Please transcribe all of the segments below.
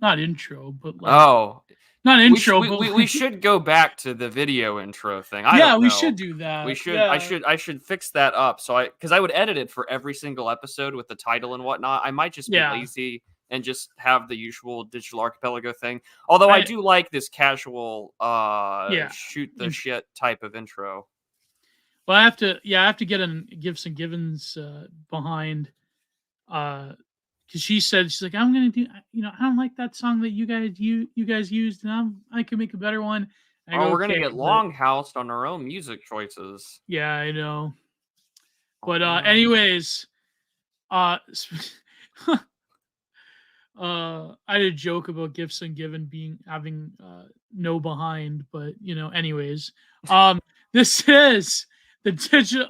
not intro, but like Oh, not we sh- intro, we, but we we should go back to the video intro thing. I yeah, don't we should know. do We that. should. I Yeah, should. I should fix that up. Because I would edit it for every single episode with the title and whatnot. I might just be yeah, lazy and just have the usual digital archipelago thing. Although I I do like this casual, yeah. shoot the Intro. shit type of intro. Well, I have to get an Gibson Givens behind because she said she's like I'm gonna do I don't like that song that you guys used and I can make a better one. And I Oh, go we're gonna okay, get but longhoused on our own music choices. yeah, I know. Oh But no. anyways, uh, I did a joke about Gibson Given being having no behind, but anyways, um, this is the digital.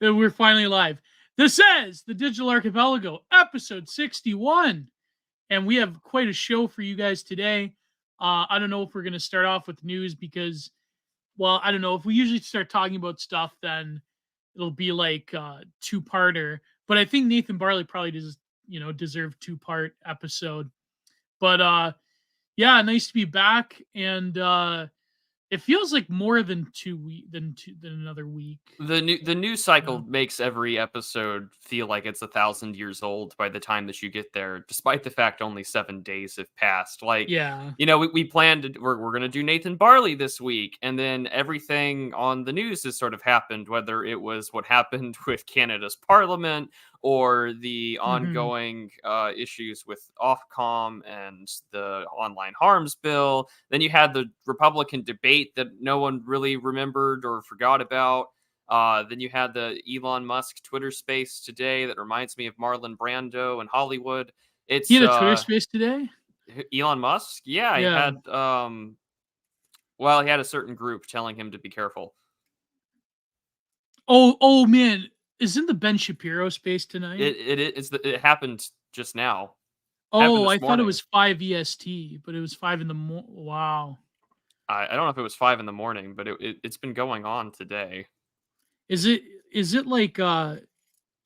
Oh, we're finally live. This is the Digital Archipelago, episode 61. And we have quite a show for you guys today. I don't know if we're going to start off with news because, well, I don't know. If we usually start talking about stuff, then it'll be like two-parter. But I think Nathan Barley probably does, deserve two-part episode. But yeah, nice to be back. And it feels like more than 2 week than another week. The news Yeah. cycle makes every episode feel like it's 1,000 years old by the time that you get there, despite the fact only 7 days have passed. Like, Yeah. we planned we're gonna do Nathan Barley this week, and then everything on the news has sort of happened, whether it was what happened with Canada's Parliament or the Hmm. ongoing issues with Ofcom and the online harms bill. Then you had the Republican debate that no one really remembered or forgot about. Then you had the Elon Musk Twitter space today that reminds me of Marlon Brando in Hollywood. He It's had a Twitter space today. Elon Musk. Yeah, he Yeah. had well, he had a certain group telling him to be careful. Oh man, isn't the Ben Shapiro space tonight? It happened just now. Happened Oh, this I thought it morning. was 5 EST, but it was 5 in the wow. I don't know if it was 5 in the morning, but it's been going on today. Is it is it like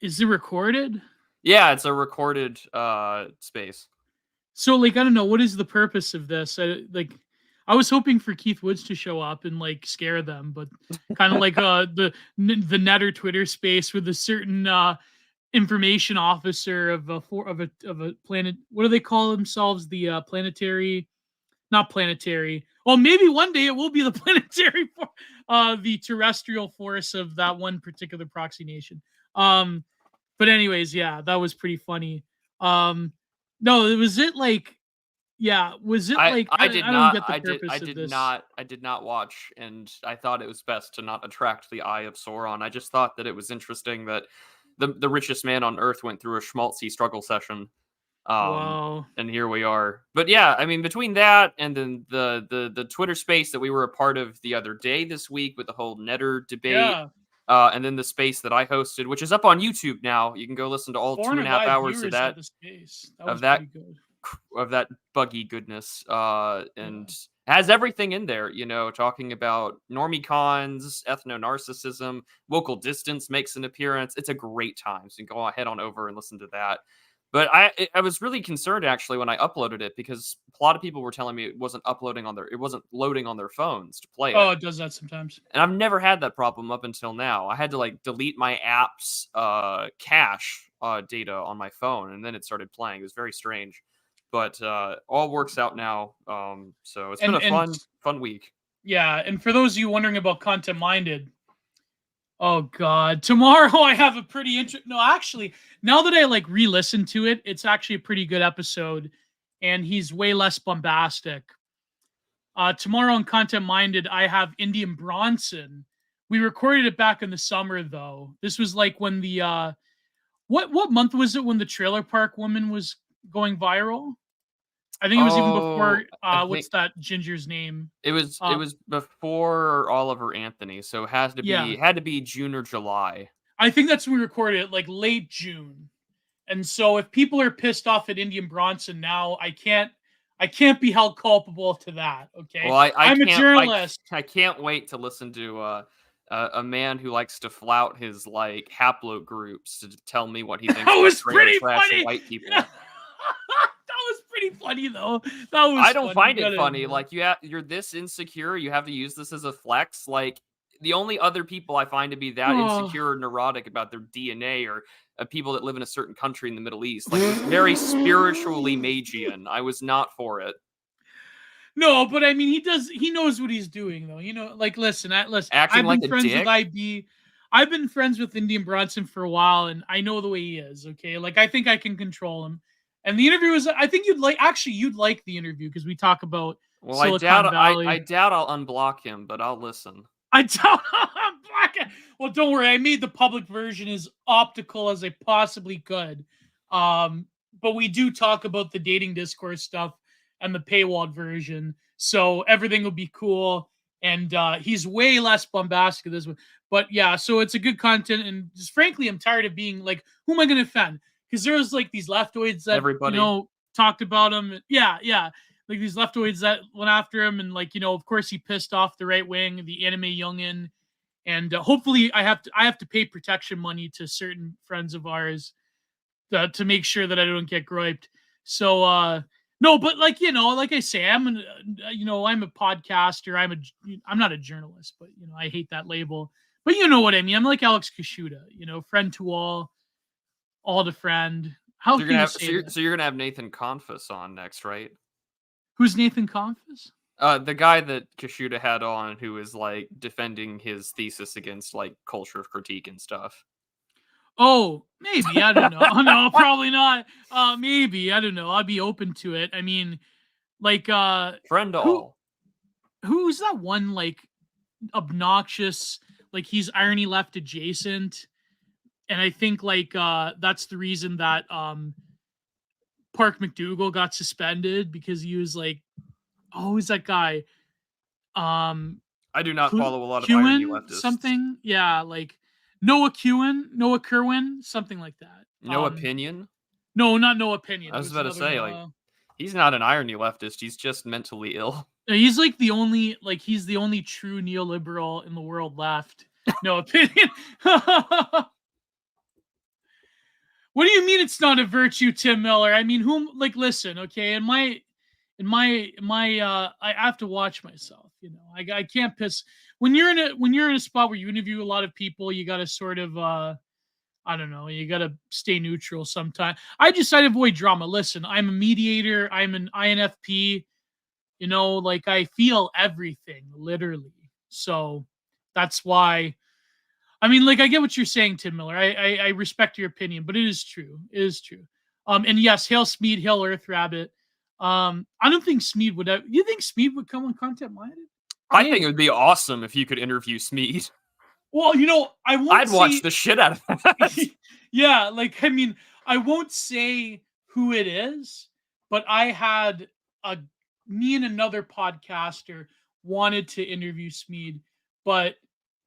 is it recorded? Yeah, it's a recorded space. So like I don't know what is the purpose of this? I was hoping for Keith Woods to show up and like scare them, but kind of like the Netter Twitter space with a certain information officer of a planet. What do they call themselves? The planetary, not planetary. Well, maybe one day it will be the planetary for the terrestrial force of that one particular proxy nation. Um, but anyways, yeah, that was pretty funny. Um, no, was it like, yeah, was it like I did I don't not get the purpose of this. I did not watch, and I thought it was best to not attract the eye of Sauron. I just thought that it was interesting that the richest man on earth went through a schmaltzy struggle session. Wow. And here we are. But yeah, I mean, between that and then the Twitter space that we were a part of the other day this week with the whole Netter debate, Yeah, and then the space that I hosted, which is up on YouTube now. You can go listen to all four two and and a a half five hours viewers at the space. That of was that pretty good. of that buggy goodness, and Yeah. has everything in there, talking about normie cons, ethno narcissism, local distance makes an appearance. It's a great time, so you can go ahead on over and listen to that. But I was really concerned actually when I uploaded it, because a lot of people were telling me it wasn't loading on their phones to play it. Oh, it does that sometimes. And I've never had that problem up until now. I had to like delete my app's cache data on my phone, and then it started playing. It was very strange, but all works out now. So it's been a And fun week. yeah, and for those of you wondering about content minded, oh god, tomorrow I have a pretty no, actually, now that I like re-listen to it, it's actually a pretty good episode and he's way less bombastic. Tomorrow on Content Minded, I have Indian Bronson. We recorded it back in the summer though. This was like when the what month was it when the trailer park woman was going viral? I think it was even before Oh, I what's think that ginger's name? it Uh was before Oliver Anthony, so it has to yeah. be had to be June or July. I think that's when we recorded it, like late June. And so if people are pissed off at Indian Bronson now, I can't be held culpable to that. Well, Okay. I'm a journalist. I can't wait to listen to a man who likes to flout his haplogroups to tell me what he thinks That about was trailer pretty trash and funny. white that people. pretty funny though. That was I don't funny, find it gotta funny. admit. Like you're this insecure, you have to use this as a flex. Like the only other people I find to be that Oh. insecure or neurotic about their DNA are people that live in a certain country in the Middle East. Like it was very spiritually Magian. I was not for it. No, but I mean, he knows what he's doing, though. You know, like, listen, Acting I've like been a friends with dick. IB. I've been friends with Indian Bronson for a while, and I know the way he is. Okay, like, I think I can control him. And the interview was, I think you'd like the interview because we talk about Well, Silicon I Valley. doubt I'll unblock him, but I'll listen. I don't. Well, don't worry. I made the public version as optical as I possibly could. But we do talk about the dating discourse stuff and the paywalled version, so everything will be cool. And he's way less bombastic at this one. But yeah, so it's a good content. And just frankly, I'm tired of being like, who am I going to offend? Because there's like these leftoids that Everybody. talked about him. Yeah, yeah, like these leftoids that went after him, and like of course he pissed off the right wing, the anime youngin, and hopefully I have to pay protection money to certain friends of ours to make sure that I don't get griped. So no, but like like I say, I'm I'm a podcaster. I'm not a journalist, but I hate that label. But you know what I mean. I'm like Alex Kashuda, friend to all to friend. How So you're can gonna you have say that? so you're gonna have Nathan Confus on next, right? Who's Nathan Confus? The guy that Kashuda had on who is like defending his thesis against like culture critique and stuff. Oh, maybe. I don't know. No, probably not. Maybe. I don't know. I'd be open to it. I mean, like Friend to who all. who's that one like obnoxious, like he's irony left adjacent. And I think like that's the reason that Park McDougal got suspended because he was like, oh, who's that guy? Um I do not follow a lot of irony Kewen leftists. something? Yeah, like Noah Kerwin, something like that. No opinion. No, not no opinion. I It was was about to another say, like, Noah. he's not an irony leftist. He's just mentally ill. He's like he's the only true neoliberal in the world left. No opinion. What do you mean it's not a virtue, Tim Miller? I mean, whom like listen, okay, I have to watch myself, I can't piss when you're in a spot where you interview a lot of people, you gotta sort of I don't know, you gotta stay neutral sometimes. I just try to avoid drama. Listen, I'm a mediator, I'm an INFP. Like I feel everything literally. So that's why. I mean, like I get what you're saying, Tim Miller. I respect your opinion, but it is true. It is true. And yes, hail Smeed, hail Earth Rabbit. I don't think Smeed would. You think Smeed would come on Content Minded? I think it Maybe. would be awesome if you could interview Smeed. Well, I won't. I'd watch the shit out of that. Yeah, like I mean, I won't say who it is, but I had me and another podcaster wanted to interview Smeed, but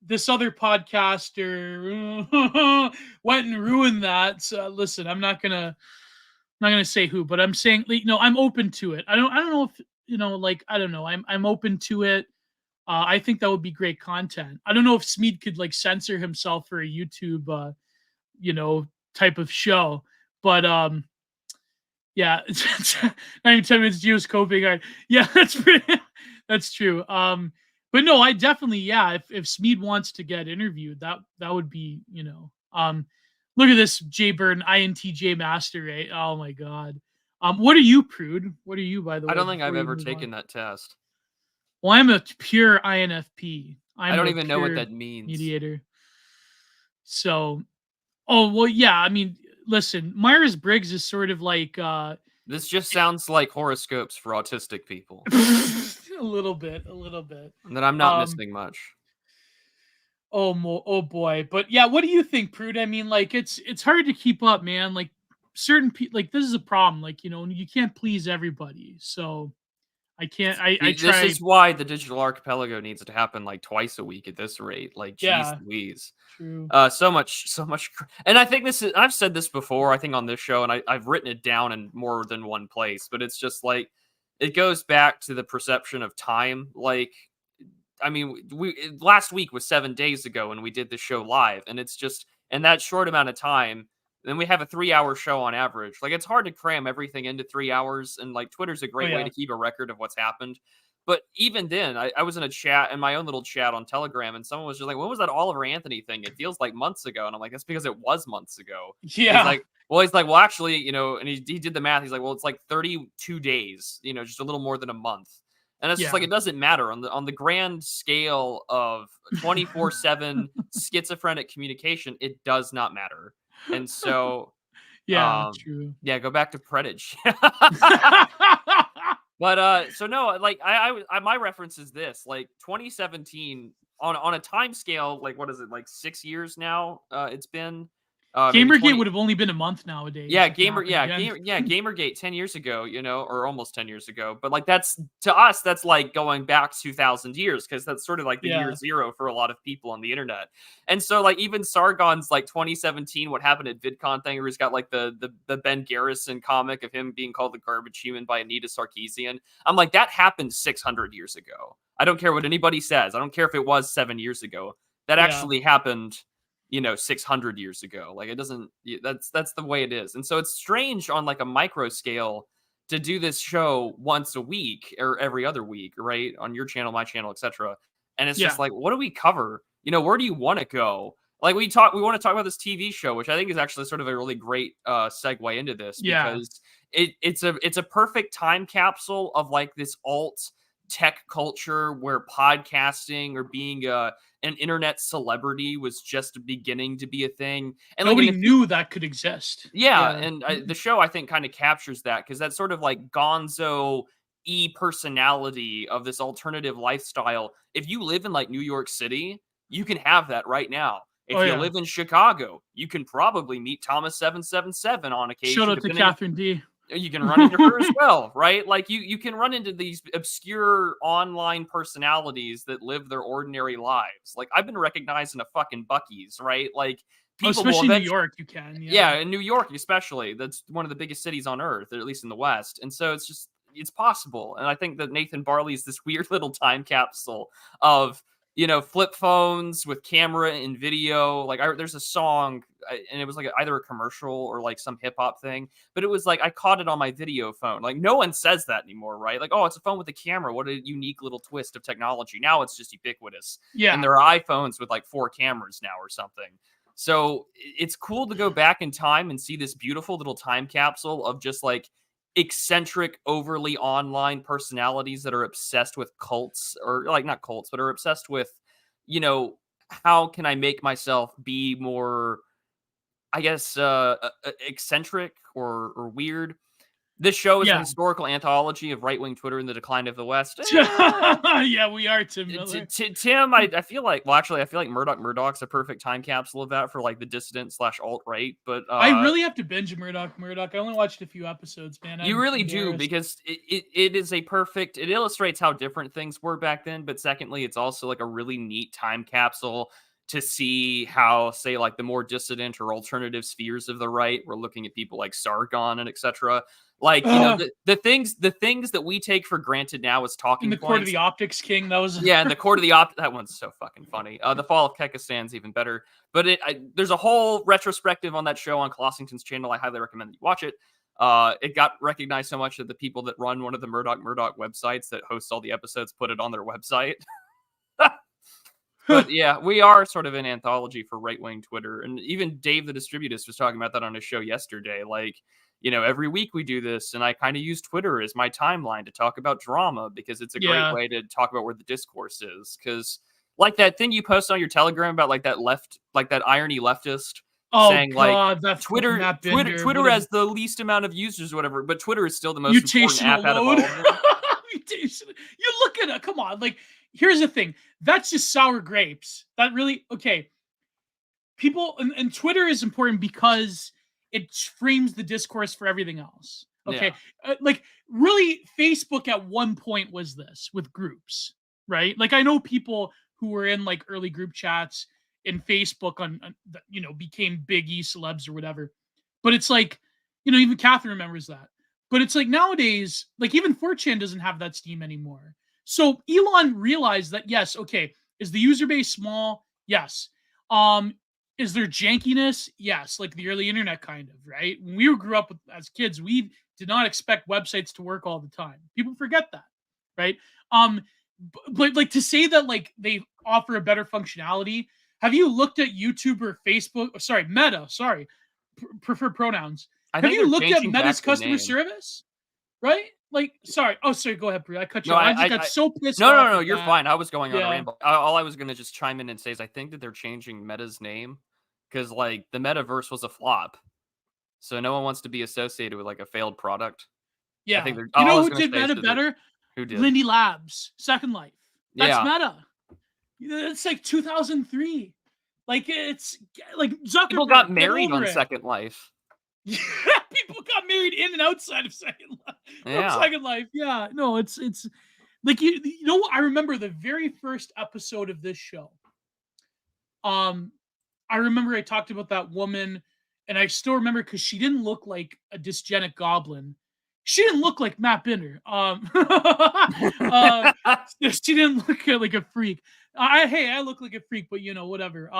this other podcaster went and ruined that. So listen, I'm not gonna say who, but I'm saying like, I'm open to it. I don't know if like I don't know. I'm open to it. I think that would be great content. I don't know if Smeed could like censor himself for a YouTube type of show. But yeah, it's 10 minutes Geo's coping art. Yeah, that's true. But no, I definitely, yeah, if Smeed wants to get interviewed, that would be, look at this Jay Burton, INTJ master, right? Oh my god. What are you, Prude? What are you, by the I way, don't think I've before you ever move on? taken that test. Well, I'm a pure INFP. I I'm don't a even know what pure that means. mediator. So, oh well, yeah. I mean, listen, Myers Briggs is sort of like This just sounds like horoscopes for autistic people. a little bit, a little bit. And that I'm not Um, missing much. oh boy, but yeah, what do you think, Prude? I mean, like it's hard to keep up, man. Like certain people, like this is a problem. Like you can't please everybody. So I can't. I This try. is why the digital archipelago needs to happen like twice a week at this rate. Like, geez Yeah, Louise. true. So much. And I think I've said this before, I think on this show, and I've written it down in more than one place, but it's just like, it goes back to the perception of time. Like, I mean, last week was 7 days ago and we did the show live, and it's just, in that short amount of time, Then we have a 3-hour show on average. Like, it's hard to cram everything into 3 hours, and like Twitter's a Oh great way yeah. to keep a record of what's happened. But even then, I was in a chat, in my own little chat on Telegram, and someone was just like, "When was that Oliver Anthony thing? It feels like months ago." And I'm like, "That's because it was months ago." He's Yeah. like, "Well, actually, and he did the math. He's like, "Well, it's like 32 days, just a little more than a month." And it's just like, Yeah. it doesn't matter on the grand scale of 24/7 schizophrenic communication. It does not matter. And so, Yeah, um, true. yeah, go back to Predage. But so no, like my reference is this, like 2017 on a time scale, like what is it, like 6 years now? It's been maybe Gamergate 20. would have only been a month nowadays Yeah, if it happened again. Gamergate 10 years ago, or almost 10 years ago. But like that's to us, that's like going back 2,000 years, because that's sort of like the year Yeah. zero for a lot of people on the internet. And so like even Sargon's like 2017, what happened at VidCon thing, where he's got like the Ben Garrison comic of him being called the garbage human by Anita Sarkeesian. I'm like, that happened 600 years ago. I don't care what anybody says. I don't care if it was 7 years ago. That Yeah. actually happened 600 years ago. Like, it doesn't, that's the way it is. And so it's strange on like a micro scale to do this show once a week or every other week, right? On your channel, my channel, etc. And it's Yeah. just like, what do we cover? Where do you want to go? Like, we want to talk about this TV show, which I think is actually sort of a really great segue into this, Yeah. because it's a perfect time capsule of like this alt tech culture where podcasting or being an internet celebrity was just beginning to be a thing. And like, Nobody knew that could exist. yeah, Yeah. and the show, I think, kind of captures that, because that's sort of like gonzo personality of this alternative lifestyle. If you live in like New York City, you can have that right now. If Oh you yeah. live in Chicago, you can probably meet Thomas 777 on Shout occasion, out to depending. Catherine D. You can run into her as well, right? Like, you can run into these obscure online personalities that live their ordinary lives. Like, I've been recognized in a fucking Buc-ee's, right? Like, Oh, people will especially New eventually. York, you can. Yeah, Yeah. in New York especially. That's one of the biggest cities on earth, or at least in the West. And so it's possible. And I think that Nathan Barley is this weird little time capsule of, flip phones with camera and video. Like, there's a song, and it was like either a commercial or like some hip hop thing, but it was like, I caught it on my video phone. Like, no one says that anymore, right? Like, oh, it's a phone with a camera. What a unique little twist of technology. Now it's just ubiquitous. Yeah. And there are iPhones with like 4 cameras now or something. So it's cool to go back in time and see this beautiful little time capsule of just like eccentric, overly online personalities that are obsessed with cults, or like not cults, but are obsessed with, how can I make myself be more, I guess, eccentric or weird. This show is a Yeah. historical anthology of right-wing Twitter in the decline of the West. Yeah, we are, Tim Miller. Tim, I feel like, well, actually, I feel like Murdoch's a perfect time capsule of that for like the dissident / alt-right. But I really have to binge Murdoch. I only watched a few episodes, man. you I'm really do, embarrassed. because it is it illustrates how different things were back then. But secondly, it's also like a really neat time capsule to see how, say, like the more dissident or alternative spheres of the right, we're looking at people like Sargon and etc. Like, the things that we take for granted now as talking In the points. Court of the Optics King, that was Yeah, in the Court of the that one's so fucking funny. The Fall of Kekistan's even better. But there's a whole retrospective on that show on Colossington's channel. I highly recommend that you watch it. It got recognized so much that the people that run one of the Murdoch websites that hosts all the episodes put it on their website. But yeah, we are sort of an anthology for right-wing Twitter. And even Dave the Distributist was talking about that on his show yesterday. Like, every week we do this, and I kind of use Twitter as my timeline to talk about drama, because it's a great way to talk about where the discourse is. Because like that thing you post on your Telegram about like that irony leftist saying God, like that Twitter has the least amount of users or whatever, but Twitter is still the most important app out of all of them. You look at it. Come on, like, here's the thing. That's just sour grapes. That really, okay. People, and Twitter is important because it frames the discourse for everything else. Okay. Yeah. Like, really, Facebook at one point was this with groups, right? Like, I know people who were in like early group chats in Facebook became big E celebs or whatever. But it's like, even Catherine remembers that. But it's like nowadays, like even 4chan doesn't have that steam anymore. So Elon realized that, yes, okay, is the user base small? Yes. Is there jankiness? Yes, like the early internet kind of, right? When we grew up as kids, we did not expect websites to work all the time. People forget that, right? Um, but like to say that like they offer a better functionality. Have you looked at YouTube or Facebook? Sorry, Meta. Sorry, prefer pronouns. I Have think you they're looked at changing Meta's back the customer name. service? Right? Like, sorry. Oh, sorry. Go ahead, Brie. I cut you No, off. I just got so pissed no, no, off no, with you're that. fine. I was going on a Yeah. ramble. All I was gonna just chime in and say is I think that they're changing Meta's name because like the metaverse was a flop, so no one wants to be associated with like a failed product. I think Yeah. they're. You All I know was who gonna did say is Meta that they're better? who did. Lindy Labs, Second Life. That's Yeah, Meta. It's like 2003. Like it's like people got Zuckerberg. Get married over on it. Second Life. Yeah, people got married in and outside of Second Life. From Yeah, Second Life. Yeah, no, it's like you know what? I remember the very first episode of this show. Um, I remember I talked about that woman, and I still remember because she didn't look like a dysgenic goblin. She didn't look like Matt Binder. Uh, she didn't look like a freak. I look like a freak, but you know, whatever.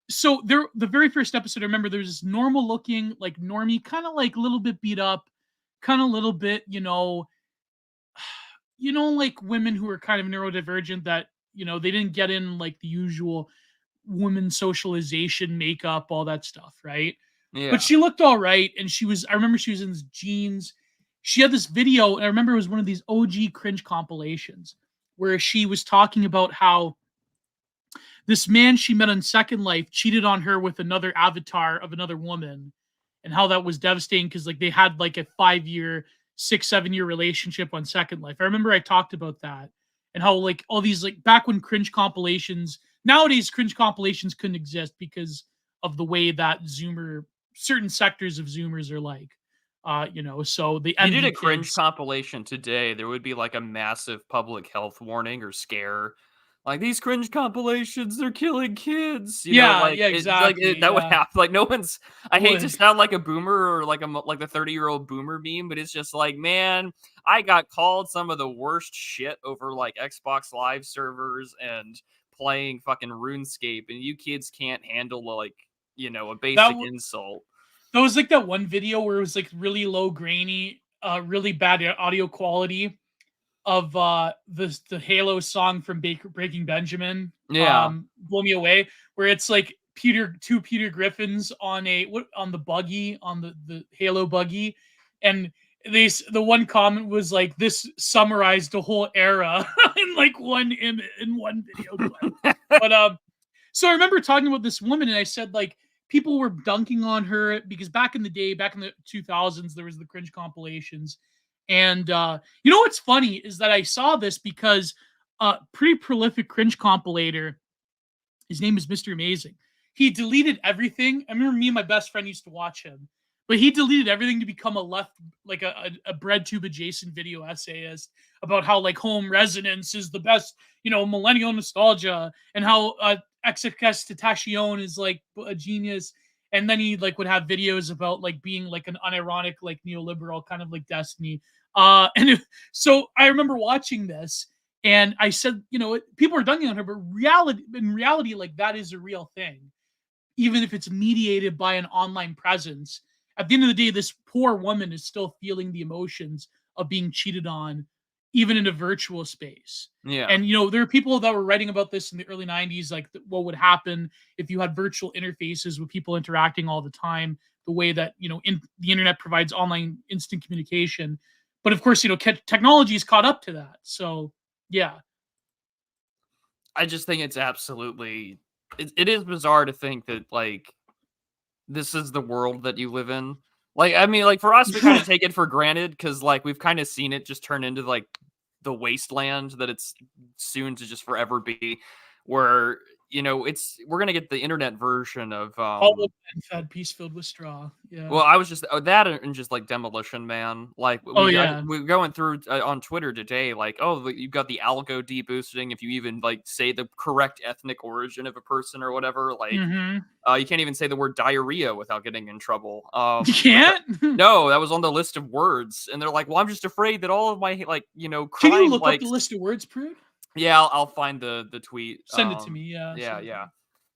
So there, the very first episode, I remember there was this normal looking, like normie, kind of like a little bit beat up, kind of a little bit, like women who are kind of neurodivergent that they didn't get in like the usual women socialization, makeup, all that stuff, right? But yeah. she looked all right, and I remember she was in these jeans. She had this video, and I remember it was one of these OG cringe compilations where she was talking about how this man she met on Second Life cheated on her with another avatar of another woman, and how that was devastating because like they had like a 5 year, 6, 7 year relationship on Second Life. I remember I talked about that and how like all these like back when cringe compilations nowadays cringe compilations couldn't exist because of the way that Zoomer certain sectors of Zoomers are like. So the If you did MD a cringe kids. compilation today, there would be like a massive public health warning or scare. Like these cringe compilations, they're killing kids. Yeah, Like yeah, exactly. that would Yeah. happen. Like no one's. I hate to Would. sound like a boomer or like like the 30-year-old boomer meme, but it's just like, man, I got called some of the worst shit over like Xbox Live servers and playing fucking RuneScape, and you kids can't handle like a That basic insult. That was like that one video where it was like really low grainy, really bad audio quality of the Halo song from Breaking Benjamin, Yeah. Blow Me Away, where it's like two Peter Griffins on on the buggy, on the Halo buggy, and the one comment was like this summarized the whole era in like in one video clip. But so I remember talking about this woman, and I said like people were dunking on her because back in the day, back in the 2000s, there was the cringe compilations, and you know what's funny is that I saw this because a pretty prolific cringe compilator, his name is Mr. Amazing. He deleted everything. I remember me and my best friend used to watch him, but he deleted everything to become like a bread tube adjacent video essayist about how like home resonance is the best, millennial nostalgia, and how Exekestatation is like a genius. And then he like would have videos about like being like an unironic like neoliberal kind of like Destiny. So I remember watching this and I said, people are dunking on her, but in reality, like that is a real thing, even if it's mediated by an online presence. At the end of the day, this poor woman is still feeling the emotions of being cheated on, even in a virtual space. Yeah. And there are people that were writing about this in the early 90s, like what would happen if you had virtual interfaces with people interacting all the time, the way that the internet provides online instant communication. But of course, technology is caught up to that. So yeah. I just think it's absolutely it is bizarre to think that like this is the world that you live in. Like I mean, like for us, we kind of take it for granted because like we've kind of seen it just turn into like the wasteland that it's soon to just forever be. Where we're gonna get the internet version of Hollow and fed, peace filled with straw. Yeah. Well, I was just that and just like Demolition Man. Like Oh yeah. we're going through on Twitter today. Like, oh, you've got the algo deboosting if you even like say the correct ethnic origin of a person or whatever. Like, you can't even say the word diarrhea without getting in trouble. You can't. No, that was on the list of words, and they're like, well, I'm just afraid that all of my like crime. Can you look like, up the list of words, Prude? yeah, I'll find the tweet. Send it to me. Yeah. Yeah, yeah.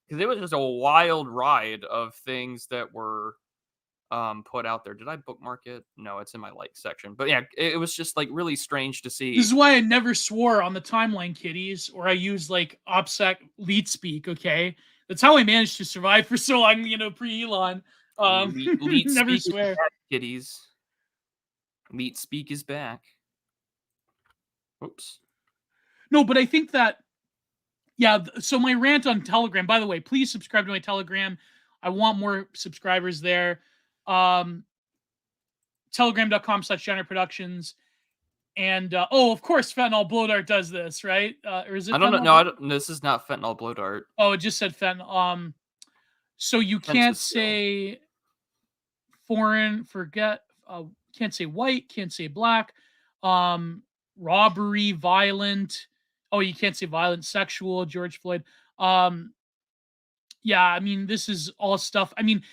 because it was just a wild ride of things that were put out there. Did I bookmark it? No, it's in my like section. But yeah, it was just like really strange to see. This is why I never swore on the timeline, kiddies, or I use like OPSEC leet speak. Okay, that's how I managed to survive for so long. Pre-Elon. Leet Never speak swear. is back, kiddies. Leet speak is back. Oops. No, but I think that, yeah. So my rant on Telegram. By the way, please subscribe to my Telegram. I want more subscribers there. Telegram.com/GenerProductions. And of course, Fentanyl Blow Dart does this, right? Or is it? I don't know. No, this is not Fentanyl Blow Dart. Oh, it just said fentanyl. So you can't say foreign, forget. Can't say white, can't say black. Robbery, violent. Oh, you can't say violent, sexual. George Floyd. Yeah, I mean, this is all stuff. I mean,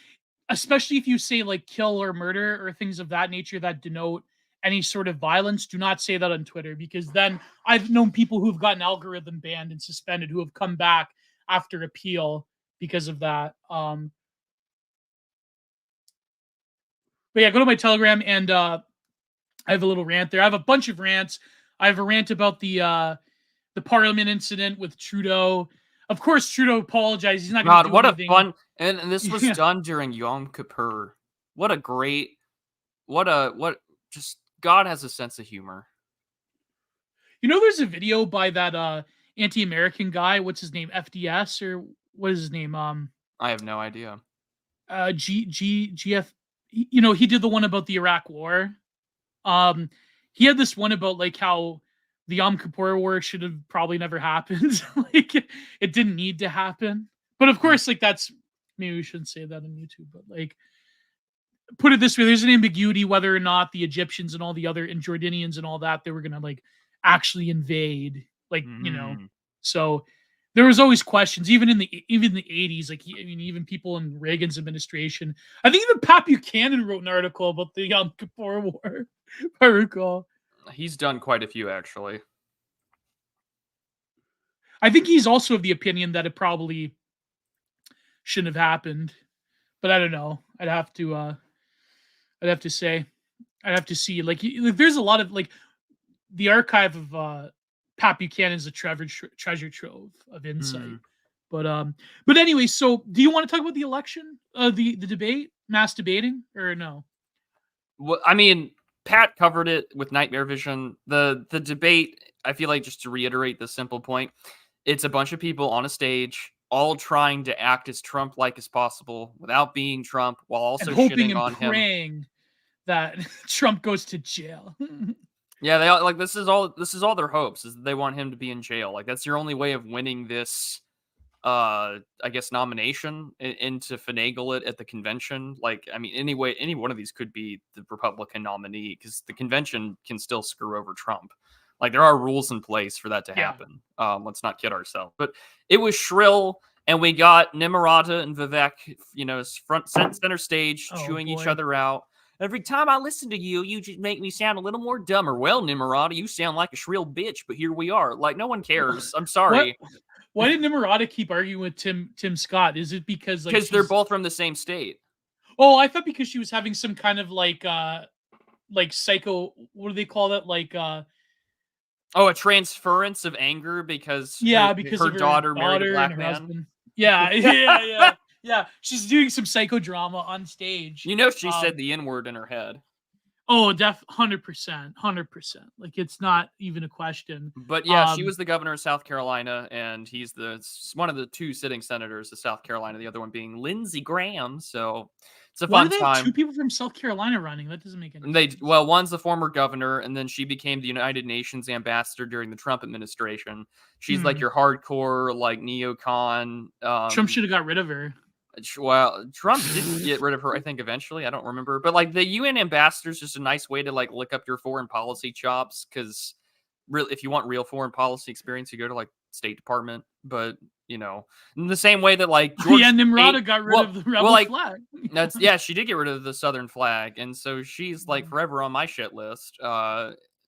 especially if you say like kill or murder or things of that nature that denote any sort of violence, do not say that on Twitter, because then I've known people who've gotten algorithm banned and suspended who have come back after appeal because of that. But yeah, go to my Telegram and I have a little rant there. I have a bunch of rants. I have a rant about the Parliament incident with Trudeau. Of course, Trudeau apologized. He's not going to do anything. What a fun! And this was done during Yom Kippur. What just God has a sense of humor. There's a video by that anti-American guy. What's his name? FDS or what is his name? I have no idea. GF. He did the one about the Iraq War. He had this one about like how the Yom Kippur War should have probably never happened. Like it didn't need to happen. But of course, like that's, maybe we shouldn't say that on YouTube, but like, put it this way, there's an ambiguity whether or not the Egyptians and all the other, and Jordanians and all that, they were going to like actually invade, like, so there was always questions, even in the 80s, like, even people in Reagan's administration. I think even Pat Buchanan wrote an article about the Yom Kippur War, if I recall. He's done quite a few, actually. I think he's also of the opinion that it probably shouldn't have happened, but I don't know. I'd have to say, I'd have to see. Like there's a lot of like the archive of Pat Buchanan is a treasure trove of insight. But anyway, so do you want to talk about the election, the debate, mass debating, or no? Well, I mean, Pat covered it with Nightmare Vision. The debate, I feel like, just to reiterate the simple point, it's a bunch of people on a stage all trying to act as Trump-like as possible without being Trump, while also and hoping shitting on and praying that Trump goes to jail. Yeah, they all, like, this is all their hopes, is that they want him to be in jail. Like, that's your only way of winning this I guess nomination, and to finagle it at the convention. Like, I mean, anyway, any one of these could be the Republican nominee, because the convention can still screw over Trump. Like, there are rules in place for that to happen. Let's not kid ourselves. But it was shrill, and we got Nimarata and Vivek, front center stage, chewing each other out. Every time I listen to you, you just make me sound a little more dumber. Well, Nimarata, you sound like a shrill bitch, but here we are. Like, no one cares. I'm sorry. Why did Nimarata keep arguing with Tim Scott? Is it because because they're both from the same state? Oh, I thought because she was having some kind of like psycho. What do they call that? Like a transference of anger because her daughter married a black man. Husband. Yeah. She's doing some psychodrama on stage. She said the N-word in her head. Oh, 100%. Like, it's not even a question. But yeah, she was the governor of South Carolina, and he's one of the two sitting senators of South Carolina, the other one being Lindsey Graham. So it's a fun time. Two people from South Carolina running? That doesn't make any sense. Well, one's the former governor, and then she became the United Nations ambassador during the Trump administration. She's like your hardcore, like, neocon. Trump should have got rid of her. Well, Trump did get rid of her, I think, eventually. I don't remember. But, like, the UN ambassador is just a nice way to, like, look up your foreign policy chops, because if you want real foreign policy experience, you go to, like, State Department. But, in the same way that, like, Nimrata got rid of the rebel flag. She did get rid of the Southern flag, and so she's, like, forever on my shit list.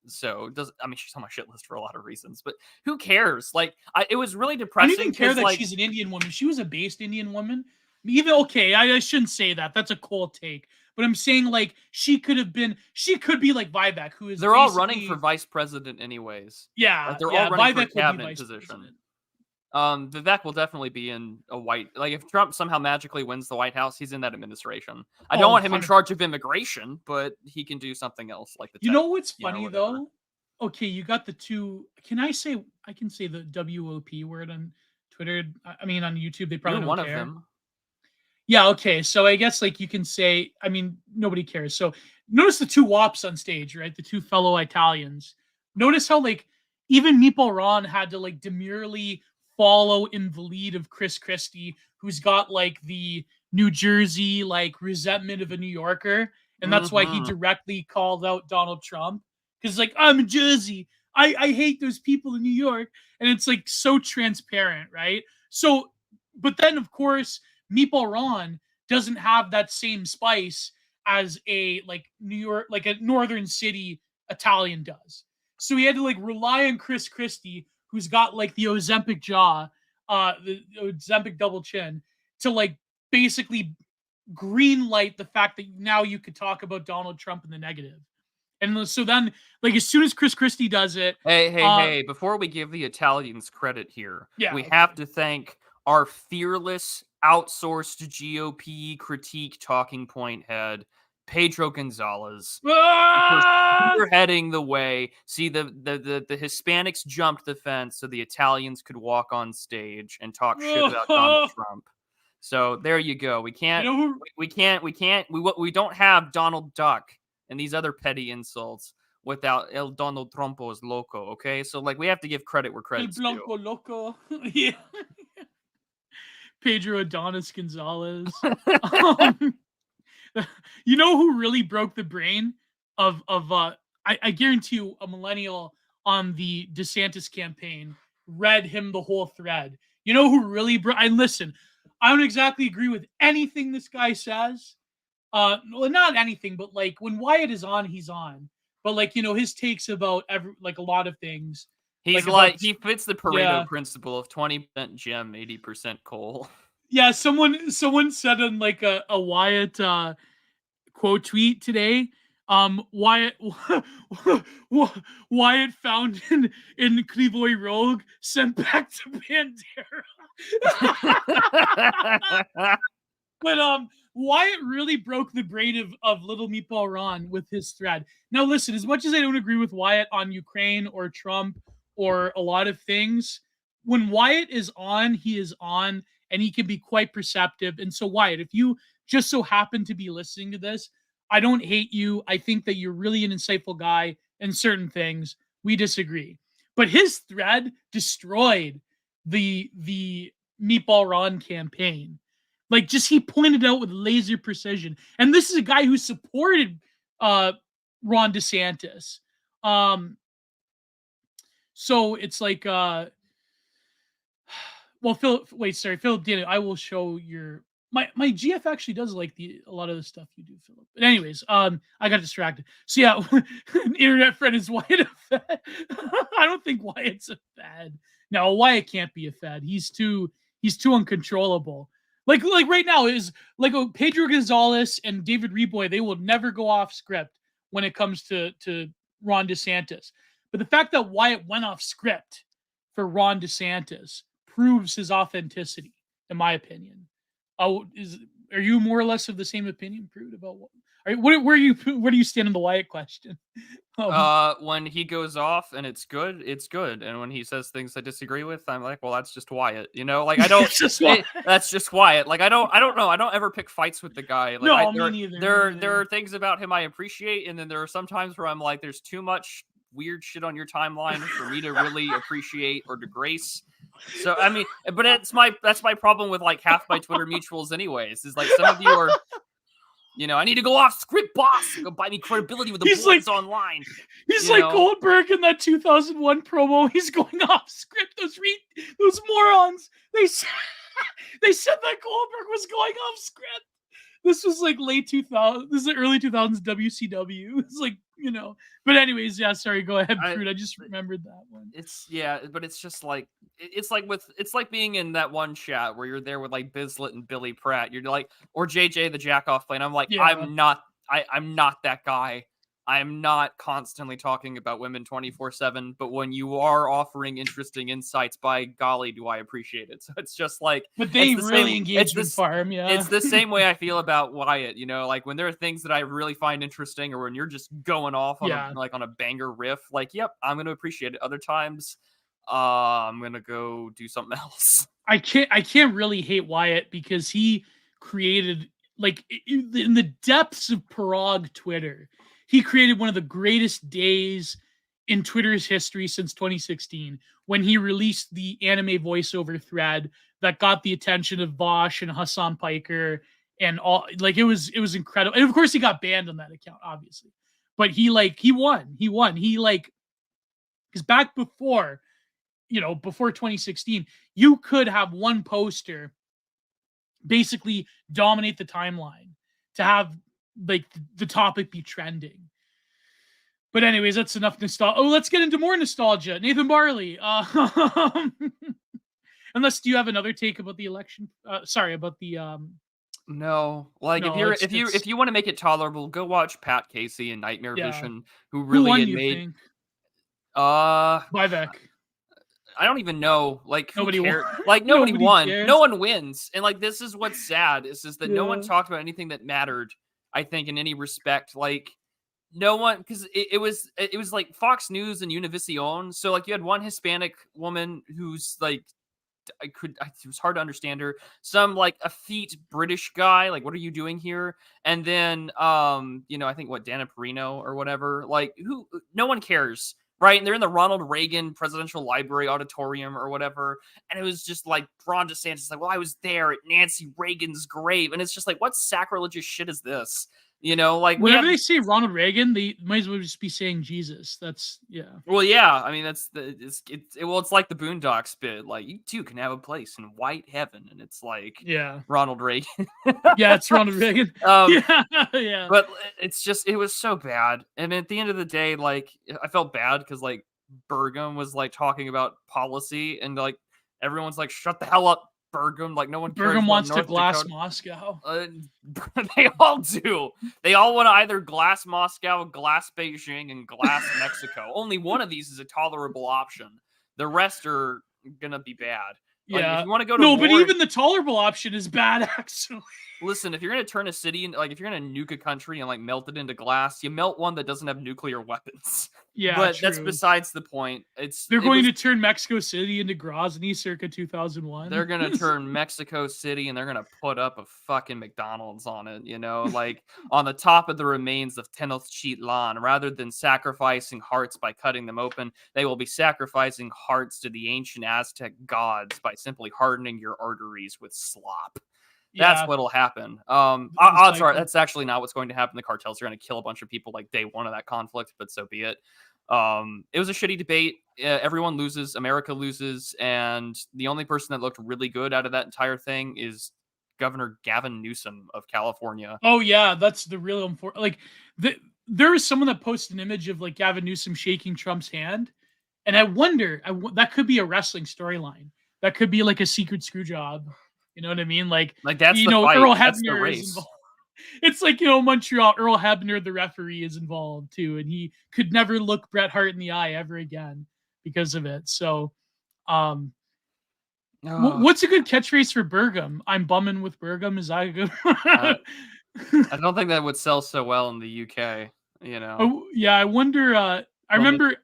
So she's on my shit list for a lot of reasons, but who cares? Like, it was really I depressing. don't even care that she's an Indian woman. She was a based Indian woman. I shouldn't say that. That's a cold take. But I'm saying, like, she could be like Vivek, who is they're all running for vice president anyways. Yeah, like they're all running Vivek for a cabinet position. Vivek will definitely be in a white, like if Trump somehow magically wins the White House, he's in that administration. I don't want him in charge of immigration, but he can do something else like the You know what's funny though? Okay, you got the two. I can say the WOP word on Twitter. I mean on YouTube they probably don't care. You're one of them. Yeah, okay. So I guess like you can say, I mean, nobody cares. So notice the two WOPs on stage, right? The two fellow Italians. Notice how like even Meatball Ron had to like demurely follow in the lead of Chris Christie, who's got like the New Jersey like resentment of a New Yorker. And that's why he directly called out Donald Trump. Because like, I'm in Jersey. I hate those people in New York. And it's like so transparent, right? So, but then of course, Meatball Ron doesn't have that same spice as a like New York, like a northern city Italian does. So he had to like rely on Chris Christie, who's got like the Ozempic jaw, the Ozempic double chin, to like basically green light the fact that now you could talk about Donald Trump in the negative. And so then, like, as soon as Chris Christie does it... Hey, before we give the Italians credit here, we have to thank our fearless, outsourced GOP critique talking point head, Pedro Gonzalez. For heading the way. See, the Hispanics jumped the fence so the Italians could walk on stage and talk shit about Donald Trump. So there you go. We don't have Donald Duck and these other petty insults without El Donald Trumpo's loco, okay? So, like, we have to give credit where credit's due. El Blanco Loco. Yeah. Pedro Adonis Gonzalez. You know who really broke the brain of I guarantee you a millennial on the DeSantis campaign read him the whole thread. You know who really listen, I don't exactly agree with anything this guy says. Well, not anything, but like when Wyatt is on, he's on. But like, you know, his takes about a lot of things. He's like he fits the Pareto principle of 20% gem, 80% coal. Yeah, someone said on like a Wyatt quote tweet today. Wyatt found in Krivoy Rogue, sent back to Bandera. But Wyatt really broke the brain of Little Meatball Ron with his thread. Now listen, as much as I don't agree with Wyatt on Ukraine or Trump or a lot of things, when Wyatt is on, he is on, and he can be quite perceptive. And so Wyatt, if you just so happen to be listening to this, I don't hate you. I think that you're really an insightful guy in certain things. We disagree. But his thread destroyed the Meatball Ron campaign. Like, just he pointed out with laser precision. And this is a guy who supported Ron DeSantis. So it's like, well, Philip did it. I will show your... My GF actually does like a lot of the stuff you do, Philip. But anyways, I got distracted. So yeah, internet friend, is Wyatt a fad? I don't think Wyatt's a fad. No, Wyatt can't be a fad. He's too uncontrollable. Like right now is like Pedro Gonzalez and David Reboy. They will never go off script when it comes to Ron DeSantis. But the fact that Wyatt went off script for Ron DeSantis proves his authenticity, in my opinion. Are you more or less of the same opinion, Prude, about what? Where do you stand on the Wyatt question? When he goes off and it's good, it's good. And when he says things I disagree with, I'm like, well, that's just Wyatt. You know, like I don't. That's just Wyatt. Like I don't know. I don't ever pick fights with the guy. Like, no, me neither. There are things about him I appreciate, and then there are some times where I'm like, there's too much weird shit on your timeline for me to really appreciate or to grace. So I mean, but that's my problem with like half my Twitter mutuals anyways, is like some of you are, you know, I need to go off script, boss. Go buy me credibility with the boys online. He's like Goldberg in that 2001 promo. He's going off script. Those morons. They said that Goldberg was going off script. this was like late 2000. This is like early 2000s WCW. It's like, you know. But anyways, yeah. Sorry, go ahead, Prude. I just remembered that one. But it's just like it's like being in that one chat where you're there with like Bizlet and Billy Pratt. You're like, or JJ the Jackoff playing. I'm like, Yeah. I'm not that guy. I'm not constantly talking about women 24/7, but when you are offering interesting insights, by golly, do I appreciate it. So it's just like, but they really engagement farm, yeah. It's the same way I feel about Wyatt, you know, like when there are things that I really find interesting, or when you're just going off on on a banger riff, like, yep, I'm going to appreciate it. Other times, I'm going to go do something else. I can't really hate Wyatt because he created, like, in the depths of Parag Twitter, he created one of the greatest days in Twitter's history since 2016, when he released the anime voiceover thread that got the attention of Bosch and Hassan Piker and all. Like, it was incredible. And of course he got banned on that account, obviously. But he won. He like, because back before, before 2016, you could have one poster basically dominate the timeline to have like the topic be trending. But anyways, that's enough nostalgia. Oh, let's get into more nostalgia. Nathan Barley. Unless, do you have another take about the election? Sorry, about the No, like, no, if you want to make it tolerable, go watch Pat Casey and Nightmare Vision, who Who really won, had you made. think? Vivek. I don't even know. Like, who Nobody cared? won. Like, nobody won. cares. No one wins. And like, this is what's sad, is that no one talked about anything that mattered, I think, in any respect. Like, no one, because it was like Fox News and Univision. So like, you had one Hispanic woman who's like, it was hard to understand her. Some like effete British guy, like, what are you doing here? And then I think Dana Perino or whatever. Like, who? No one cares. Right, and they're in the Ronald Reagan Presidential Library Auditorium or whatever, and it was just like Ron DeSantis, like, well, I was there at Nancy Reagan's grave, and it's just like, what sacrilegious shit is this? Like, whenever they say Ronald Reagan, they might as well just be saying Jesus. That's, yeah. Well, yeah, I mean, that's it's like the Boondocks bit, like, you too can have a place in white heaven, and it's like, yeah, Ronald Reagan. Yeah, it's Ronald Reagan. Yeah. But it's just, it was so bad. And at the end of the day, like, I felt bad because like Burgum was like talking about policy, and like everyone's like, shut the hell up, Burgum. Like, no one cares. Burgum wants North to glass Dakota. Moscow. They all do. They all want to either glass Moscow, glass Beijing, and glass Mexico. Only one of these is a tolerable option. The rest are gonna be bad. Like, Yeah. if you want to go to no, war, but even the tolerable option is bad, actually. Listen, if you're gonna turn a city, like, if you're gonna nuke a country and like melt it into glass, you melt one that doesn't have nuclear weapons. Yeah, but true. that's besides the point. They're going to turn Mexico City into Grozny circa 2001. They're gonna turn Mexico City, and they're gonna put up a fucking McDonald's on it, like on the top of the remains of Tenochtitlan. Rather than sacrificing hearts by cutting them open, they will be sacrificing hearts to the ancient Aztec gods by simply hardening your arteries with slop. That's what'll happen. Odds are that's actually not what's going to happen. The cartels are going to kill a bunch of people like day one of that conflict, but so be it. It was a shitty debate. Everyone loses. America loses. And the only person that looked really good out of that entire thing is Governor Gavin Newsom of California. Oh, yeah. That's the real important. Like, there is someone that posted an image of like Gavin Newsom shaking Trump's hand. And I wonder, that could be a wrestling storyline. That could be like a secret screw job. You know what I mean? Like that's the fight. Earl That's the Hebner race. is involved. It's like, Montreal, Earl Hebner, the referee, is involved too. And he could never look Bret Hart in the eye ever again because of it. So, what's a good catchphrase for Burgum? I'm bumming with Burgum. Is that a good one? I don't think that would sell so well in the UK, Oh, yeah, I wonder. I remember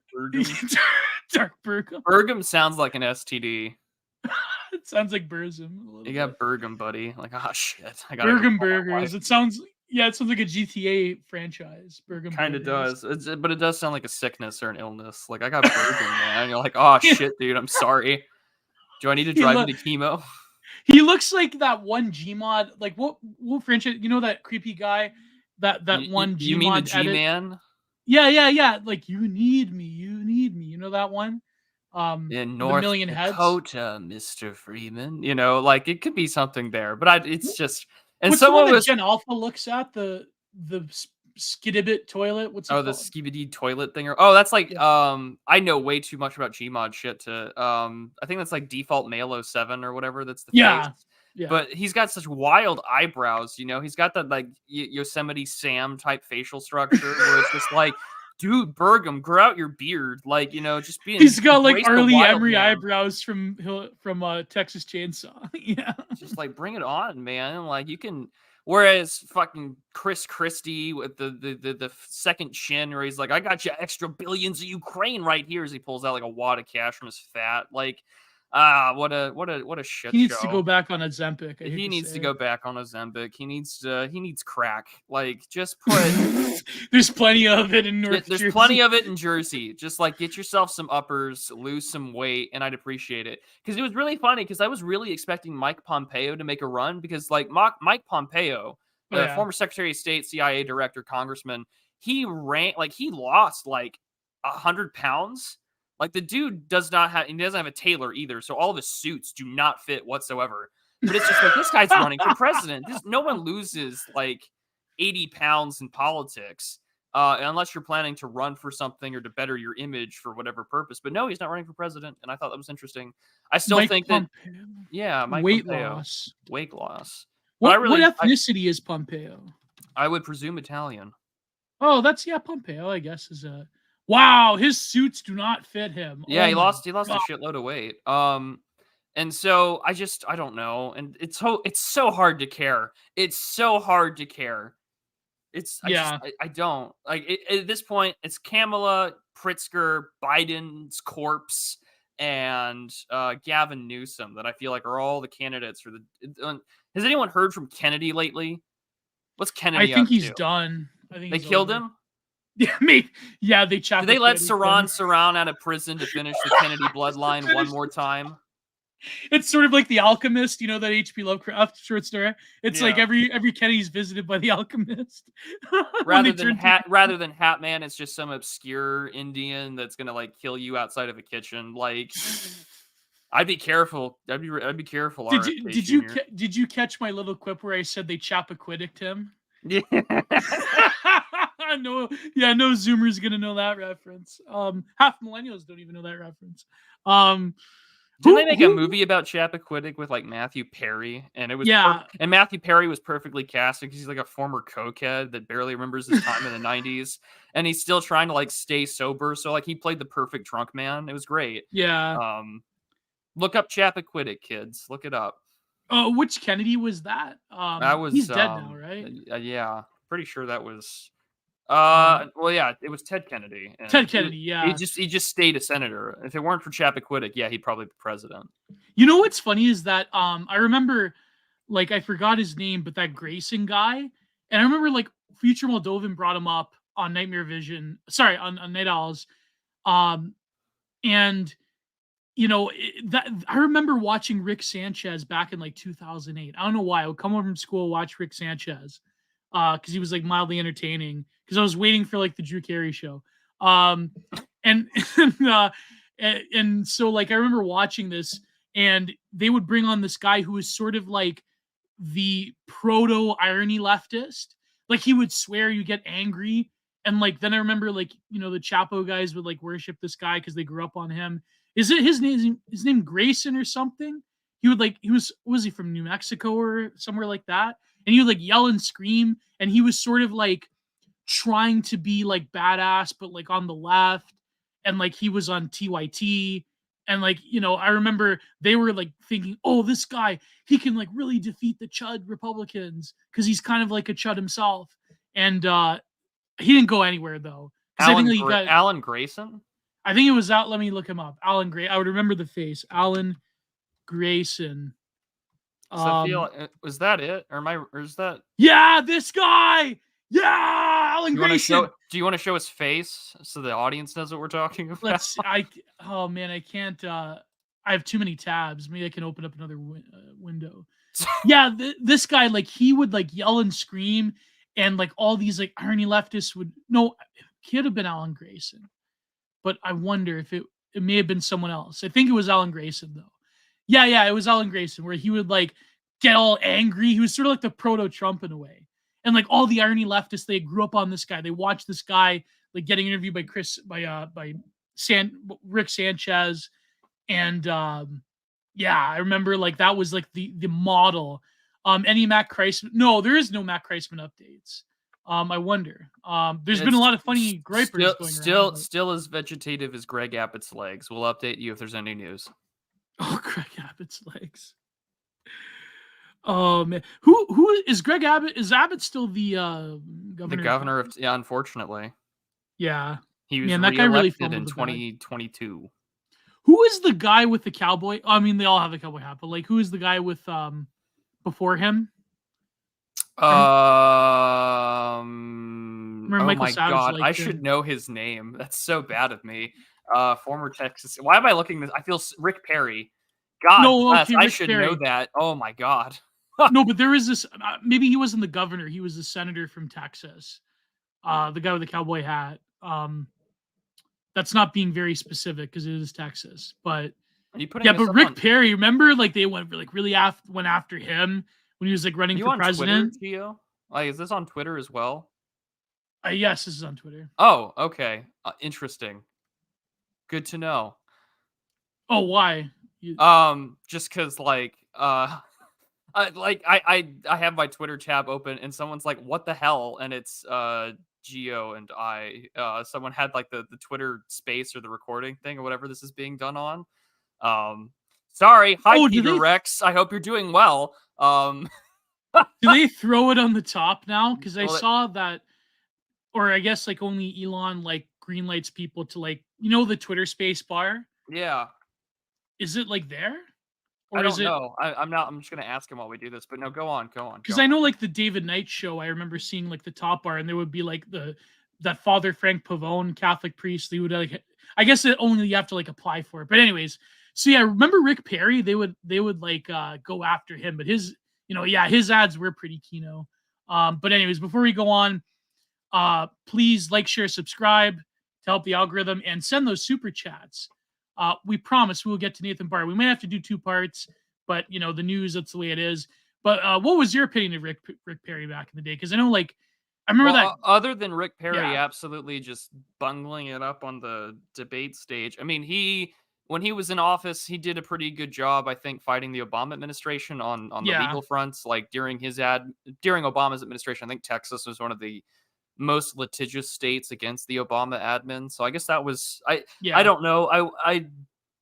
Dark Burgum. Burgum sounds like an STD. It sounds like Burzum. You got Burgum, buddy. Like, oh shit, I got Burgum Burgers. It sounds like a GTA franchise. Burgum kind of Burgers. does, but it does sound like a sickness or an illness. Like, I got Burgum, man. You're like, oh shit, dude, I'm sorry. Do I need to drive into chemo? He looks like that one Gmod. Like, what franchise? That creepy guy. That one Gmod. You mean the G-Man? Yeah. Like, you need me. You know that one? In North Dakota, Mr. Freeman. Like, it could be something there, but it's just, And What's the one someone that was Gen Alpha looks at? The Skidibit toilet? What's it the called? skibidi toilet thing. Oh, that's like Yeah. I know way too much about Gmod shit to I think that's like default Malo 7 or whatever. That's the face. Yeah. Yeah. But he's got such wild eyebrows, you know. He's got that like Yosemite Sam type facial structure where it's just like, dude, Bergam, grow out your beard, like, you know, just He's got like embrace the Arlie wild Emery man. eyebrows from Texas Chainsaw. Yeah. Just like bring it on, man. Like you can. Whereas fucking Chris Christie with the second chin, where he's like, I got you extra billions of Ukraine right here, as he pulls out like a wad of cash from his fat. Like, what a shit He needs to go show. back on Ozempic. I hate He to needs say to it. go back on Ozempic. He needs crack. Like, just put. There's plenty of it in North There's Jersey. plenty of it in Jersey. Just like get yourself some uppers, lose some weight, and I'd appreciate it. Because it was really funny. Because I was really expecting Mike Pompeo to make a run. Because like Mike Pompeo, Oh, yeah. former Secretary of State, CIA director, congressman, he lost like 100 pounds. Like the dude doesn't have a tailor either. So all of his suits do not fit whatsoever. But it's just like, this guy's running for president. No one loses like 80 pounds in politics. Unless you're planning to run for something or to better your image for whatever purpose. But no, he's not running for president, and I thought that was interesting. I still think that, Mike weight Pompeo. loss. Weight loss. What ethnicity is Pompeo? I would presume Italian. Oh, that's Pompeo, I guess, is a wow. His suits do not fit him. Yeah, oh he lost a God. shitload of weight. And so I don't know, and it's so hard to care. It's so hard to care. I don't like it, at this point. It's Kamala, Pritzker, Biden's corpse, and Gavin Newsom that I feel like are all the candidates for the. Has anyone heard from Kennedy lately? What's Kennedy? I think up he's to? done. I think They he's killed over. him. Yeah, maybe. Yeah, they chopped. Did they let Saran out of prison to finish the Kennedy bloodline one more time? It's sort of like The Alchemist, you know, that H.P. Lovecraft short story. It's like every Kennedy's visited by the Alchemist. rather than Hat Man, it's just some obscure Indian that's gonna like kill you outside of a kitchen. Like, I'd be careful. I'd be careful. Did you catch my little quip where I said they Chappaquiddicked him? Yeah. No Zoomer's gonna know that reference. Half millennials don't even know that reference. Didn't they make a movie about Chappaquiddick with like Matthew Perry? And it was and Matthew Perry was perfectly casted because he's like a former cokehead that barely remembers his time in the 90s, and he's still trying to like stay sober. So like he played the perfect drunk man. It was great. Yeah. Look up Chappaquiddick, kids. Look it up. Oh, which Kennedy was that? He's dead now, right? Yeah, pretty sure that was. Well, yeah, it was Ted Kennedy. Ted Kennedy, yeah. He just stayed a senator. If it weren't for Chappaquiddick, yeah, he'd probably be president. You know what's funny is that I remember, like, I forgot his name, but that Grayson guy, and I remember like Future Moldovan brought him up on Nightmare Vision. Sorry, on Night Owls, and you know that I remember watching Rick Sanchez back in like 2008. I don't know why I would come home from school, watch Rick Sanchez, because he was like mildly entertaining. Because I was waiting for like the Drew Carey show, and so like I remember watching this, and they would bring on this guy who was sort of like the proto irony leftist. Like he would swear, you get angry, and like then I remember like the Chapo guys would like worship this guy because they grew up on him. Is it his name Grayson or something? He would like was he from New Mexico or somewhere like that? And he would like yell and scream, and he was sort of like trying to be like badass, but like on the left, and like he was on TYT, and like I remember they were like thinking, oh, this guy, he can like really defeat the Chud Republicans because he's kind of like a Chud himself, and he didn't go anywhere though. Alan Grayson. I think it was out. Let me look him up. Alan Gray. I would remember the face. Alan Grayson. Was that it, or is that? Yeah, this guy. Yeah, Alan Grayson. Do you want to show his face so the audience knows what we're talking about? Oh man, I can't. I have too many tabs. Maybe I can open up another window. Yeah, this guy, like he would like yell and scream, and like all these like irony leftists would. No, it could have been Alan Grayson, but I wonder if it may have been someone else. I think it was Alan Grayson though. Yeah, it was Alan Grayson, where he would like get all angry. He was sort of like the proto-Trump in a way. And like all the irony leftists, they grew up on this guy. They watched this guy like getting interviewed by Rick Sanchez. And yeah, I remember like that was like the model. Any Matt Kreisman? No, there is no Matt Kreisman updates. I wonder. There's been a lot of funny gripers going around. Still as vegetative as Greg Abbott's legs. We'll update you if there's any news. Oh, Greg Abbott's legs. Oh man, who is Greg Abbott? Is Abbott still the governor? The governor of unfortunately. Yeah, he was that guy really in 2022. Who is the guy with the cowboy? I mean, they all have the cowboy hat, but like, who is the guy with before him? Oh my God, I should know his name. That's so bad of me. Former Texas. Why am I looking this? I feel Rick Perry. God bless. I should know that. Oh my God. No, but there is this. Maybe he wasn't the governor. He was the senator from Texas. The guy with the cowboy hat. That's not being very specific because it is Texas. But yeah, but Rick Perry. Remember, like they went after him when he was like running for president. Twitter, Gio? Like, is this on Twitter as well? Yes, this is on Twitter. Oh, okay. Interesting. Good to know. Oh, why? Just because like I have my Twitter tab open and someone's like, what the hell? And it's Gio and someone had like the Twitter space or the recording thing or whatever this is being done on. Sorry. Hi, Peter Rex. I hope you're doing well. Do they throw it on the top now? Because I saw that, or I guess like only Elon like greenlights people to like, the Twitter space bar. Yeah. Is it like there? Or I don't know. I'm just gonna ask him while we do this, but no, go on. Because I know like the David Knight show, I remember seeing like the top bar, and there would be like that Father Frank Pavone, Catholic priest. They would like, I guess it only you have to like apply for it. But anyways, so yeah, remember Rick Perry? They would like go after him, but his his ads were pretty keynote. But anyways, before we go on, please like, share, subscribe to help the algorithm, and send those super chats. We promise we will get to Nathan Barley. We may have to do 2 parts, but the news, that's the way it is. But what was your opinion of Rick Perry back in the day? Because I know, like, I remember that. Other than Rick Perry absolutely just bungling it up on the debate stage. I mean, when he was in office, he did a pretty good job, I think, fighting the Obama administration on the legal fronts. Like during Obama's administration, I think Texas was one of the most litigious states against the Obama admin. So I guess that was I don't know.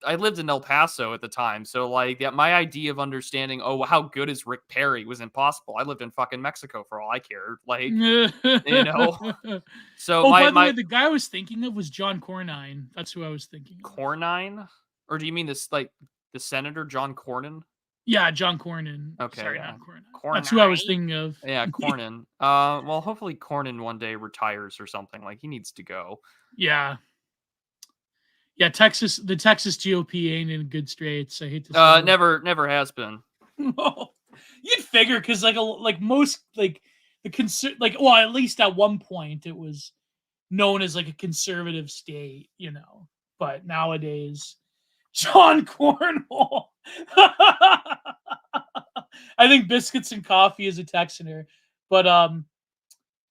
I lived in El Paso at the time, so like my idea of understanding how good is Rick Perry was impossible. I lived in fucking Mexico for all I cared. Like So by the way, the guy I was thinking of was John Cornyn. That's who I was thinking of. Cornyn? Or do you mean this like the Senator John Cornyn? Yeah, John Cornyn. Okay, sorry, not Cornyn. That's who I was thinking of. Yeah, Cornyn. Well, hopefully Cornyn one day retires or something. Like he needs to go. Yeah. Yeah, the Texas GOP ain't in good straits. I hate to say never has been. No. You'd figure because most at least at one point it was known as like a conservative state, But nowadays, John Cornwall. I think biscuits and coffee is a Texaner. But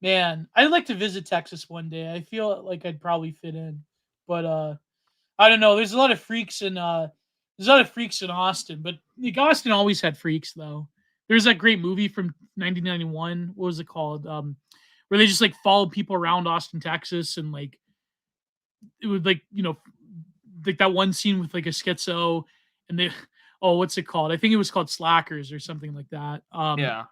man, I'd like to visit Texas one day. I feel like I'd probably fit in. But I don't know. There's a lot of freaks in Austin, but Austin always had freaks though. There's that great movie from 1991. What was it called? Where they just like followed people around Austin, Texas, and like it would like like that one scene with like a schizo, and they what's it called? I think it was called Slackers or something like that. Yeah,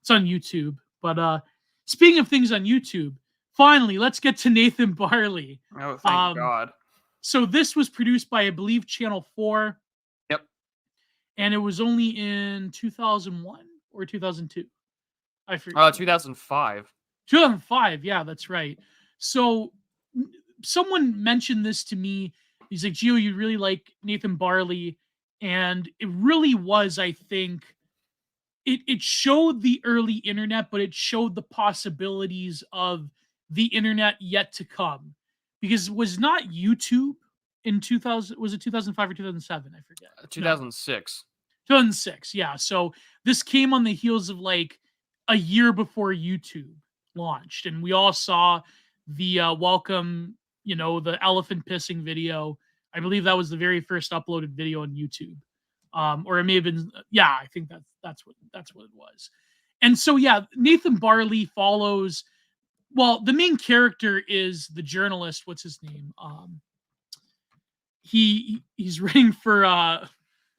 it's on YouTube. But speaking of things on YouTube, finally, let's get to Nathan Barley. Oh, thank God. So this was produced by, I believe, Channel 4. Yep. And it was only in 2001 or 2002. I forget. 2005. 2005, yeah, that's right. So someone mentioned this to me. He's like, Gio, you really like Nathan Barley. And it really was, I think, it showed the early internet, but it showed the possibilities of the internet yet to come. Because it was not YouTube in 2000, was it 2005 or 2007? I forget. 2006. 2006, yeah. So this came on the heels of like a year before YouTube launched, and we all saw the welcome, the elephant pissing video. I believe that was the very first uploaded video on YouTube, or it may have been. Yeah, I think that's what it was. And so yeah, Nathan Barley follows. Well, the main character is the journalist. What's his name? He's writing for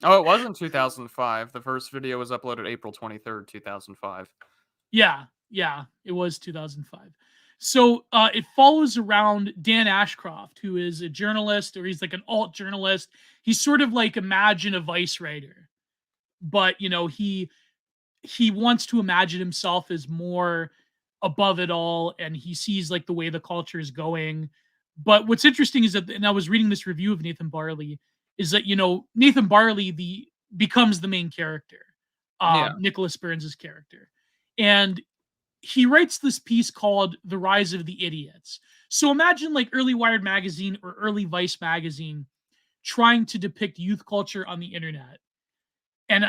Oh, it wasn't 2005. The first video was uploaded April 23rd, 2005. Yeah, it was 2005. So it follows around Dan Ashcroft, who is a journalist, or he's like an alt journalist. He's sort of like, imagine a Vice writer, but he wants to imagine himself as more above it all, and he sees like the way the culture is going. But what's interesting is that, and I was reading this review of Nathan Barley, is that Nathan Barley becomes the main character, Nicholas Burns' character, and he writes this piece called "The Rise of the Idiots." So imagine like early Wired magazine or early Vice magazine trying to depict youth culture on the internet, and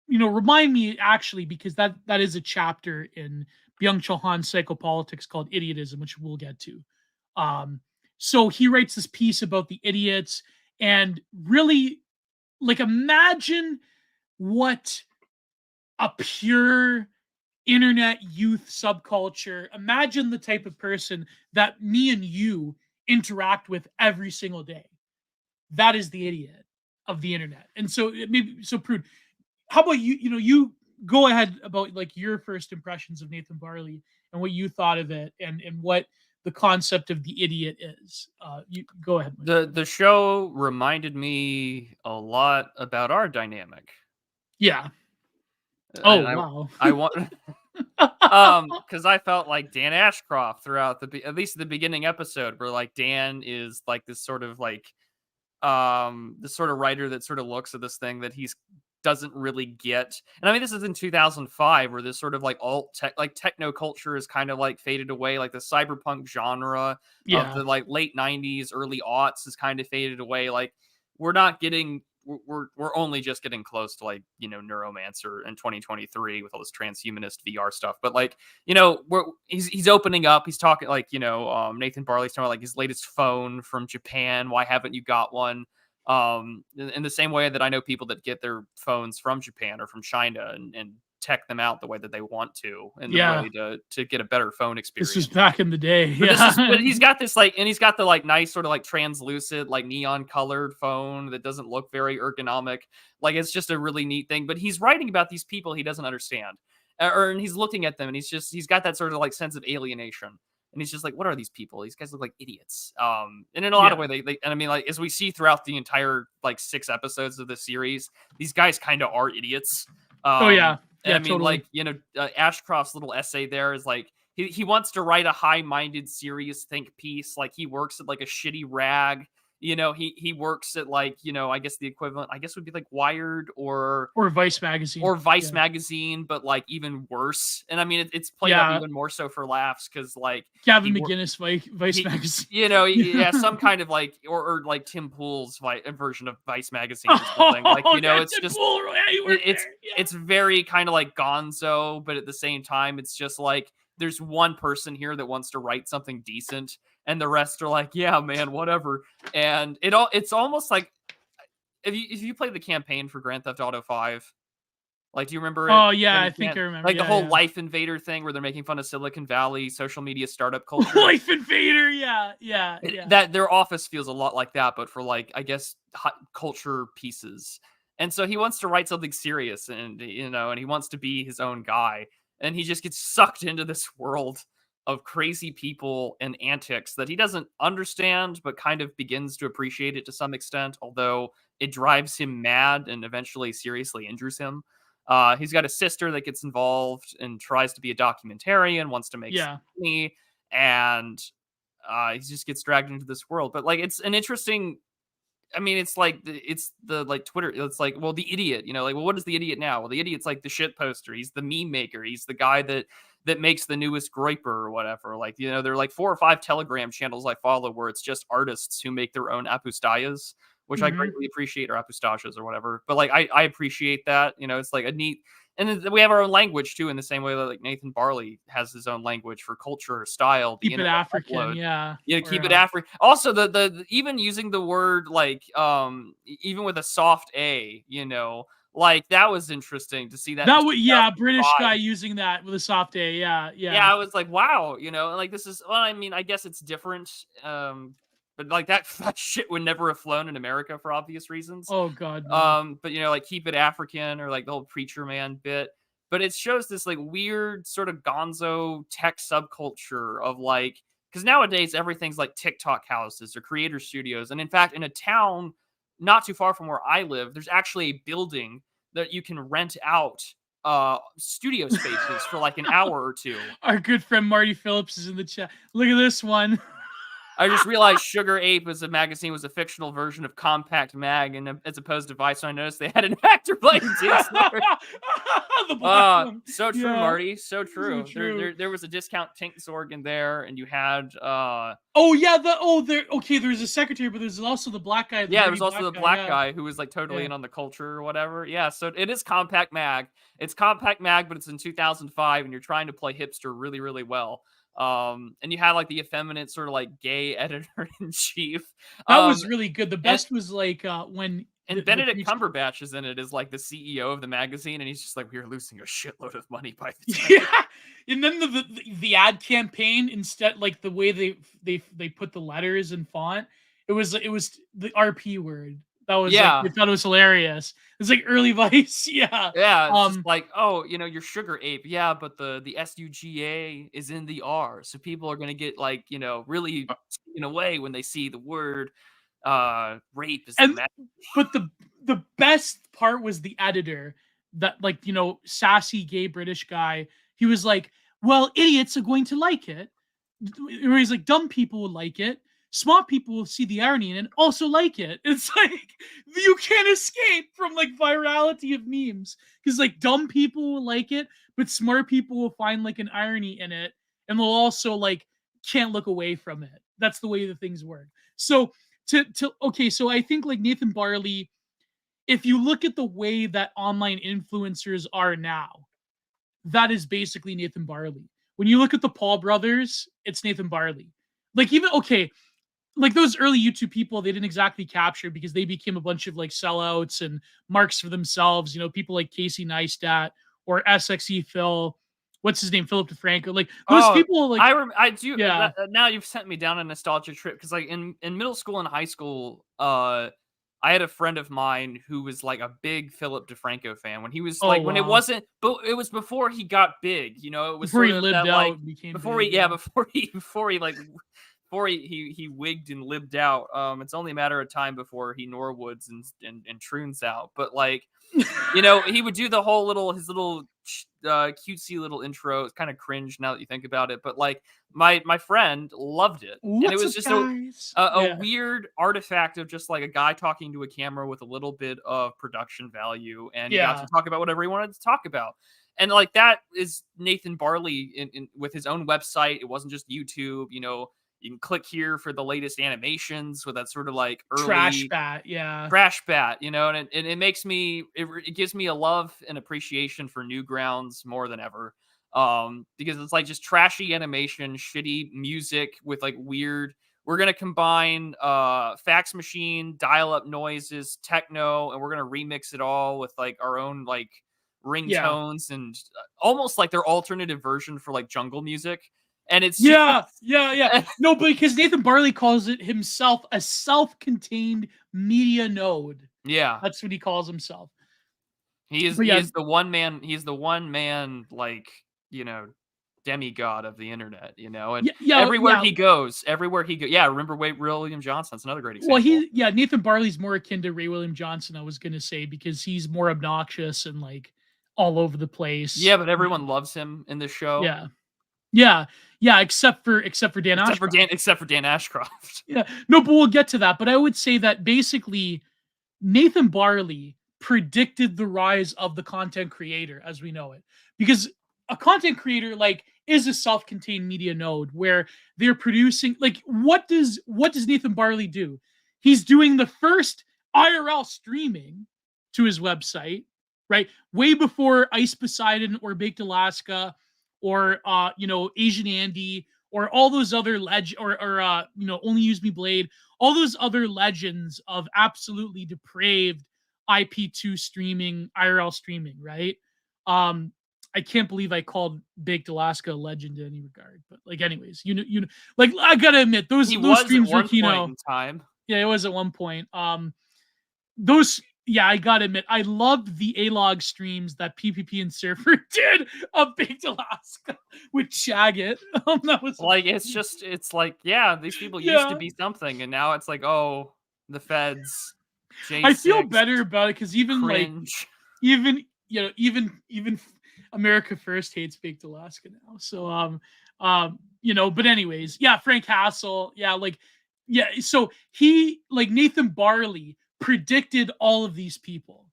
remind me actually, because that is a chapter in Byung-Chul Han's Psychopolitics called Idiotism, which we'll get to. So he writes this piece about the idiots, and really, like, imagine what a pure internet youth subculture. Imagine the type of person that me and you interact with every single day. That is the idiot of the internet. And so Prude, how about you? You go ahead about like your first impressions of Nathan Barley and what you thought of it, and what the concept of the idiot is. You go ahead. The show reminded me a lot about our dynamic. Yeah. Oh, wow. I want because I felt like Dan Ashcroft throughout at least the beginning episode, where like Dan is like this sort of writer that sort of looks at this thing that he's doesn't really get. And I mean, this is in 2005, where this sort of like alt tech, like techno culture is kind of like faded away. Like the cyberpunk genre of the like late 90s, early aughts is kind of faded away. Like we're not getting, we're only just getting close to like, Neuromancer in 2023 with all this transhumanist VR stuff. But like, he's opening up. He's talking like, Nathan Barley's talking about like his latest phone from Japan. Why haven't you got one? In the same way that I know people that get their phones from Japan or from China and tech them out the way that they want to, and the way to get a better phone experience. This was back in the day. But he's got this like, and he's got the like nice sort of like translucent, like neon colored phone that doesn't look very ergonomic. Like it's just a really neat thing. But he's writing about these people he doesn't understand, and he's looking at them, and he's got that sort of like sense of alienation. And he's just like, what are these people? These guys look like idiots. And in a lot of ways, and I mean, like, as we see throughout the entire, like, 6 episodes of the series, these guys kind of are idiots. And I mean, totally. Like, Ashcroft's little essay there is like, he wants to write a high-minded, serious think piece. Like, he works at, like, a shitty rag. He works at like, I guess the equivalent, would be like Wired or Vice magazine, but like even worse. And I mean, it's played up even more so for laughs because like Gavin McGinnis Vice magazine, some kind of like or like Tim Pool's version of Vice magazine or something. Like it's just it's very kind of like Gonzo, but at the same time, it's just like there's one person here that wants to write something decent, and the rest are like, yeah, man, whatever. And it's almost like if you played the campaign for Grand Theft Auto 5, like, do you remember it? Oh yeah, I think I remember. Like the whole Life Invader thing where they're making fun of Silicon Valley social media startup culture. Life Invader, yeah. That their office feels a lot like that, but for like, I guess, hot culture pieces. And so he wants to write something serious, and and he wants to be his own guy. And he just gets sucked into this world of crazy people and antics that he doesn't understand, but kind of begins to appreciate it to some extent, although it drives him mad and eventually seriously injures him. He's got a sister that gets involved and tries to be a documentarian, wants to make money, and he just gets dragged into this world. But like, it's an interesting, I mean, it's the like Twitter. It's like, well, the idiot, like, well, what is the idiot now? Well, the idiot's like the shit poster. He's the meme maker. He's the guy that makes the newest Groiper or whatever. Like, there are like 4 or 5 Telegram channels I follow where it's just artists who make their own apustayas, which I greatly appreciate, or apostachos or whatever. But like I appreciate that. It's like a neat. And then we have our own language too, in the same way that like Nathan Barley has his own language for culture, style, the Keep it internet African, upload. yeah. Keep it African. Also, the even using the word like even with a soft A, like that was interesting to see that. That was British guy using that with a soft A, yeah. I was like, wow, like this is. Well, I mean, I guess it's different. But like that shit would never have flown in America for obvious reasons. Oh God. No. But like keep it African, or like the whole preacher man bit. But it shows this like weird sort of gonzo tech subculture of like, because nowadays everything's like TikTok houses or creator studios. And in fact, in a town not too far from where I live, there's actually a building that you can rent out studio spaces for like an hour or two. Our good friend Marty Phillips is in the chat. Look at this one. I just realized Sugar Ape as a magazine was a fictional version of Compact Mag, and as opposed to Vice, so I noticed they had an actor playing Discourse. So true, Marty. So true. There was a discount Tink Zorg in there, and you had there's a secretary, but there's also the black guy. There's also the black guy who was like totally in on the culture or whatever. Yeah, so it is Compact Mag. It's Compact Mag, but it's in 2005, and you're trying to play hipster really, really well. And you had like the effeminate sort of like gay editor-in-chief. That was really good. The best was like when Benedict Cumberbatch is in it as like the CEO of the magazine, and he's just like, we're losing a shitload of money by the time. Yeah. And then the ad campaign, instead, like the way they put the letters in font, it was the RP word. That was I thought it was hilarious. It's like early Vice, yeah. It's just like, your Sugar Ape, but the SUGA is in the R, so people are gonna get like really taken away when they see the word rape. But the best part was the editor, that like sassy gay British guy. He was like, well, idiots are going to like it. Or he's like, dumb people will like it. Smart people will see the irony in it and also like it. It's like you can't escape from like virality of memes, because like dumb people will like it, but smart people will find like an irony in it, and they'll also like can't look away from it. That's the way the things work. So so I think like Nathan Barley, if you look at the way that online influencers are now, that is basically Nathan Barley. When you look at the Paul brothers, it's Nathan Barley. Like even like those early YouTube people, they didn't exactly capture, because they became a bunch of like sellouts and marks for themselves. People like Casey Neistat or SXE Phil. What's his name? Philip DeFranco. Like those people. Like I do. Yeah. Now you've sent me down a nostalgia trip, because like in middle school and high school, I had a friend of mine who was like a big Philip DeFranco fan when he was when it wasn't, but it was before he got big. It was before he lived out, before he wigged and lived out. It's only a matter of time before he Norwoods and Troons out. But like, he would do the whole his little cutesy little intro. It's kind of cringe now that you think about it. But like my friend loved it. And it was just a weird artifact of just like a guy talking to a camera with a little bit of production value. And he got to talk about whatever he wanted to talk about. And like that is Nathan Barley in with his own website. It wasn't just YouTube, You can click here for the latest animations with that sort of like early trash bat, and it makes me, it gives me a love and appreciation for Newgrounds more than ever, because it's like just trashy animation, shitty music with like weird. We're gonna combine fax machine, dial-up noises, techno, and we're gonna remix it all with like our own like ringtones and almost like their alternative version for like jungle music. And it's No, but because Nathan Barley calls it himself a self-contained media node. Yeah, that's what he calls himself. He is the one man. He's the one man, like demigod of the internet. And everywhere he goes. Yeah, remember Ray William Johnson? That's another great example. Well, Nathan Barley's more akin to Ray William Johnson, I was gonna say, because he's more obnoxious and like all over the place. Yeah, but everyone loves him in this show. Yeah, except for Dan Ashcroft. Except for Dan Ashcroft. Yeah, no, but we'll get to that. But I would say that basically Nathan Barley predicted the rise of the content creator as we know it, because a content creator like is a self-contained media node where they're producing. Like, what does Nathan Barley do? He's doing the first IRL streaming to his website, right? Way before Ice Poseidon or Baked Alaska or Asian Andy or all those other Only Use Me Blade, all those other legends of absolutely depraved IP2 streaming, IRL streaming, right? I can't believe I called Baked Alaska a legend in any regard, but like, anyways, like, I gotta admit, those streams were, in time. Yeah, it was at one point. I gotta admit, I loved the A-Log streams that PPP and Surfer did of Baked Alaska with Shagget. That was like, it's like, yeah, these people used to be something, and now it's like, oh, the feds. J6, I feel better about it because even cringe. even America First hates Baked Alaska now. So but anyways, yeah, Frank Hassel, so he, like, Nathan Barley predicted all of these people.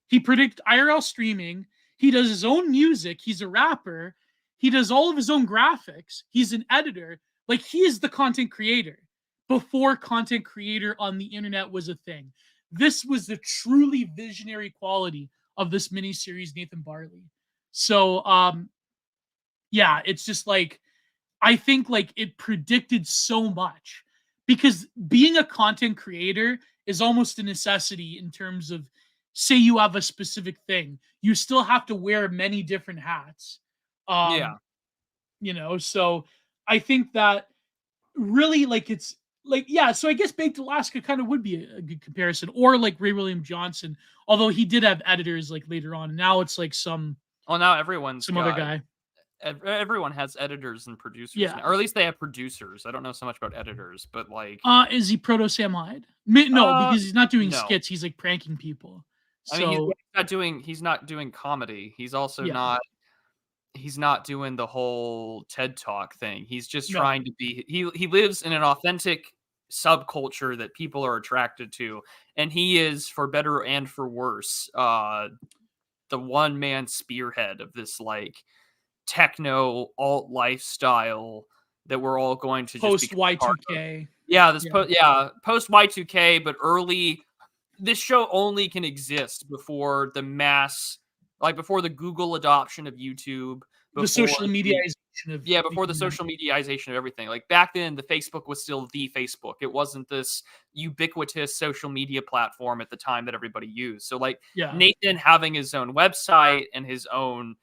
He predicted IRL streaming. He does his own music. He's a rapper. He does all of his own graphics. He's an editor. Like, he is the content creator before content creator on the internet was a thing. This was the truly visionary quality of this miniseries, Nathan Barley. So, it's just like, I think, like, it predicted so much, because being a content creator is almost a necessity in terms of, say you have a specific thing, you still have to wear many different hats. So I think that really, like, it's like, so I guess Baked Alaska kind of would be a good comparison, or like Ray William Johnson, although he did have editors like later on. Now it's like some other guy. Everyone has editors and producers now, or at least they have producers. I don't know so much about editors, but like, is he Proto Sam Hyde? No, because he's not doing skits. He's like pranking people. So I mean, he's not doing comedy. He's also not. He's not doing the whole TED Talk thing. He's just trying to be. He lives in an authentic subculture that people are attracted to, and he is, for better and for worse, the one-man spearhead of this, like, techno alt lifestyle that we're all going to post Y2K. Post Y2K, but early. This show only can exist before the mass, like, before the Google adoption of YouTube, the social mediaization of before the social mediaization of everything. Like, back then, the Facebook was still the Facebook. It wasn't this ubiquitous social media platform at the time that everybody used. So, like, Nathan having his own website and his own,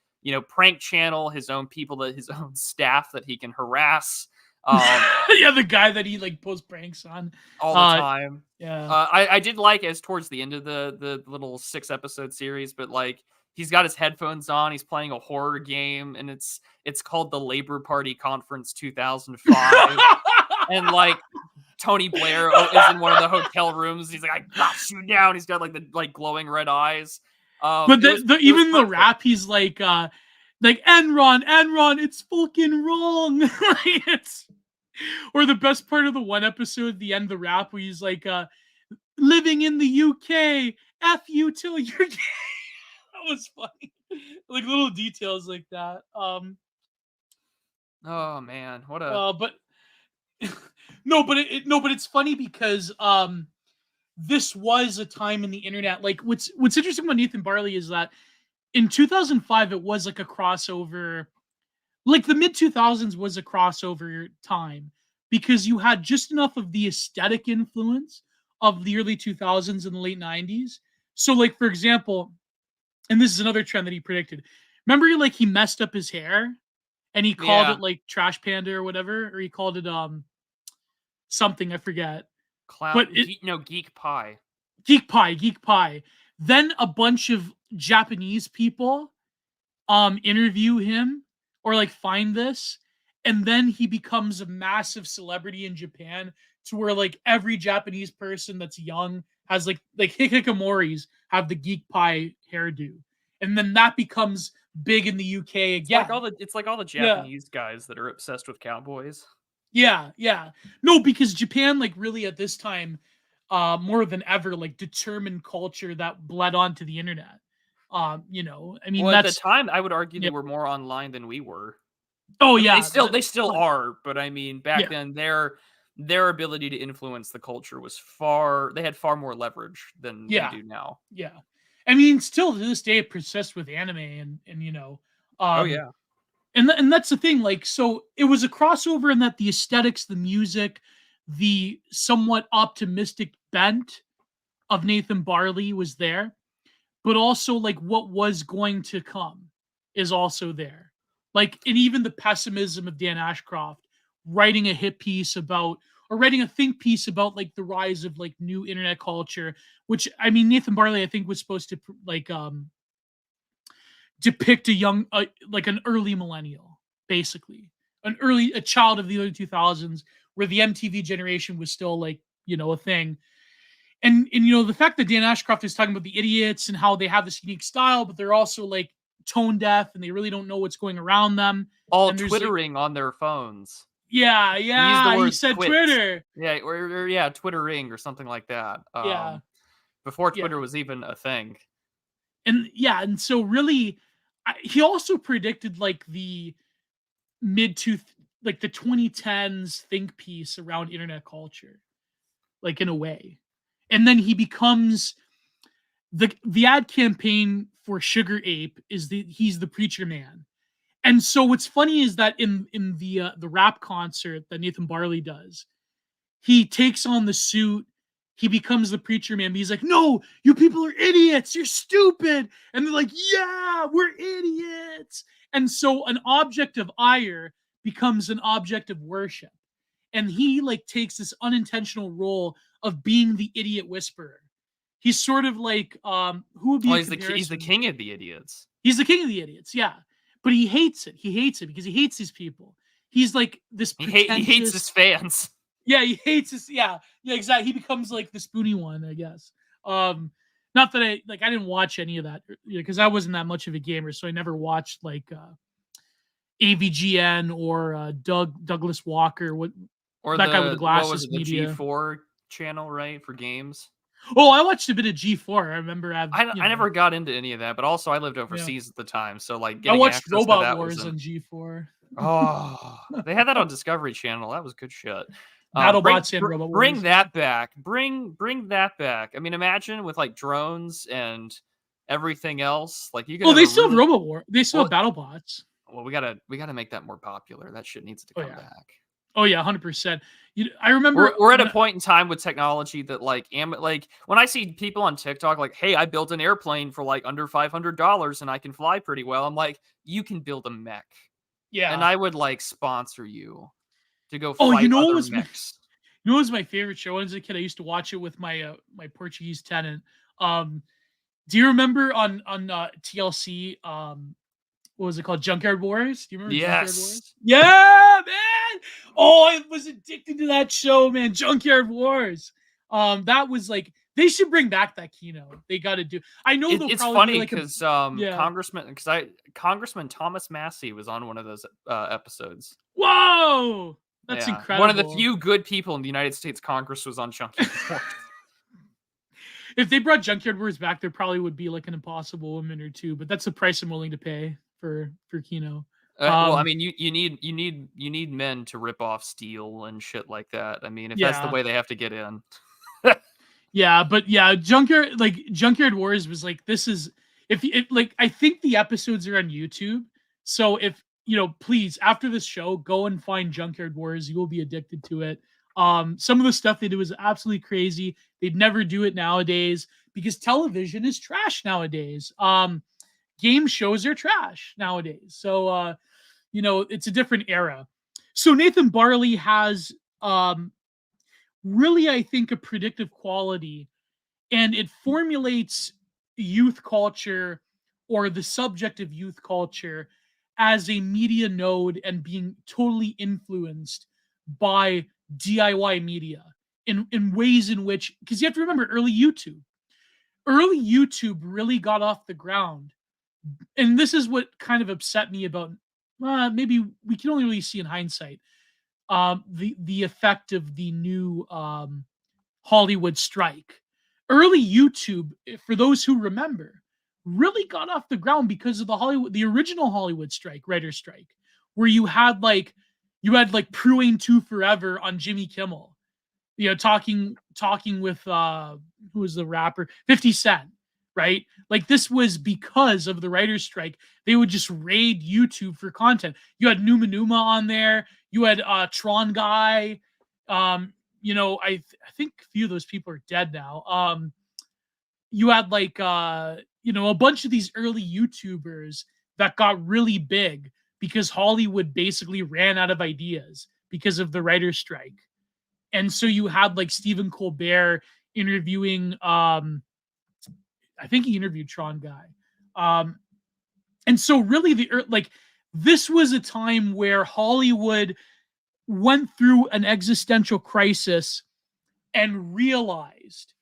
prank channel, his own people, his own staff that he can harass. The guy that he, like, posts pranks on all the time. I did like, as towards the end of the little 6-episode series, but, like, he's got his headphones on, he's playing a horror game, and it's called the Labor Party Conference 2005. And, like, Tony Blair is in one of the hotel rooms. He's like, I got you down. He's got, like, the, like, glowing red eyes. But even the rap, he's like Enron, it's fucking wrong. Or the best part of the one episode, the end of the rap, where he's like, living in the UK, F you till you're gay. That was funny. Like, little details like that. Oh man, what a but but it's funny because this was a time in the internet. Like, what's interesting about Nathan Barley is that in 2005 it was like a crossover. Like, the mid 2000s was a crossover time because you had just enough of the aesthetic influence of the early 2000s and the late 90s. So, like, for example, and this is another trend that he predicted. Remember, he messed up his hair and he called it, like, Trash Panda or whatever, or he called it something, I forget. Geek Pie. Geek Pie. Then a bunch of Japanese people interview him or, like, find this, and then he becomes a massive celebrity in Japan, to where, like, every Japanese person that's young has like hikikomoris have the Geek Pie hairdo, and then that becomes big in the UK again. It's like all the Japanese guys that are obsessed with cowboys. No, because Japan, like, really at this time, more than ever, like, determined culture that bled onto the internet. I mean, at the time, I would argue they were more online than we were. Oh, I mean, they still are, but I mean, back then, their their ability to influence the culture was they had far more leverage than we Yeah. do now. Yeah. I mean, still to this day, it persists with anime and Oh um, yeah. and that's the thing. Like, so it was a crossover in that the aesthetics, the music, the somewhat optimistic bent of Nathan Barley was there, but also like what was going to come is also there. Like, and even the pessimism of Dan Ashcroft writing a hit piece about, or writing a think piece about like the rise of like new internet culture, which I mean, Nathan Barley, I think was supposed to like depict a young, like an early millennial, basically a child of the early 2000s, where the MTV generation was still like, a thing. And the fact that Dan Ashcroft is talking about the idiots and how they have this unique style, but they're also like tone deaf and they really don't know what's going around them. All And there's like, twittering on their phones. yeah, He used the he word said twit. Twitter. Yeah, or yeah, twittering or something like that. Yeah, Before yeah, Twitter was even a thing. and so really, he also predicted like the mid to like the 2010s think piece around internet culture, like in a way. And then he becomes the ad campaign for Sugar Ape he's the preacher man. And so what's funny is that in the rap concert that Nathan Barley does, he takes on the suit, he becomes the preacher man. But he's like, "No, you people are idiots. You're stupid." And they're like, "Yeah, we're idiots." And so an object of ire becomes an object of worship. And he like takes this unintentional role of being the idiot whisperer. He's sort of like who would be Well, a he's the comparison? king of the idiots. He's the king of the idiots, yeah. But he hates it. He hates it because he hates these people. He's like this He hates his pretentious. fans. Yeah, he hates his. Yeah, exactly. He becomes like the spoony one, I guess. Not that I didn't watch any of that because I wasn't that much of a gamer, so I never watched like AVGN or Douglas Walker. What Or that guy with the what was glasses it, the media. G4 channel, right, for games? Oh, I watched a bit of G4. I remember I never got into any of that, but also I lived Yeah. overseas at the time, so like I getting watched access to Robot that Wars wasn't. on G4. Oh, they had that on Discovery Channel. That was good shit. BattleBots and Robot Bring Wars. that back. Bring that back. I mean, imagine with like drones and everything else. Like you could. Oh, have they a still really, have Robot War. They still well, have BattleBots. well, we gotta make that more popular. That shit needs to Oh come yeah. back. Oh yeah, 100%. I remember We're at a point in time with technology that like when I see people on TikTok like, hey, I built an airplane for like under $500 and I can fly pretty well. I'm like, you can build a mech. Yeah. And I would like sponsor you to go Oh, fight other mechs. You know what was my favorite show as a kid? I used to watch it with my my Portuguese tenant. Do you remember on TLC? What was it called? Junkyard Wars. Do you remember Junkyard Wars? Yes. Yeah, man. Oh, I was addicted to that show, man. Junkyard Wars. That was like they should bring back that Kino. They got to do. I know they'll It's probably funny be like because yeah. Congressman Thomas Massey was on one of those episodes. Whoa, that's Yeah. incredible. One of the few good people in the United States Congress was on Junkyard Wars. If they brought Junkyard Wars back, there probably would be like an Impossible Woman or two, but that's the price I'm willing to pay for Kino. Well, I mean, you need men to rip off steel and shit like that. I mean, if that's the way they have to get in. Yeah, but yeah, Junkyard Wars was like, this is if like I think the episodes are on YouTube. So if please after this show, go and find Junkyard Wars. You will be addicted to it. Some of the stuff they did was absolutely crazy. They'd never do it nowadays because television is trash nowadays. Game shows are trash nowadays. So it's a different era. So Nathan Barley has really, I think, a predictive quality, and it formulates youth culture or the subject of youth culture as a media node and being totally influenced by DIY media in ways in which, because you have to remember early YouTube really got off the ground. And this is what kind of upset me about maybe we can only really see in hindsight the effect of the new Hollywood strike. Early YouTube, for those who remember, really got off the ground because of the original Hollywood strike, writer strike, where you had You had like Pruane 2 Forever on Jimmy Kimmel, you know, talking with who was the rapper 50 Cent, right? Like this was because of the writer's strike. They would just raid YouTube for content. You had Numa Numa on there. You had Tron Guy. You know, I think a few of those people are dead now. You had like you know, a bunch of these early YouTubers that got really big because Hollywood basically ran out of ideas because of the writer's strike. And so you had like Stephen Colbert interviewing I think he interviewed Tron Guy. And so really like this was a time where Hollywood went through an existential crisis and realized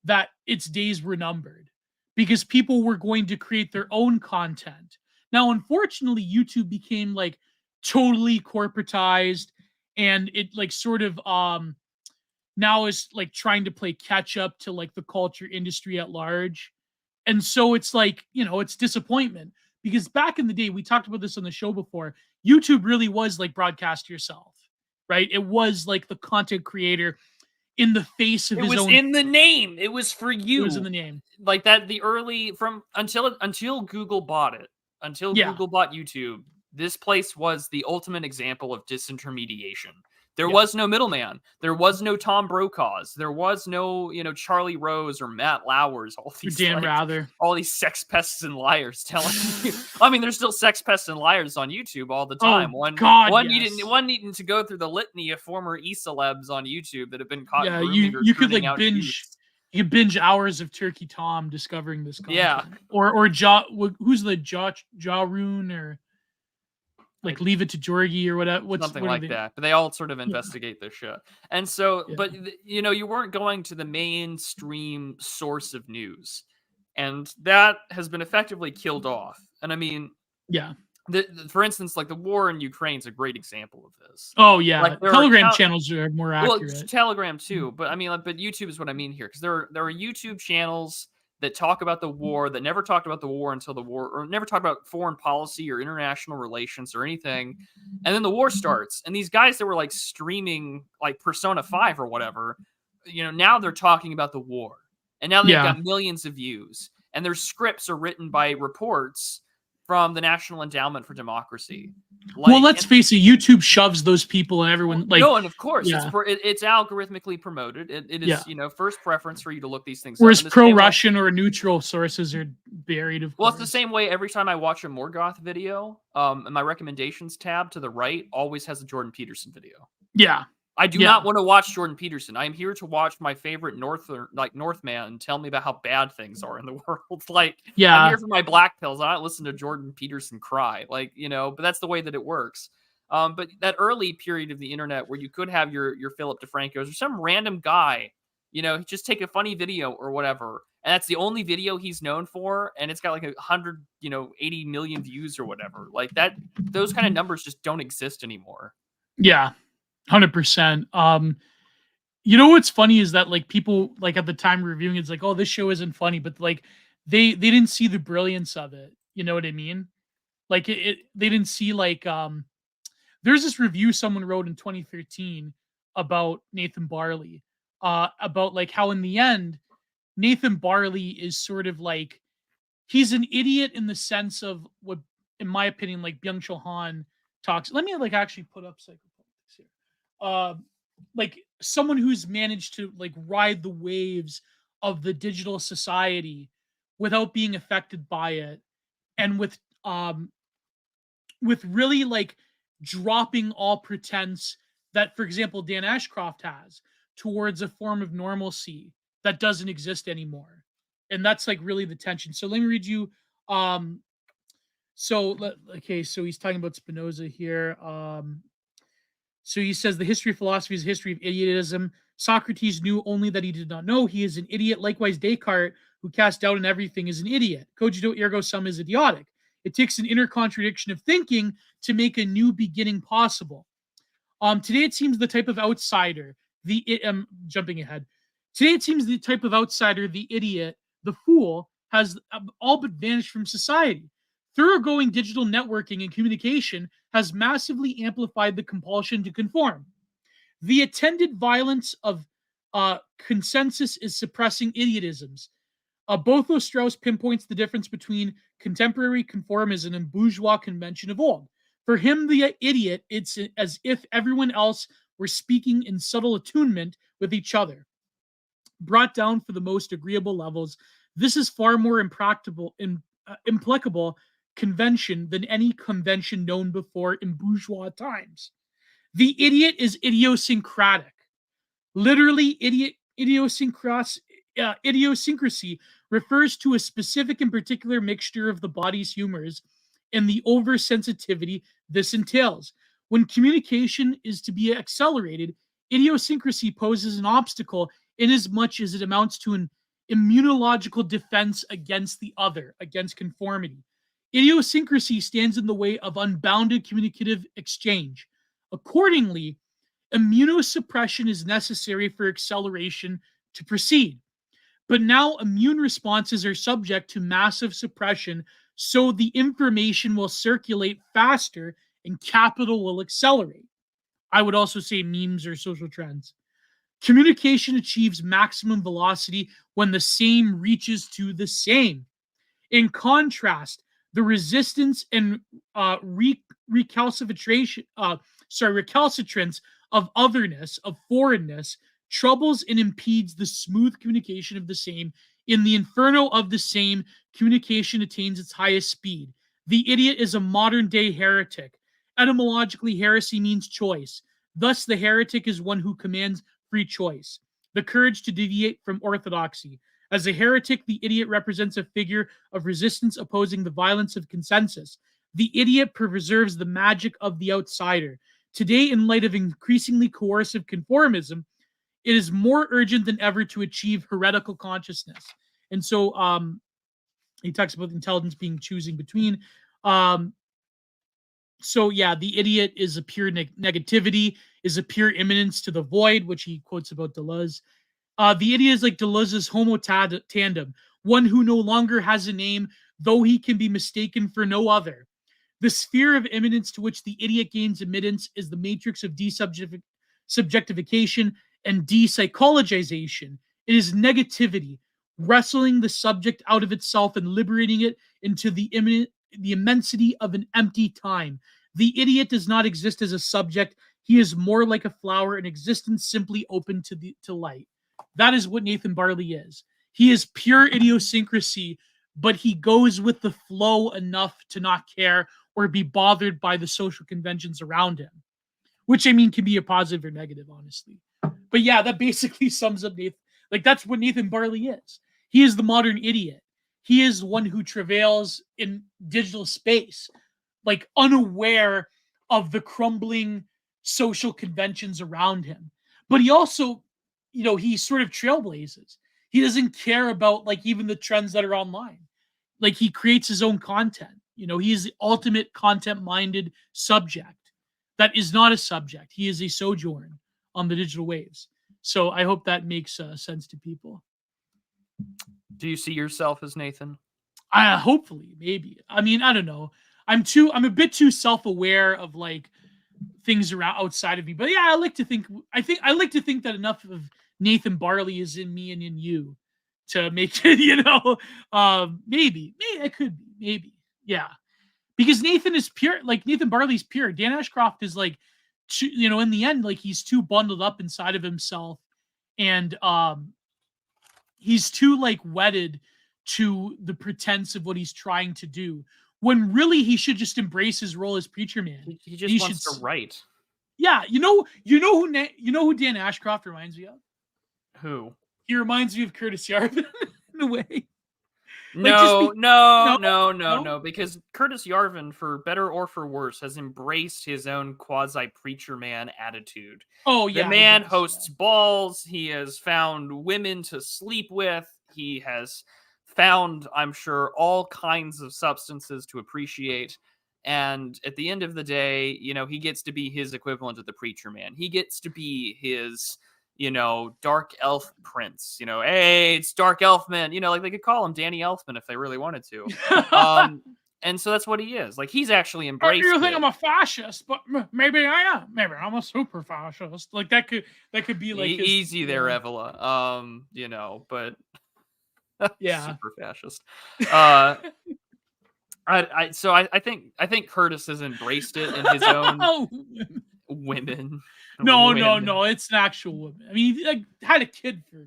that its days were numbered because people were going to create their own content. Now, unfortunately, YouTube became like totally corporatized, and it like sort of now is like trying to play catch up to like the culture industry at large. And so it's like, you know, it's disappointment because back in the day, we talked about this on the show before, YouTube really was like broadcast yourself, right? It was like the content creator in the face of his own. It was in the name. It was for you. It was in the name. Like that, the early from until Google bought it, until Google bought YouTube, this place was the ultimate example of disintermediation. There was no middleman. There was no Tom Brokaw's. There was no, you know, Charlie Rose or Matt Lauer's. All these Dan Rather. All these sex pests and liars telling you. I mean, there's still sex pests and liars on YouTube all the time. One needing to go through the litany of former e-celebs on YouTube that have been caught. Yeah, you could like binge. You could binge hours of Turkey Tom discovering this content. Yeah, or who's the Jarun or. Like Leave It to Georgie or whatever. Something like that. But they all sort of investigate this shit. And so, but, you know, you weren't going to the mainstream source of news. And that has been effectively killed off. And I mean, for instance, like the war in Ukraine is a great example of this. Oh, yeah. Like Telegram channels are more accurate. Well, Telegram too. But I mean, but YouTube is what I mean here. Because there are YouTube channels that talk about the war, that never talked about the war until the war, or never talked about foreign policy or international relations or anything. And then the war starts. And these guys that were like streaming like Persona 5 or whatever, you know, now they're talking about the war. And now they've got millions of views. And their scripts are written by reports from the National Endowment for Democracy. Like, well, let's face it, YouTube shoves those people and everyone like. No, and of course, it's algorithmically promoted. It is, you know, first preference for you to look these things. Whereas pro-Russian or neutral sources are buried. Of course. It's the same way every time I watch a Morgoth video, and my recommendations tab to the right always has a Jordan Peterson video. Yeah. I do not want to watch Jordan Peterson. I am here to watch my favorite Northman tell me about how bad things are in the world. Like, I'm here for my black pills. I don't listen to Jordan Peterson cry. Like, you know, but that's the way that it works. But that early period of the internet where you could have your Philip DeFrancos or some random guy, you know, just take a funny video or whatever. And that's the only video he's known for. And it's got like 100, 80 million views or whatever. Like that, those kind of numbers just don't exist anymore. Yeah. 100%. You know what's funny is that like people like at the time reviewing it's like, oh, this show isn't funny, but like they didn't see the brilliance of it. You know what I mean? Like they didn't see like there's this review someone wrote in 2013 about Nathan Barley, about like how in the end Nathan Barley is sort of like he's an idiot in the sense of what, in my opinion, like Byung-Chul Han talks. Let me like actually put up psychopolitics here. Like someone who's managed to like ride the waves of the digital society without being affected by it, and with really like dropping all pretense that, for example, Dan Ashcroft has towards a form of normalcy that doesn't exist anymore. And that's like really the tension. So let me read you. So he's talking about Spinoza here. So he says the history of philosophy is a history of idiotism. Socrates knew only that he did not know. He is an idiot. Likewise, Descartes, who cast doubt on everything, is an idiot. Cogito ergo sum is idiotic. It takes an inner contradiction of thinking to make a new beginning possible. Today it seems the type of outsider, jumping ahead. Today it seems the type of outsider, the idiot, the fool, has all but vanished from society. Thoroughgoing digital networking and communication has massively amplified the compulsion to conform. The attendant violence of consensus is suppressing idiotisms. Both Strauss pinpoints the difference between contemporary conformism and bourgeois convention of old. For him, the idiot, it's as if everyone else were speaking in subtle attunement with each other. Brought down for the most agreeable levels, this is far more implicable convention than any convention known before in bourgeois times. The idiot is idiosyncratic. Literally, idiosyncrasy refers to a specific and particular mixture of the body's humors and the oversensitivity this entails. When communication is to be accelerated, idiosyncrasy poses an obstacle inasmuch as it amounts to an immunological defense against the other, against conformity. Idiosyncrasy stands in the way of unbounded communicative exchange. Accordingly, immunosuppression is necessary for acceleration to proceed. But now immune responses are subject to massive suppression, so the information will circulate faster and capital will accelerate. I would also say memes or social trends. Communication achieves maximum velocity when the same reaches to the same. In contrast, the resistance and recalcitrance of otherness, of foreignness, troubles and impedes the smooth communication of the same. In the inferno of the same, communication attains its highest speed. The idiot is a modern-day heretic. Etymologically, heresy means choice. Thus, the heretic is one who commands free choice, the courage to deviate from orthodoxy. As a heretic, the idiot represents a figure of resistance opposing the violence of consensus. The idiot preserves the magic of the outsider. Today, in light of increasingly coercive conformism, it is more urgent than ever to achieve heretical consciousness. And so he talks about intelligence being choosing between. So yeah, the idiot is a pure negativity, is a pure imminence to the void, which he quotes about Deleuze. The idiot is like Deleuze's homo tandem, one who no longer has a name, though he can be mistaken for no other. The sphere of immanence to which the idiot gains admittance is the matrix of subjectification and de-psychologization. It is negativity, wrestling the subject out of itself and liberating it into the immensity of an empty time. The idiot does not exist as a subject. He is more like a flower, an existence simply open to light. That is what Nathan Barley is. He is pure idiosyncrasy, but he goes with the flow enough to not care or be bothered by the social conventions around him, which I mean can be a positive or negative, honestly. But yeah, that basically sums up Nathan. Like, that's what Nathan Barley is. He is the modern idiot. He is one who travails in digital space, like unaware of the crumbling social conventions around him. But he also, he sort of trailblazes. He doesn't care about like even the trends that are online. Like, he creates his own content. He is the ultimate content-minded subject that is not a subject. He is a sojourn on the digital waves. So I hope that makes sense to people. Do you see yourself as Nathan? Hopefully, maybe. I mean, I don't know. I'm a bit too self-aware of like things around outside of me. But yeah, I like to think that enough of Nathan Barley is in me and in you to make it, maybe it could be, maybe. Yeah. Because Nathan is pure, like Nathan Barley's pure. Dan Ashcroft is like, in the end, like he's too bundled up inside of himself, and he's too like wedded to the pretense of what he's trying to do. When really he should just embrace his role as preacher man. He just wants to write. Yeah, you know who Dan Ashcroft reminds me of? Who? He reminds me of Curtis Yarvin in a way. No, because Curtis Yarvin, for better or for worse, has embraced his own quasi-preacher man attitude. Oh, yeah. The man hosts balls. He has found women to sleep with. He has found, I'm sure, all kinds of substances to appreciate. And at the end of the day, he gets to be his equivalent of the preacher man. He gets to be his dark elf prince, hey, it's dark elfman, like they could call him Danny Elfman if they really wanted to. And so that's what he is. Like, he's actually embraced You think it. I'm a fascist, but maybe I am. Maybe I'm a super fascist. Like that could be like his, Easy there, Evola. But yeah. super fascist. I think Curtis has embraced it in his own women. No, it's an actual woman. I mean, he like, had a kid for,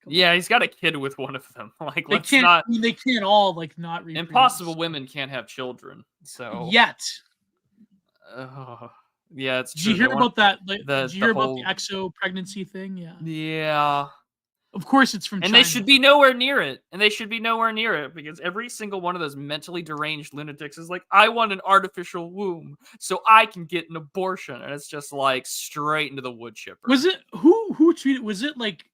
Yeah, he's got a kid with one of them. Like, they let's can't. not. I mean, they can't all like not reproduce. Impossible women can't have children. So yet. Yeah, it's Did true. you hear about that? Like, did you hear about whole the exo pregnancy thing? Yeah. Yeah. Of course, it's from And China. they should be nowhere near it. Because every single one of those mentally deranged lunatics is like, I want an artificial womb so I can get an abortion. And it's just like straight into the wood chipper. Was it who tweeted? Was it like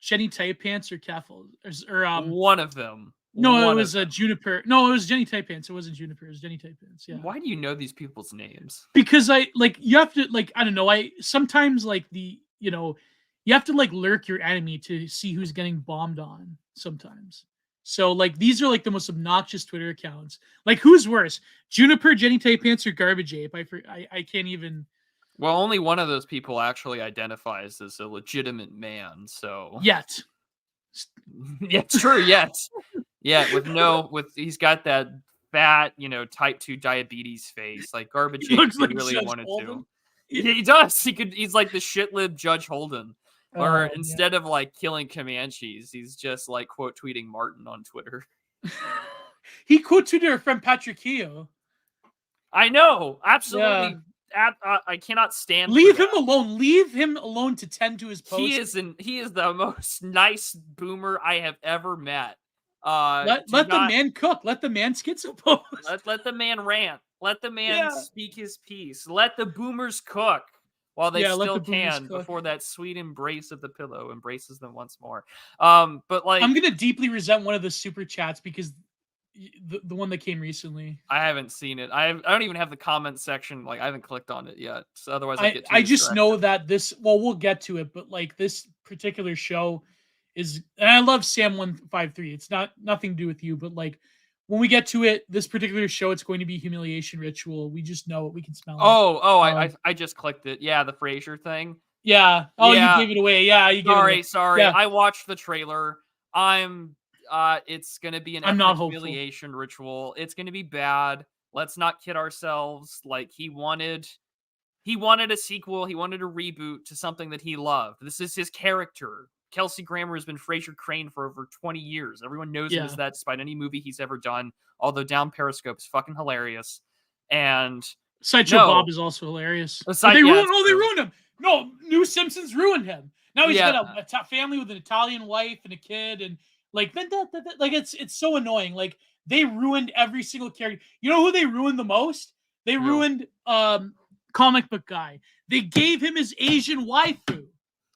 Jenny Tight Pants or Keffel? Or one of them. No, it was a Juniper. No, it was Jenny Tight Pants. It wasn't Juniper. It was Jenny Tight Pants. Yeah. Why do you know these people's names? Because you have to I don't know. Sometimes you have to like lurk your enemy to see who's getting bombed on sometimes. So like these are like the most obnoxious Twitter accounts. Like who's worse, Juniper, Jenny Tight Pants, or Garbage Ape? I can't even. Well, only one of those people actually identifies as a legitimate man. So yet. Yeah, true. Yet. Yeah, he's got that fat, type 2 diabetes face. Like Garbage Ape looks like really Judge wanted Holden. to. He does. He's like the shit-lib Judge Holden. Or instead of like killing Comanches, he's just like quote tweeting Martin on Twitter. He quote tweeted our friend Patrick Keogh. I know, absolutely. Yeah. I cannot stand. Leave him alone. Leave him alone to tend to his post. He is the most nice boomer I have ever met. Let the man cook. Let the man schizo post. Let the man rant. Let the man speak his piece. Let the boomers cook while they still can before that sweet embrace of the pillow embraces them once more. But like, I'm gonna deeply resent one of the super chats because the one that came recently. I haven't seen it. I don't even have the comment section. Like I haven't clicked on it yet. So otherwise, I just know that this. Well, we'll get to it, but like this particular show is, and I love Sam 153. It's nothing to do with you, but like when we get to it, this particular show, it's going to be humiliation ritual. We just know it. We can smell it. I just clicked it. Yeah, the Frasier thing. Yeah. Oh, yeah. You gave it away. Yeah. Sorry. Yeah. I watched the trailer. It's gonna be an humiliation ritual. It's gonna be bad. Let's not kid ourselves. Like he wanted a sequel. He wanted a reboot to something that he loved. This is his character. Kelsey Grammer has been Frasier Crane for over 20 years. Everyone knows him as that, despite any movie he's ever done. Although Down Periscope is fucking hilarious. And Sideshow Bob is also hilarious. They ruined him. No, New Simpsons ruined him. Now he's got a family with an Italian wife and a kid, and like it's so annoying. Like they ruined every single character. You know who they ruined the most? They ruined comic book guy. They gave him his Asian waifu.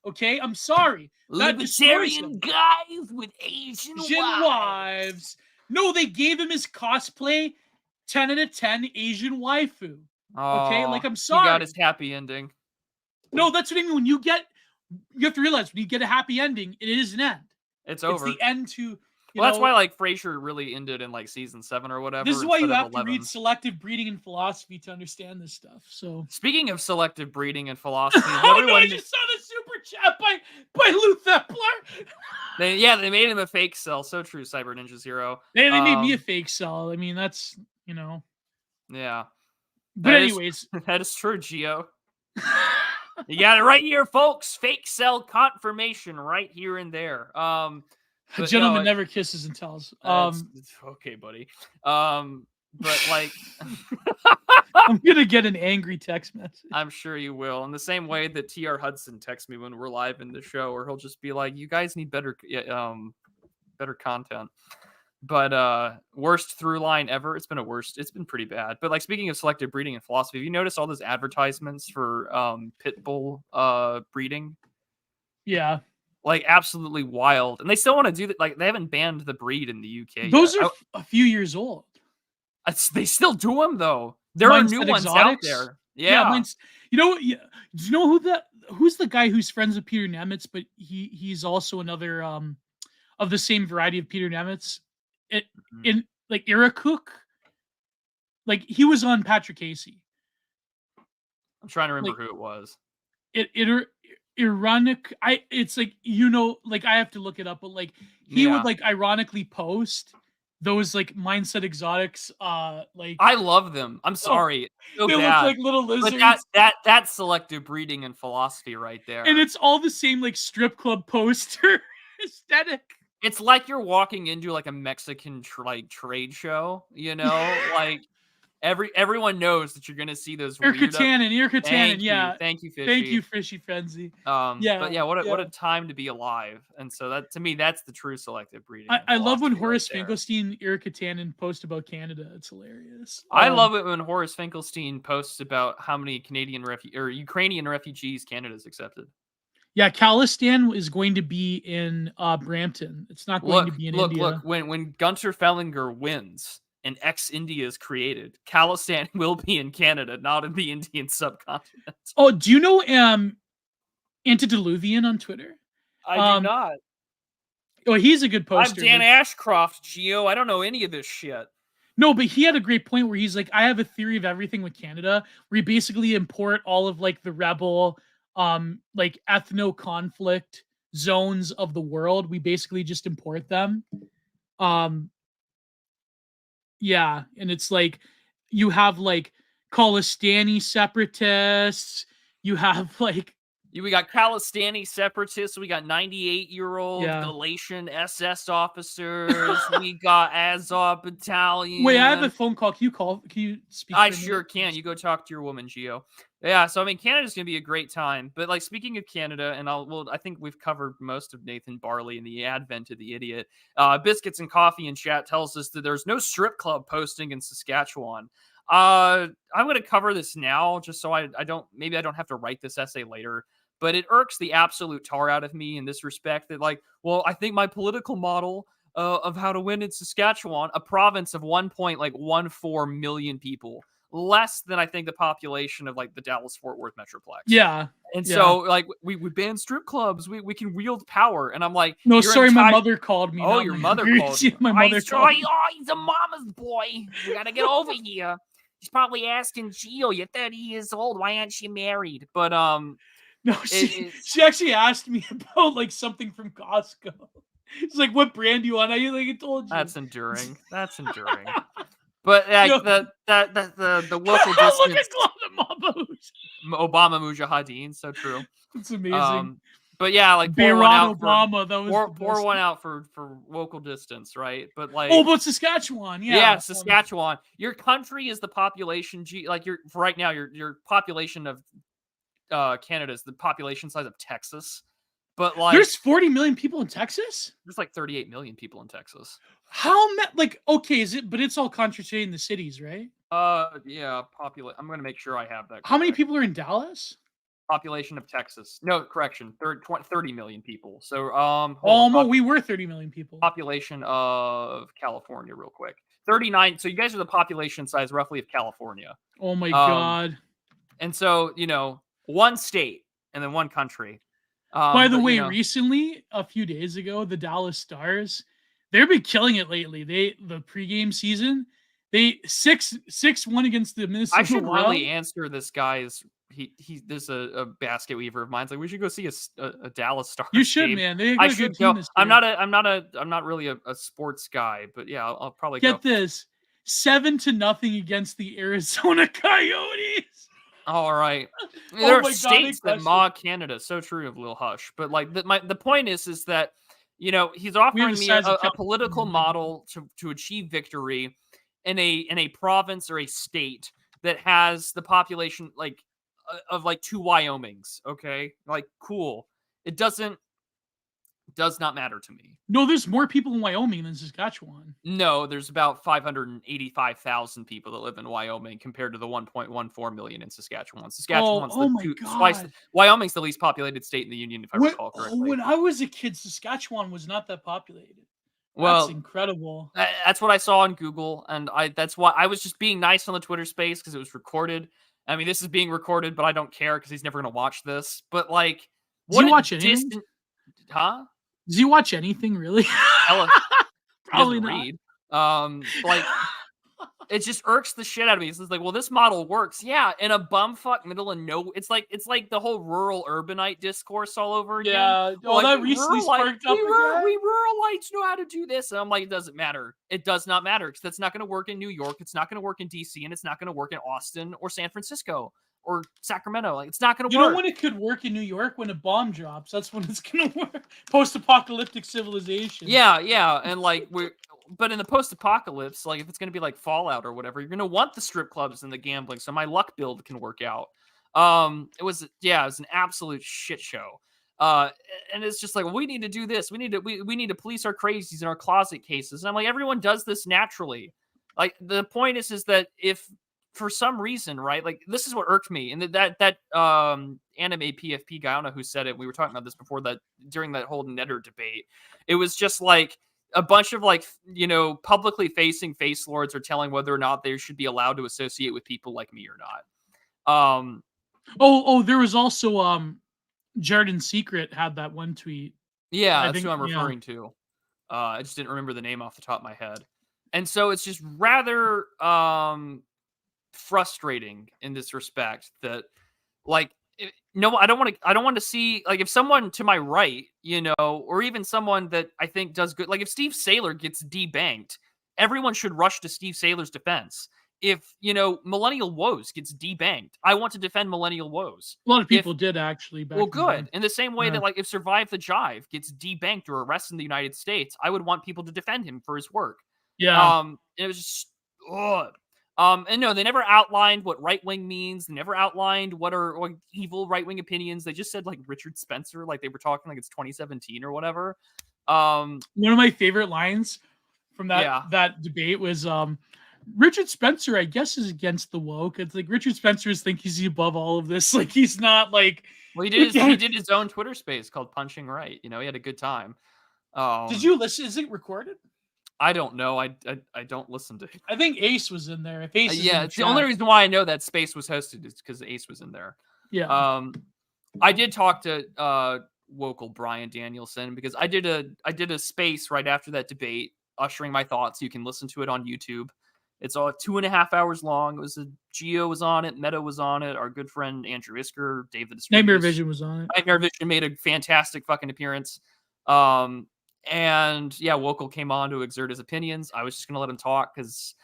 Okay, I'm sorry. Libertarian guys with Asian wives. No, they gave him his cosplay 10 out of 10 Asian waifu. Okay, like I'm sorry. He got his happy ending. No, that's what I mean. You have to realize when you get a happy ending, it is an end. It's over. It's the end to. That's why like Frasier really ended in like season 7 or whatever. This is why you have to read Selective Breeding and Philosophy to understand this stuff. So speaking of selective breeding and philosophy, I just saw the super chat by Lou Thepler. They made him a fake cell. So true, Cyber Ninja Zero. They made me a fake cell. I mean, that's Yeah. But anyways, that is true, Gio. You got it right here, folks. Fake cell confirmation right here and there. A gentleman never kisses and tells. Okay, buddy. But like, I'm gonna get an angry text message. I'm sure you will. In the same way that TR Hudson texts me when we're live in the show, or he'll just be like, "You guys need better content." But worst through line ever. It's been pretty bad. But like, speaking of selective breeding and philosophy, have you noticed all those advertisements for pit bull breeding? Yeah. Like absolutely wild, and they still want to do that. Like they haven't banned the breed in the UK. Those are a few years old. They still do them though. There are new ones out there. Yeah. Do you know who's the guy who's friends with Peter Nemitz, but he's also another of the same variety of Peter Nemitz. In like Iracook, like he was on Patrick Casey. I'm trying to remember Like, who it was. Ironic. It's like, like I have to look it up, but like he would like ironically post those like Mindset Exotics. Like I love them. I'm sorry, so they bad. look like little lizards. But that's selective breeding and philosophy right there. And it's all the same like strip club poster aesthetic. It's like you're walking into like a Mexican trade show, like everyone knows that you're gonna see those weird. Irkatanen, yeah. Thank you, Fishy. Thank you, Fishy Frenzy. But yeah, what a time to be alive. And so that to me, that's the true selective breeding. I love when Horace Finkelstein, Irkatanen post about Canada. It's hilarious. I love it when Horace Finkelstein posts about how many Canadian or Ukrainian refugees Canada's accepted. Yeah, Khalistan is going to be in Brampton. It's not going to be in India. Look, when Gunter Fellinger wins and ex-India is created, Khalistan will be in Canada, not in the Indian subcontinent. Oh, do you know Antediluvian on Twitter? I do not. Oh, he's a good poster. I'm Dan Ashcroft, Gio. I don't know any of this shit. No, but he had a great point where he's like, I have a theory of everything with Canada, where you basically import all of like the rebel like ethno conflict zones of the world. We basically just import them. Yeah, and it's like you have like Khalistani separatists, you have like we got Khalistani separatists, we got 98-year-old Galatian SS officers, we got Azov Battalion. Wait, I have a phone call. Can you speak? I sure can. You go talk to your woman, Gio. Yeah, so I mean, Canada's gonna be a great time. But like, speaking of Canada, and I think we've covered most of Nathan Barley and the advent of the idiot. Biscuits and Coffee in chat tells us that there's no strip club posting in Saskatchewan. I'm gonna cover this now, just so I don't have to write this essay later. But it irks the absolute tar out of me in this respect that, like, well, I think my political model of how to win in Saskatchewan, a province of 1.14 million people, less than I think the population of like the Dallas-Fort Worth Metroplex. Yeah. And so like we ban strip clubs, we can wield power. And I'm like, no, sorry, my mother called me. Oh, your mother called you. My mother called me. Oh, he's a mama's boy. We gotta get over here. He's probably asking Gio, you're 30 years old. Why aren't you married? But no, she actually asked me about like something from Costco. It's like, what brand do you want? I told you. That's enduring. That's enduring. But like the local distance. Obama Mujahideen, so true. It's amazing. But yeah, like Barack Obama, that was pour one out for local distance, right? But like, but Saskatchewan, yeah, Saskatchewan. Your country is the population. Right now, your population of Canada is the population size of Texas. But like, there's 40 million people in Texas. There's like 38 million people in Texas. How like okay is it? But it's all concentrated in the cities, right? Yeah, I'm gonna make sure I have that. Correct. How many people are in Dallas? Population of Texas. No, correction. 30 million people. So we were 30 million people. Population of California, real quick. 39. So you guys are the population size roughly of California. Oh my god. And so one state and then one country. By the way, recently, a few days ago, the Dallas Stars, they've been killing it lately. The pregame season, they 6-1 against the Minnesota I should Wild. really answer this guy's. There's a basket weaver of mine. It's like, we should go see a Dallas Stars. You should, game. man. I should go. I'm not really a sports guy, but yeah, I'll probably get this 7-0 against the Arizona Coyotes. All right. There are states that mock Canada. So true of Lil Hush. But like the point is that, he's offering me a political model to achieve victory in a province or a state that has the population of like 2 Wyomings. Okay. Like, cool. It does not matter to me. No, there's more people in Wyoming than Saskatchewan. No, there's about 585,000 people that live in Wyoming compared to the 1.14 million in Saskatchewan. Saskatchewan's twice. Wyoming's the least populated state in the union, if I recall correctly. When I was a kid, Saskatchewan was not that populated. Well, that's incredible. That's what I saw on Google, and that's why I was just being nice on the Twitter space because it was recorded. I mean, this is being recorded, but I don't care because he's never going to watch this. But like, do you watch anything? Huh? Does he watch anything really? Probably not. Read. Like, It just irks the shit out of me. It's like, well, this model works, yeah, in a bumfuck middle of no. It's like the whole rural urbanite discourse all over again. Yeah. Oh, Like, that recently sparked up again. We ruralites know how to do this, and I'm like, it doesn't matter. It does not matter because that's not going to work in New York. It's not going to work in DC, and it's not going to work in Austin or San Francisco or Sacramento. Like, it's not going to work. You know when it could work in New York? When a bomb drops. That's when it's going to work. Post-apocalyptic civilization. Yeah, and like but in the post-apocalypse, like if it's going to be like Fallout or whatever, you're going to want the strip clubs and the gambling, so my luck build can work out. It was an absolute shit show. And it's just like, well, we need to do this. We need to police our crazies and our closet cases. And I'm like, everyone does this naturally. Like the point is that if for some reason, right, like this is what irked me, and that anime PFP guy, I don't know who said it. We were talking about this before that during that whole Netter debate. It was just like a bunch of like, publicly facing face lords are telling whether or not they should be allowed to associate with people like me or not. There was also Jarden Secret had that one tweet. Yeah, that's who I'm referring to. I just didn't remember the name off the top of my head. And so it's just rather frustrating in this respect that, like, no, I don't want to see, like, if someone to my right, or even someone that I think does good, like if Steve Saylor gets debanked, everyone should rush to Steve Saylor's defense. If, Millennial Woes gets debanked, I want to defend Millennial Woes. A lot of people did actually. Well, good. In the same way that, like, if Survive the Jive gets debanked or arrested in the United States, I would want people to defend him for his work. Yeah. It was just, and no, they never outlined what right-wing means. They never outlined what are like evil right-wing opinions. They just said, like, Richard Spencer, like they were talking like it's 2017 or whatever. One of my favorite lines from that debate was, Richard Spencer, I guess, is against the woke. It's like Richard Spencer's think he's above all of this. Like he's not like. Well, he did his own Twitter space called Punching Right. He had a good time. Did you listen? Is it recorded? I don't know. I don't listen to it. I think Ace was in there. If Ace, it's the only reason why I know that space was hosted is because Ace was in there. Yeah. I did talk to Wokel Brian Danielson because I did a space right after that debate, ushering my thoughts. You can listen to it on YouTube. It's all 2.5 hours long. It was Gio was on it, Meta was on it, our good friend Andrew Isker, Dave the Distributor. Nightmare Vision was on it. Nightmare Vision made a fantastic fucking appearance. And yeah, Wokel came on to exert his opinions. I was just gonna let him talk because,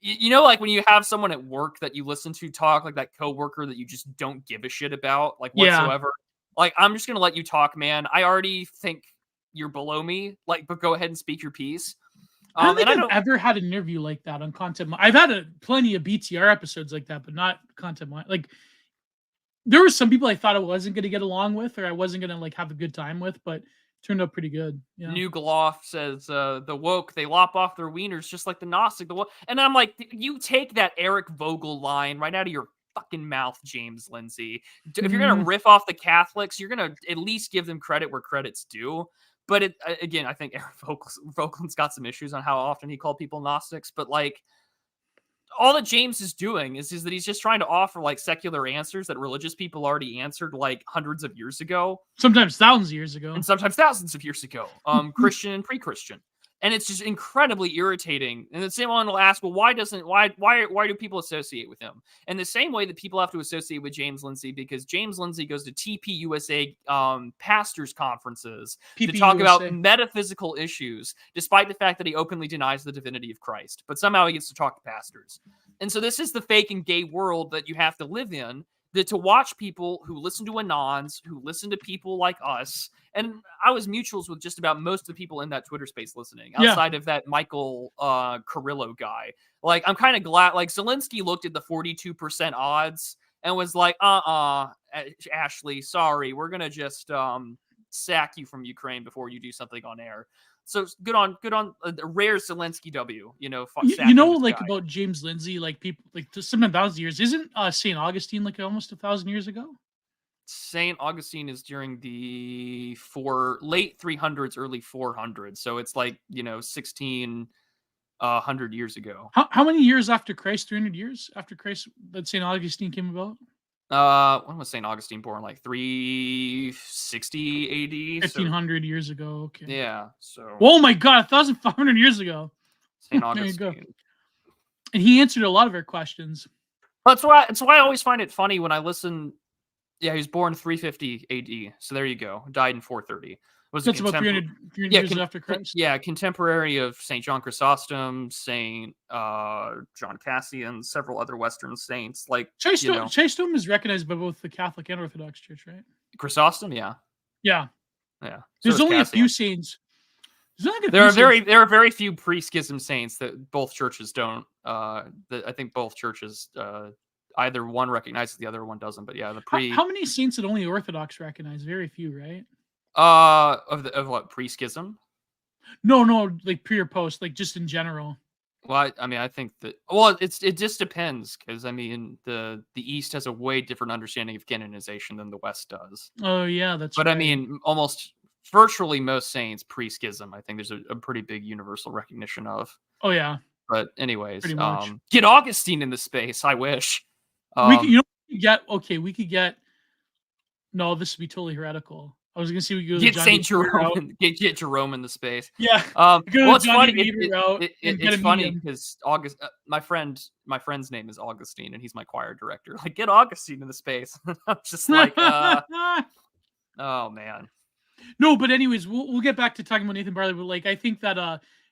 like when you have someone at work that you listen to talk, like that coworker that you just don't give a shit about, like whatsoever. Like I'm just gonna let you talk, man. I already think you're below me, like, but go ahead and speak your piece. I don't think I've ever had an interview like that on Content. I've had plenty of BTR episodes like that, but not Content. Like there were some people I thought I wasn't going to get along with, or I wasn't going to like have a good time with, but turned out pretty good. Yeah. New Gloff says the woke, they lop off their wieners just like the Gnostic. And I'm like, you take that Eric Vogel line right out of your fucking mouth, James Lindsay. If you're going to riff off the Catholics, you're going to at least give them credit where credit's due. But again, I think Eric Vogel's got some issues on how often he called people Gnostics. But like, all that James is doing is that he's just trying to offer like secular answers that religious people already answered like hundreds of years ago, sometimes thousands of years ago, and sometimes thousands of years ago. Christian and pre-Christian. And it's just incredibly irritating. And the same one will ask, well, why do people associate with him? And the same way that people have to associate with James Lindsay, because James Lindsay goes to TPUSA pastors conferences to talk about metaphysical issues, despite the fact that he openly denies the divinity of Christ. But somehow he gets to talk to pastors. And so this is the fake and gay world that you have to live in, that to watch people who listen to Anons, who listen to people like us. And I was mutuals with just about most of the people in that Twitter space listening, outside of that Michael Carrillo guy. Like, I'm kind of glad, like, Zelensky looked at the 42% odds and was like, Ashley, sorry, we're going to just sack you from Ukraine before you do something on air. So good on rare Zelensky W. About James Lindsay, like people like some 1,000 years. Isn't St. Augustine like almost 1,000 years ago? St. Augustine is during the late 300s, early 400s. So it's like 1,600 years ago. How many years after Christ? 300 years after Christ that St. Augustine came about? When was St. Augustine born? Like 360 AD? 1,500 years ago. Okay. Yeah. So. Oh my God, 1,500 years ago. St. Augustine. And he answered a lot of our questions. That's why I always find it funny when I listen. Yeah, he was born 350 AD. So there you go. Died in 430. Was That's about 300 years after Christ. Contemporary of St. John Chrysostom, St. John Cassian, several other Western saints. Like, Chrysostom is recognized by both the Catholic and Orthodox Church, right? Chrysostom, yeah. Yeah. So there's only a few saints. There are very few pre-schism saints that both churches don't. I think both churches, either one recognizes, the other one doesn't. But yeah, how many saints did only Orthodox recognize? Very few, right? Of what, pre-schism? No, like pre or post, like just in general. Well, I mean, I think that it just depends, because I mean the East has a way different understanding of canonization than the West does. Oh yeah, that's. But right. I mean, virtually most saints pre-schism, I think there's a pretty big universal recognition of. Oh yeah. But anyways, get Augustine in the space. I wish. We could get. No, this would be totally heretical. I was gonna say we could go get Saint Jerome, get Jerome in the space. Yeah. Well, it's funny. It's funny because my friend's name is Augustine, and he's my choir director. Like, get Augustine in the space. I'm just like, oh man. No, but anyways, we'll get back to talking about Nathan Barley. But like, I think that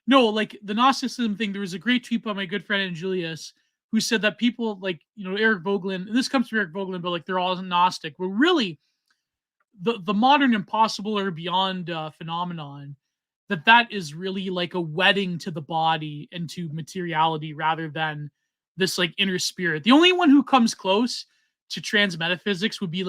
like the Gnosticism thing. There was a great tweet by my good friend Julius who said that people like Eric Vogelin. And this comes from Eric Vogelin, but like they're all Gnostic. But really, the modern impossible or beyond phenomenon, that is really like a wedding to the body and to materiality rather than this like inner spirit. The only one who comes close to trans metaphysics would be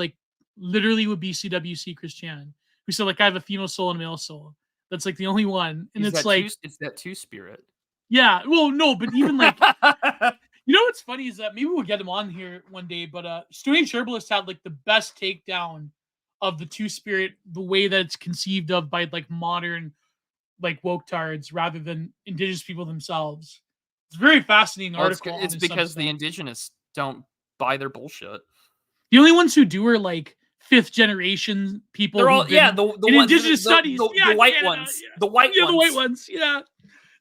CWC Christian, who said like I have a female soul and a male soul. That's like the only one, and it's that two spirit. Yeah, well, no, but even like what's funny is that maybe we'll get him on here one day. But Strange Herbalist had like the best takedown of the two spirit, the way that it's conceived of by like modern like woke-tards rather than indigenous people themselves. It's a very fascinating article. It's because the indigenous don't buy their bullshit. The only ones who do are like fifth generation people. They're all the indigenous studies. The white ones. The white ones. Yeah,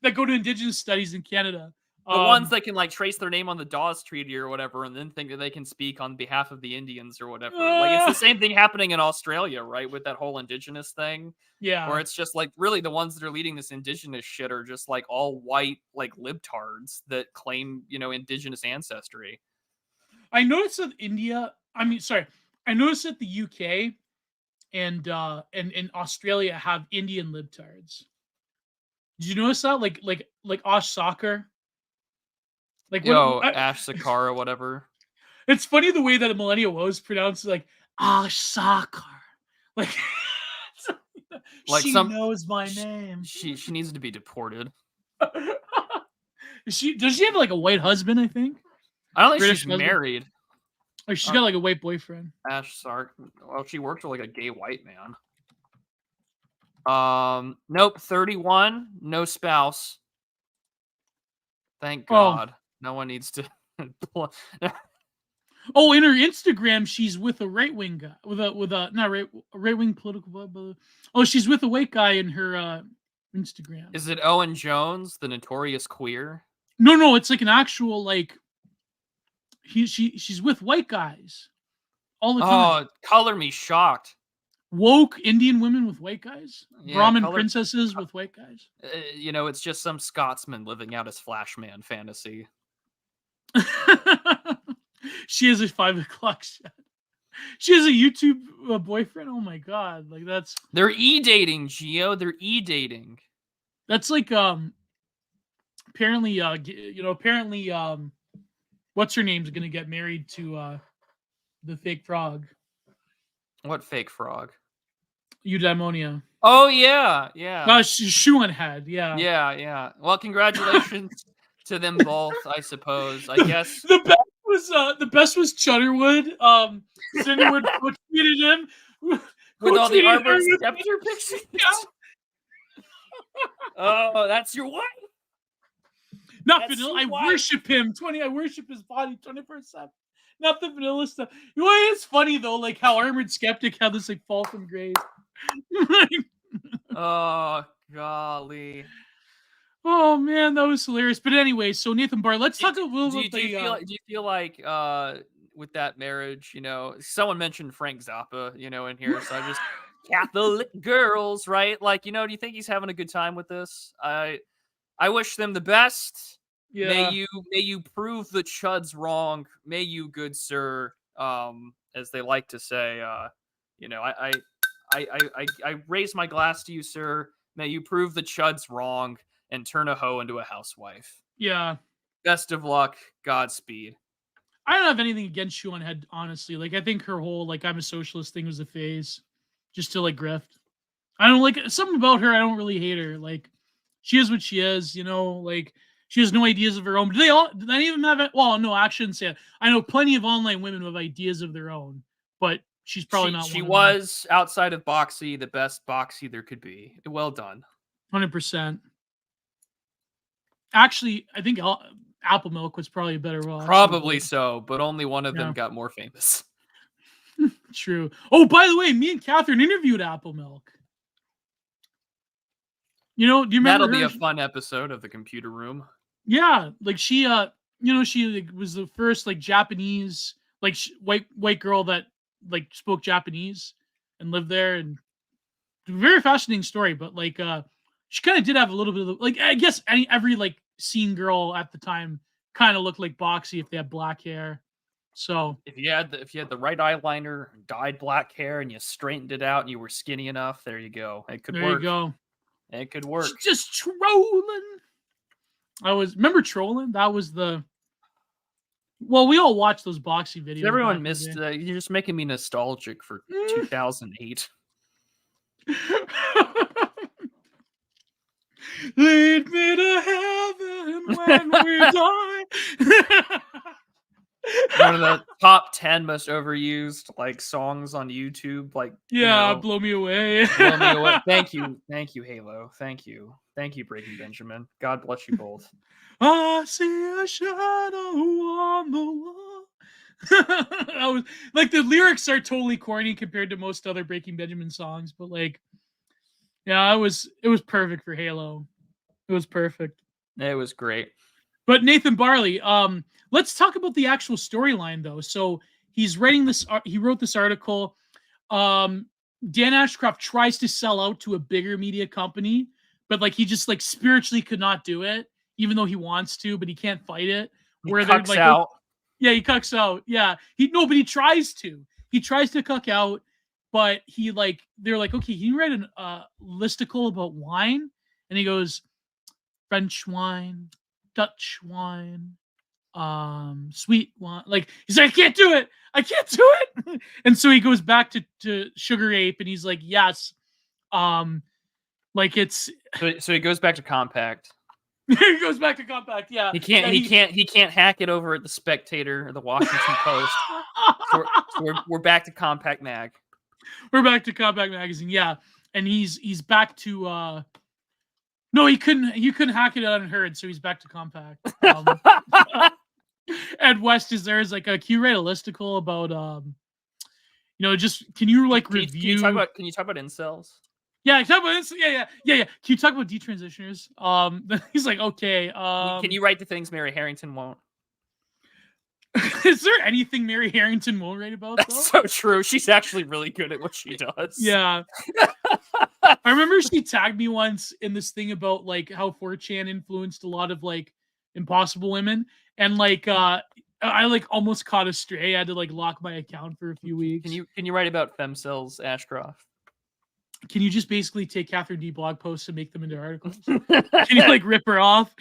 that go to indigenous studies in Canada. The ones that can like trace their name on the Dawes Treaty or whatever, and then think that they can speak on behalf of the Indians or whatever. Like, it's the same thing happening in Australia, right? With that whole indigenous thing. Yeah. Where it's just like, really, the ones that are leading this indigenous shit are just like all white, like libtards that claim, indigenous ancestry. I noticed that I noticed that the UK and Australia have Indian libtards. Did you notice that? Like Osh Soccer? Like Ash Sakar or whatever. It's funny the way that a millennial was pronounced, like Ash Soccer. Like she knows my name. She needs to be deported. Does she have like a white husband? I think. I don't think British she's husband. Married. Or she's got like a white boyfriend. Ash Sark. Well, she worked with like a gay white man. Nope. 31. No spouse. Thank God. No one needs to. Oh, in her Instagram, she's with a right wing guy, with a not right wing political. Oh, she's with a white guy in her Instagram. Is it Owen Jones, the notorious queer? No, it's like an actual like. She's with white guys all the time. Oh, color me shocked. Woke Indian women with white guys, Brahmin princesses with white guys. It's just some Scotsman living out his Flashman fantasy. She has a 5 o'clock shot. She has a YouTube boyfriend. Oh my God! Like they're e-dating, Gio. They're e-dating. That's like apparently what's her name's gonna get married to the fake frog. What fake frog? Eudaimonia. Oh yeah. Shuan had, yeah. Yeah. Well, congratulations to them both, I suppose. I guess the best was Chudderwood. Cinderwood tweeted him with all the Arbor Scepter pictures. Yeah. Oh, that's your wife. Not vanilla. I worship him. I worship his body 24/7. Not the vanilla stuff. It's funny though, like how Armored Skeptic had this like fall from grace. Oh golly. Oh man, that was hilarious. But anyway, so Nathan Barr, let's talk a little Do about you, do you feel like, with that marriage, someone mentioned Frank Zappa, in here, so I just Catholic girls, right? Like, do you think he's having a good time with this? I wish them the best. yeah. May you prove the chuds wrong. May you, good sir, as they like to say, you know, I raise my glass to you, sir. May you prove the chuds wrong and turn a hoe into a housewife. Yeah. Best of luck. Godspeed. I don't have anything against Sean Head, honestly. Like, I think her whole like I'm a socialist thing was a phase, just to like grift. I don't like something about her. I don't really hate her. Like, she is what she is. Like she has no ideas of her own. Do they even have it? Well, no, I shouldn't say it. I know plenty of online women with ideas of their own, but she's probably not She one of them. was, outside of Boxy, the best Boxy there could be. Well done. 100%. Actually, I think Apple Milk was probably a better Boxy. Probably so, but only one of them got more famous. True. Oh, by the way, me and Catherine interviewed Apple Milk. Do you remember That'll her? be a fun episode of the Computer Room. Yeah, like she, she like, was the first like Japanese like white girl that like spoke Japanese and lived there, and very fascinating story. But like, she kind of did have a little bit of like, I guess every like scene girl at the time kind of looked like Boxy if they had black hair. So if you had the right eyeliner, dyed black hair, and you straightened it out, and you were skinny enough, there you go. It could work. There you go. It could work. Just trolling. Remember trolling? That was the. Well, we all watched those Boxy videos. Everyone missed. You're just making me nostalgic for 2008. Lead me to heaven when we die. One of the top 10 most overused like songs on YouTube. Like, blow me away. Blow me away. Thank you, Halo. Thank you, Breaking Benjamin. God bless you both. I see a shadow on the wall. I was like, the lyrics are totally corny compared to most other Breaking Benjamin songs, but like, yeah, it was perfect for Halo. It was perfect. It was great. But Nathan Barley, let's talk about the actual storyline though. So he's writing this. He wrote this article. Dan Ashcroft tries to sell out to a bigger media company, but like he just like spiritually could not do it, even though he wants to, but he can't fight it. Where they're like, out. Yeah, he cucks out. Yeah, but he tries to. He tries to cuck out, but they're like, okay, can you write a listicle about wine? And he goes, French wine, Dutch wine, sweet wine. Like he's like, I can't do it. And so he goes back to Sugar Ape, and he's like, yes, like it's. So he goes back to Compact. He goes back to Compact. Yeah, he can't hack it over at the Spectator or the Washington Post. So we're back to Compact Mag. We're back to Compact Magazine. Yeah, and he's back to. No, he couldn't hack it unheard, so he's back to Compact. Ed West is there. Is like, can you write a listicle about just can you like review? Can you talk about incels? Yeah, talk about this. Yeah. Can you talk about detransitioners? He's like, okay. Can you write the things Mary Harrington won't? Is there anything Mary Harrington won't write about? That's so true. She's actually really good at what she does. Yeah. I remember she tagged me once in this thing about like how 4chan influenced a lot of like impossible women, and like I like almost caught a stray. I had to like lock my account for a few weeks. Can you write about femcells, Ashcroft? Can you just basically take Catherine D blog posts and make them into articles? Can you like rip her off?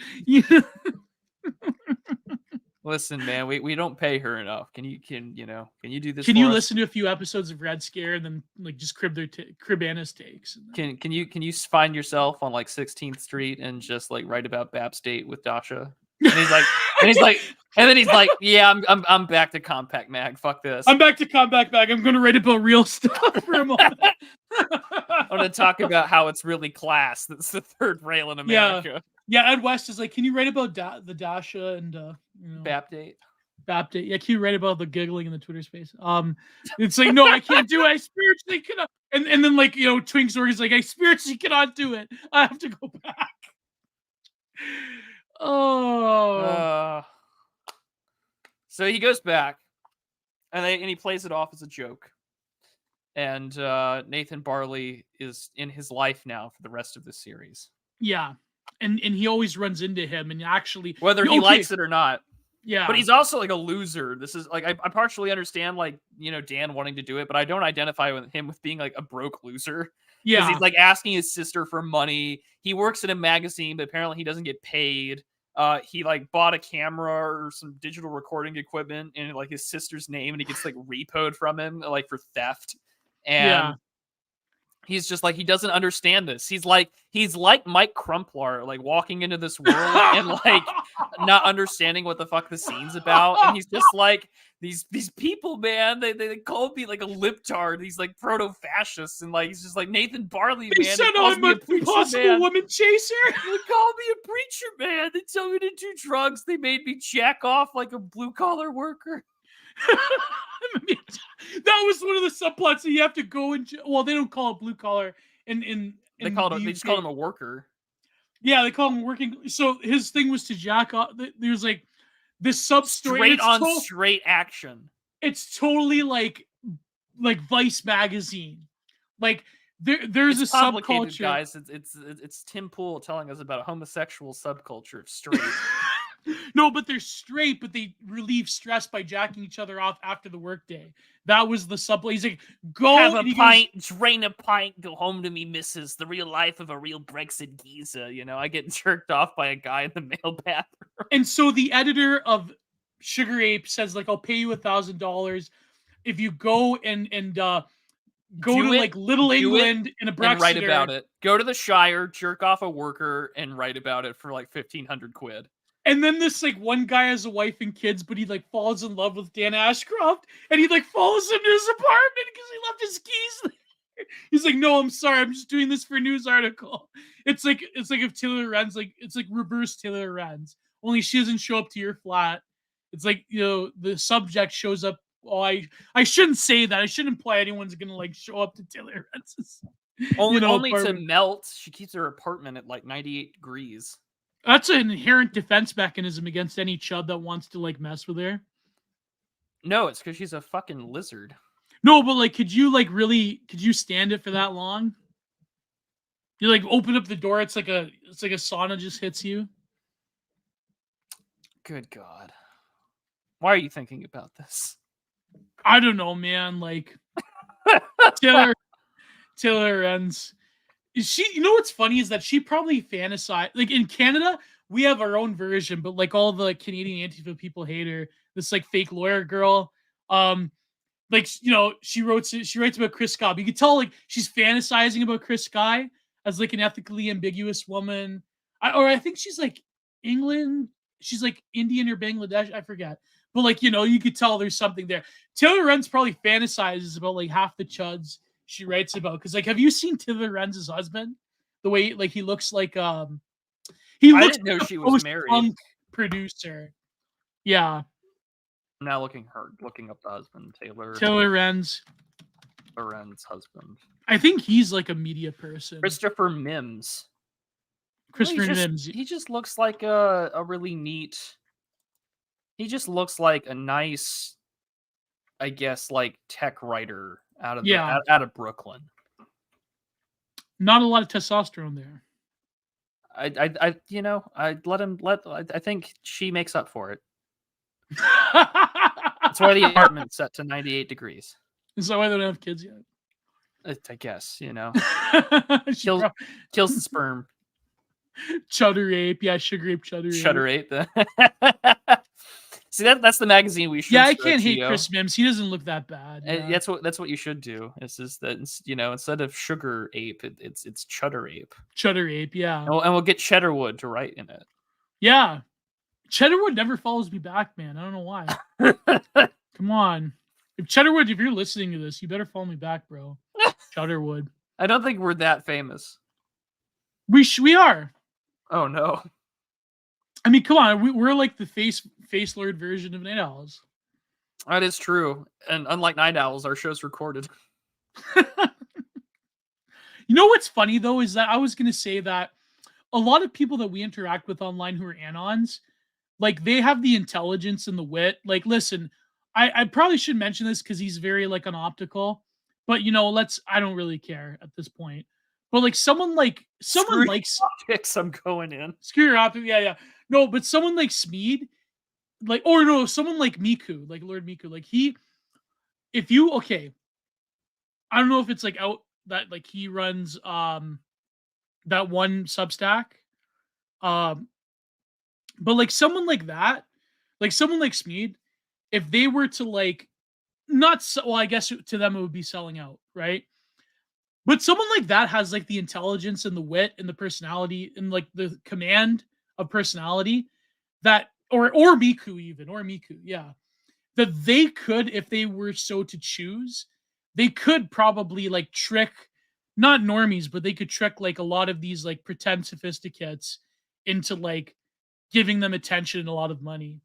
Listen, man, we don't pay her enough. Can you do this? Can you listen to a few episodes of Red Scare and then like just crib Anna's takes? Can you find yourself on like 16th Street and just like write about Bab's date with Dasha? And he's like, yeah, I'm back to Compact Mag. Fuck this. I'm back to Compact Mag. I'm gonna write about real stuff for a moment. I'm gonna talk about how it's really class. That's the third rail in America. Yeah, Ed West is like, can you write about the Dasha and Bap date? Yeah, can you write about the giggling in the Twitter space? It's like, no, I can't do it. I spiritually cannot. And then like Twink Zorg is like, I spiritually cannot do it. I have to go back. Oh. So he goes back, and he plays it off as a joke. And Nathan Barley is in his life now for the rest of the series, Yeah. And he always runs into him, and actually whether he likes it or not. Yeah. But he's also like a loser. This is like I partially understand like Dan wanting to do it, but I don't identify with him with being like a broke loser. Because Yeah. he's like asking his sister for money. He works in a magazine, but apparently he doesn't get paid. He like bought a camera or some digital recording equipment in like his sister's name, and he gets like repoed from him like for theft. And he's just like, he doesn't understand this. He's like Mike Crumpler, like walking into this world and like not understanding what the fuck the scene's about. And he's just like, these people, man, they call me like a libtard. He's like proto-fascist, and like he's just like Nathan Barley, they man. said I'm a possible woman chaser. They call me a preacher, man. They tell me to do drugs. They made me jack off like a blue collar worker. That was one of the subplots that you have to go and they don't call it blue collar They just call him a worker. Yeah, they call him working. So his thing was to jack off. There's like this sub story, straight action. It's totally like Vice magazine. Like there's it's a subculture, guys. It's Tim Pool telling us about a homosexual subculture of straight. No, but they're straight, but they relieve stress by jacking each other off after the workday. That was the subplot. He's like, go have a pint, drain a pint, go home to me, missus. The real life of a real Brexit geezer. I get jerked off by a guy in the male bathroom. And so the editor of Sugar Ape says, like, I'll pay you $1,000 if you go and go to like Little England in a Brexit and write about it. Go to the Shire, jerk off a worker, and write about it for like 1,500 quid. And then this like one guy has a wife and kids, but he like falls in love with Dan Ashcroft, and he like follows him to his apartment because he left his keys there. He's like, no, I'm sorry, I'm just doing this for a news article. It's like if Taylor Renz, it's like reverse Taylor Renz, only she doesn't show up to your flat. It's like, the subject shows up. Oh, I shouldn't say that. I shouldn't imply anyone's gonna like show up to Taylor Renz's only to melt. She keeps her apartment at like 98 degrees. That's an inherent defense mechanism against any chud that wants to like mess with her. No, it's because she's a fucking lizard. No, but like, could you stand it for that long? You like open up the door, it's like a sauna just hits you. Good God. Why are you thinking about this? I don't know, man. Like Taylor Renz. She, what's funny is that she probably fantasized, like in Canada, we have our own version, but like all the Canadian Antifa people hate her. This like fake lawyer girl. Like, she writes about Chris Scott. You can tell like she's fantasizing about Chris Scott as like an ethically ambiguous woman. I think she's like England. She's like Indian or Bangladesh. I forget. But like, you could tell there's something there. Taylor Renz probably fantasizes about like half the chuds she writes about, because like, have you seen Taylor Renz's husband? The way like he looks like I didn't know she was married. Producer. Yeah. I'm now looking up the husband, Taylor Renz. Ren's husband. I think he's like a media person. Christopher Mims. Mims. He just looks like a really neat. He just looks like a nice, I guess, like tech writer out of Brooklyn. Not a lot of testosterone there. I think she makes up for it. That's why the apartment's set to 98 degrees. Is that why they don't have kids yet? I guess, kills the sperm. Chutter Ape, yeah, Sugar Ape, Chutter Ape. See, that's the magazine we should. Yeah, I can't hate Chris Mims. He doesn't look that bad. And that's what you should do. It's just that instead of Sugar Ape, it's Chutter Ape. Chutter Ape, yeah. And we'll get Cheddarwood to write in it. Yeah, Cheddarwood never follows me back, man. I don't know why. Come on, if you're listening to this, you better follow me back, bro. Cheddarwood. I don't think we're that famous. We are. Oh no. I mean, come on. We're like the face lord version of Night Owls. That is true. And unlike Night Owls, our show's recorded. What's funny though is that I was gonna say that a lot of people that we interact with online who are anons, like they have the intelligence and the wit. Like, listen, I probably should mention this because he's very like an optical, but I don't really care at this point. But like someone like Screw like optics, I'm going in. screw your optic, yeah. No, but someone like Smeed, like, or no, someone like Miku, like Lord Miku, like if you okay, I don't know if it's like out that like he runs that one Substack. Um, but like someone like that, like someone like Smeed, if they were to like not so, well, I guess to them it would be selling out, right? But someone like that has like the intelligence and the wit and the personality and like the command of personality that or Miku even or Miku, yeah. That they could, if they were so to choose, they could probably like trick not normies, but they could trick like a lot of these like pretend sophisticates into like giving them attention and a lot of money.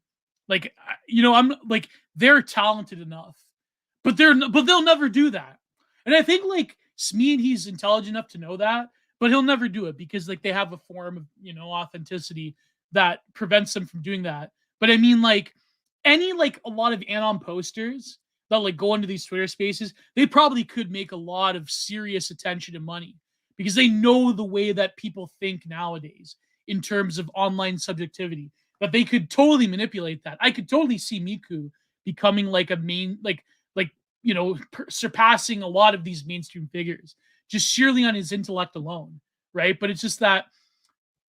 Like I'm like they're talented enough, but they'll never do that. And I think like Smeed, he's intelligent enough to know that, but he'll never do it because like they have a form of authenticity that prevents them from doing that. But I mean like a lot of anon posters that like go into these Twitter spaces, they probably could make a lot of serious attention and money because they know the way that people think nowadays in terms of online subjectivity, that they could totally manipulate that. I could totally see Miku becoming like a main, surpassing a lot of these mainstream figures just sheerly on his intellect alone, right? But it's just that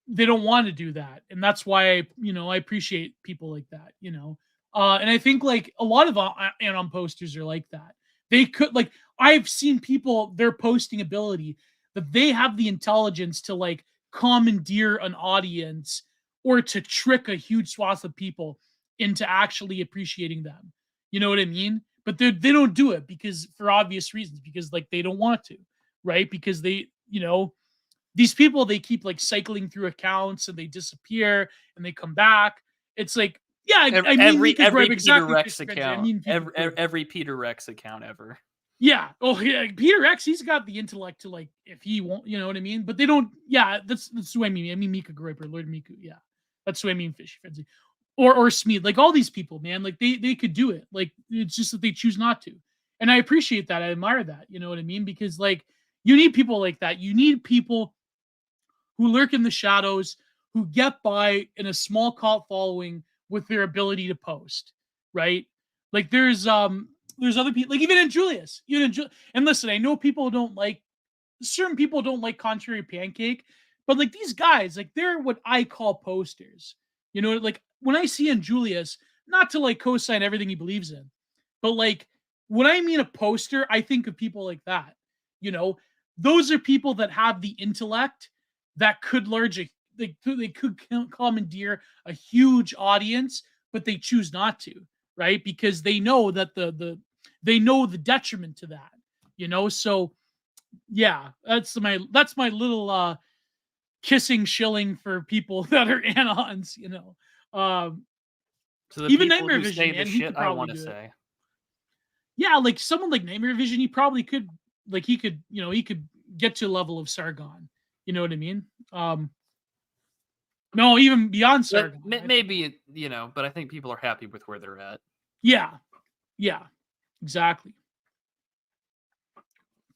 they don't want to do that, and that's why I appreciate people like that, and I think like a lot of anon posters are like that. They could like I've seen people their posting ability that they have the intelligence to like commandeer an audience or to trick a huge swath of people into actually appreciating them. You know what I mean? But they don't do it because for obvious reasons, because like they don't want to, right? Because they, these people, they keep like cycling through accounts and they disappear and they come back. It's like, yeah, I mean, every Peter exactly, Rex account. account, every Peter Rex account ever. Yeah. Oh, yeah. Peter X, he's got the intellect to like, if he won't, you know what I mean? But they don't. Yeah, that's who I mean. I mean Mika Groiper, Lord Miku. Yeah, that's who I mean. Fishy Frenzy, or Smeed, like all these people, man. Like they could do it. Like it's just that they choose not to, and I appreciate that. I admire that. You know what I mean? Because like you need people like that. You need people who lurk in the shadows, who get by in a small cult following with their ability to post, right? Like there's other people, like even in Julius, and listen, I know certain people don't like Contrary Pancake, but like these guys, like they're what I call posters. Like when I see in Julius, not to like co-sign everything he believes in, but like when I mean a poster, I think of people like that. Those are people that have the intellect that could they could commandeer a huge audience, but they choose not to, right? Because they know that they know the detriment to that, So yeah, that's my little kissing shilling for people that are anons, To the even people Nightmare who Vision, say man, the he shit could I probably want to do it. say. Yeah, like someone like Nightmare Vision, he probably could, like he could get to a level of Sargon. You know what I mean? No, even beyond Sargon. Maybe, but I think people are happy with where they're at. Yeah, exactly.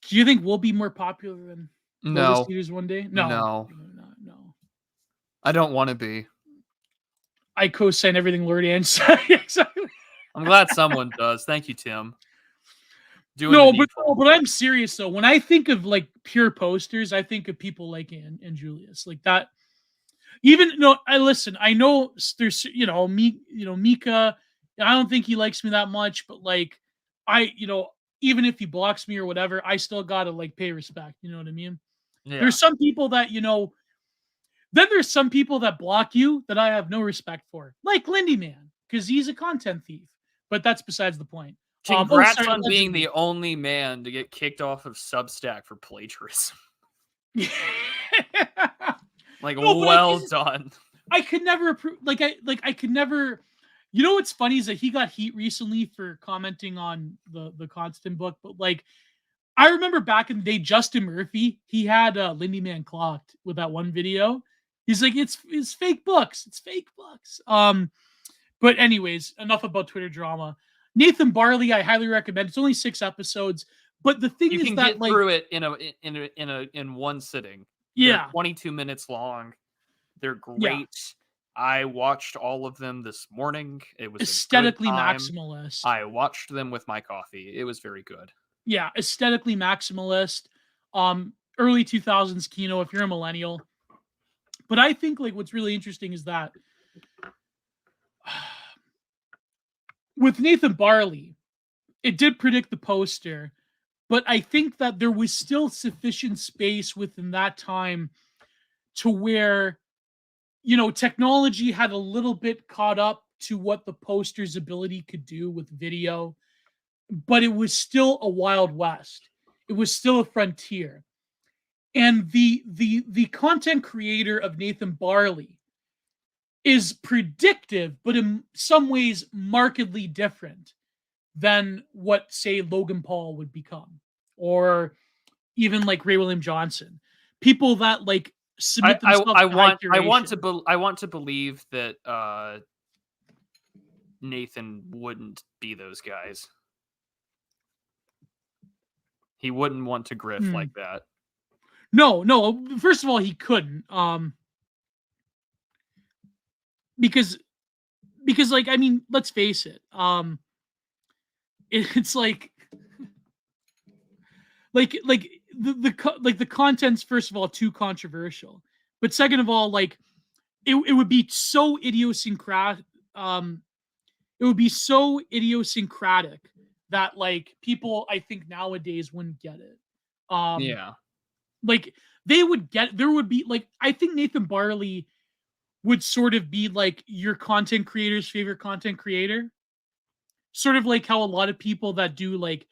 Do you think we'll be more popular than Lotus Eaters one day? No. No. I don't want to be. I co-sign everything Lord Ange said. Exactly. I'm glad someone does. Thank you, Tim. But I'm serious though. When I think of like pure posters, I think of people like and Julius, like that. Even I know there's Mika. I don't think he likes me that much, but like even if he blocks me or whatever, I still gotta like pay respect. You know what I mean? Yeah. There's some people that then there's some people that block you that I have no respect for, like Lindy Man, because he's a content thief. But that's besides the point. Congrats on being the only man to get kicked off of Substack for plagiarism. Well done. I could never approve. I could never. You know what's funny is that he got heat recently for commenting on the Constant book, but like I remember back in the day, Justin Murphy, he had Lindy Man clocked with that one video, He's like, it's fake books. It's fake books. But anyways, enough about Twitter drama. Nathan Barley, I highly recommend. It's only 6 episodes, but the thing You is can that get like, through it in one sitting. They're yeah, 22 minutes long. They're yeah, great. I watched all of them this morning. It was a good aesthetically time. maximalist. I watched them with my coffee. It was very good. Yeah, aesthetically maximalist. Early 2000s Kino if you're a millennial. But I think like what's really interesting is that with Nathan Barley, it did predict the poster, but I think that there was still sufficient space within that time to where, you know, technology had a little bit caught up to what the poster's ability could do with video, but it was still a wild west. It was still a frontier. And the content creator of Nathan Barley is predictive, but in some ways markedly different than what, say, Logan Paul would become, or even like Ray William Johnson. People that like submit themselves to high curation. I want to believe that Nathan wouldn't be those guys. He wouldn't want to grift like that. No. First of all, he couldn't. Because like, I mean, let's face it. It's like the content's, first of all, too controversial. But second of all, like it would be so idiosyncratic. It would be so idiosyncratic that like people, I think, nowadays wouldn't get it. Yeah. Like they would get, there would be like, I think Nathan Barley would sort of be like your content creator's favorite content creator. Sort of like how a lot of people that do like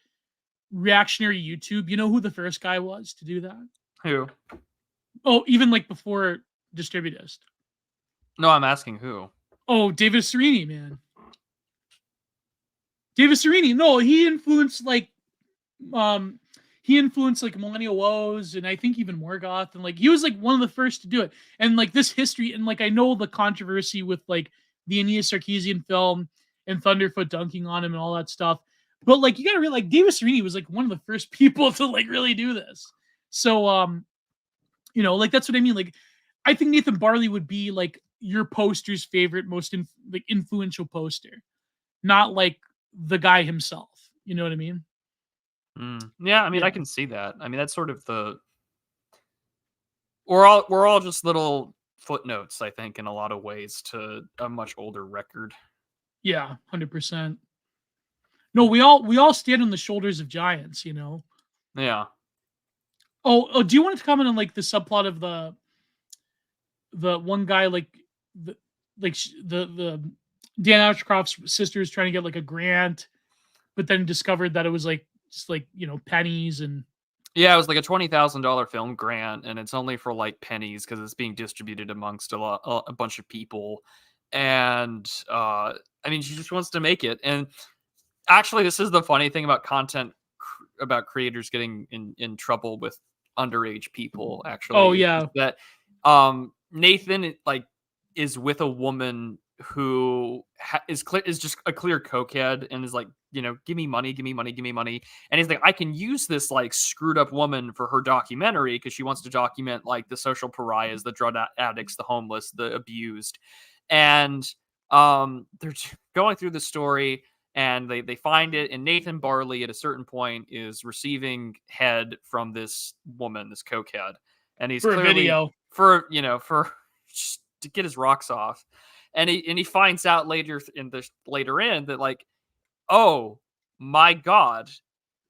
reactionary YouTube, you know who the first guy was to do that? Who? Oh, even like before Distributist. No, I'm asking who. Oh, David Serini, man. David Serini. No, he influenced like Millennial Woes and I think even Morgoth, and like he was like one of the first to do it. And like this history, and like I know the controversy with like the Aeneas Sarkeesian film and Thunderfoot dunking on him and all that stuff. But like you gotta realize, like David Serini was like one of the first people to like really do this. So you know, like that's what I mean. Like I think Nathan Barley would be like your poster's favorite, most like influential poster, not like the guy himself. You know what I mean? Yeah, I mean, Yeah. I can see that. I mean, that's sort of the we're all just little footnotes, I think, in a lot of ways to a much older record. Yeah, 100%. No, we all stand on the shoulders of giants, you know. Yeah. Oh, do you want to comment on like the subplot of the one guy like the Dan Ashcroft's sister is trying to get like a grant, but then discovered that it was like just like, you know, pennies and Yeah, it was like a $20,000 film grant, and it's only for like pennies because it's being distributed amongst a bunch of people. And I mean, she just wants to make it. And actually, this is the funny thing about content about creators getting in trouble with underage people. oh Actually, is yeah. that Nathan like is with a woman who is just a clear cokehead and is like, you know, give me money, give me money, give me money. And he's like, I can use this like screwed up woman for her documentary because she wants to document like the social pariahs, the drug addicts, the homeless, the abused. And they're going through the story and they find it. And Nathan Barley at a certain point is receiving head from this woman, this cokehead. And he's For a clearly video. for, you know, for just to get his rocks off. And he finds out later in that like, oh my God,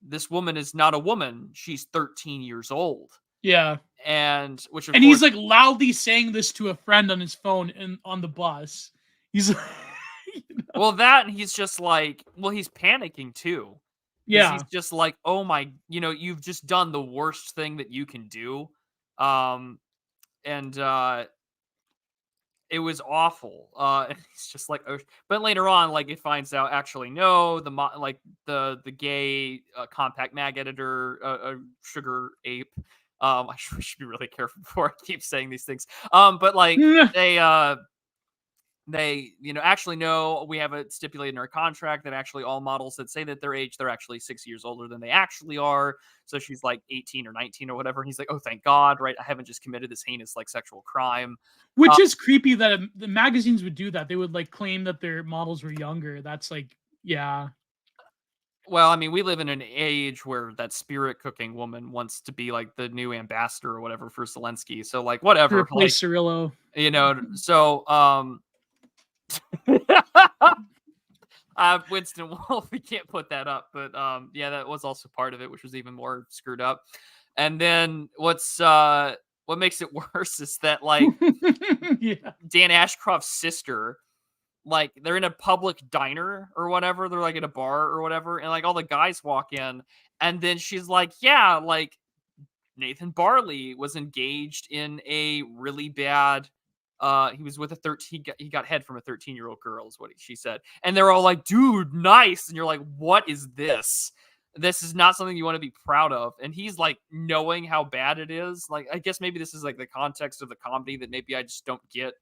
this woman is not a woman. She's 13 years old. Yeah. And which of And course, he's like loudly saying this to a friend on his phone and on the bus. He's like, you know? well, that, and he's just like, well, he's panicking too. Because Yeah. he's just like, oh my, you know, you've just done the worst thing that you can do. And it was awful. And he's just like, oh. But later on, like it finds out actually no, like the gay compact mag editor, Sugar Ape, I should be really careful before I keep saying these things. But like they, actually know we have it stipulated in our contract that actually all models that say that their age, they're actually 6 years older than they actually are. So she's like 18 or 19 or whatever. And he's like, oh, thank God, right? I haven't just committed this heinous like sexual crime. Which is creepy that the magazines would do that. They would like claim that their models were younger. That's like, yeah. Well, I mean, we live in an age where that spirit cooking woman wants to be like the new ambassador or whatever for Zelensky. So like, To whatever, like, replace Cirillo. so, Winston Wolfe, we can't put that up, but yeah, that was also part of it, which was even more screwed up. And then what makes it worse is that like Yeah. Dan Ashcroft's sister, like they're in a public diner or whatever, they're like at a bar or whatever, and like all the guys walk in, and then she's like, yeah, like Nathan Barley was engaged in a really bad he was with a 13 he got head from a 13-year-old girl is what she said. And they're all like, dude, nice. And you're like, what is this? This is not something you want to be proud of. And he's like, knowing how bad it is. Like, I guess maybe this is like the context of the comedy that maybe I just don't get.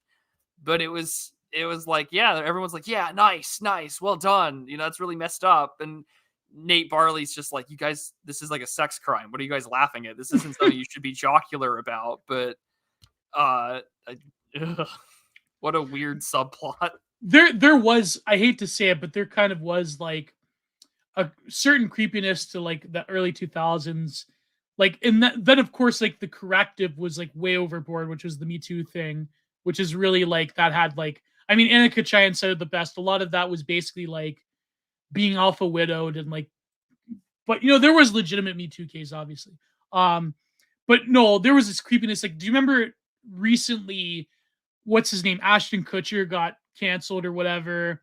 But it was like, yeah, everyone's like, yeah, nice, well done. It's really messed up. And Nate Barley's just like, you guys, this is like a sex crime. What are you guys laughing at? This isn't something you should be jocular about. But what a weird subplot. There was, I hate to say it, but there kind of was like a certain creepiness to like the early 2000s. Like, and then of course, like the corrective was like way overboard, which was the Me Too thing, which is really like that had like, I mean, Anna Kachayan said it the best. A lot of that was basically like being alpha widowed and like, but there was legitimate Me Too case, obviously. But no, there was this creepiness. Like, do you remember recently, what's his name? Ashton Kutcher got canceled or whatever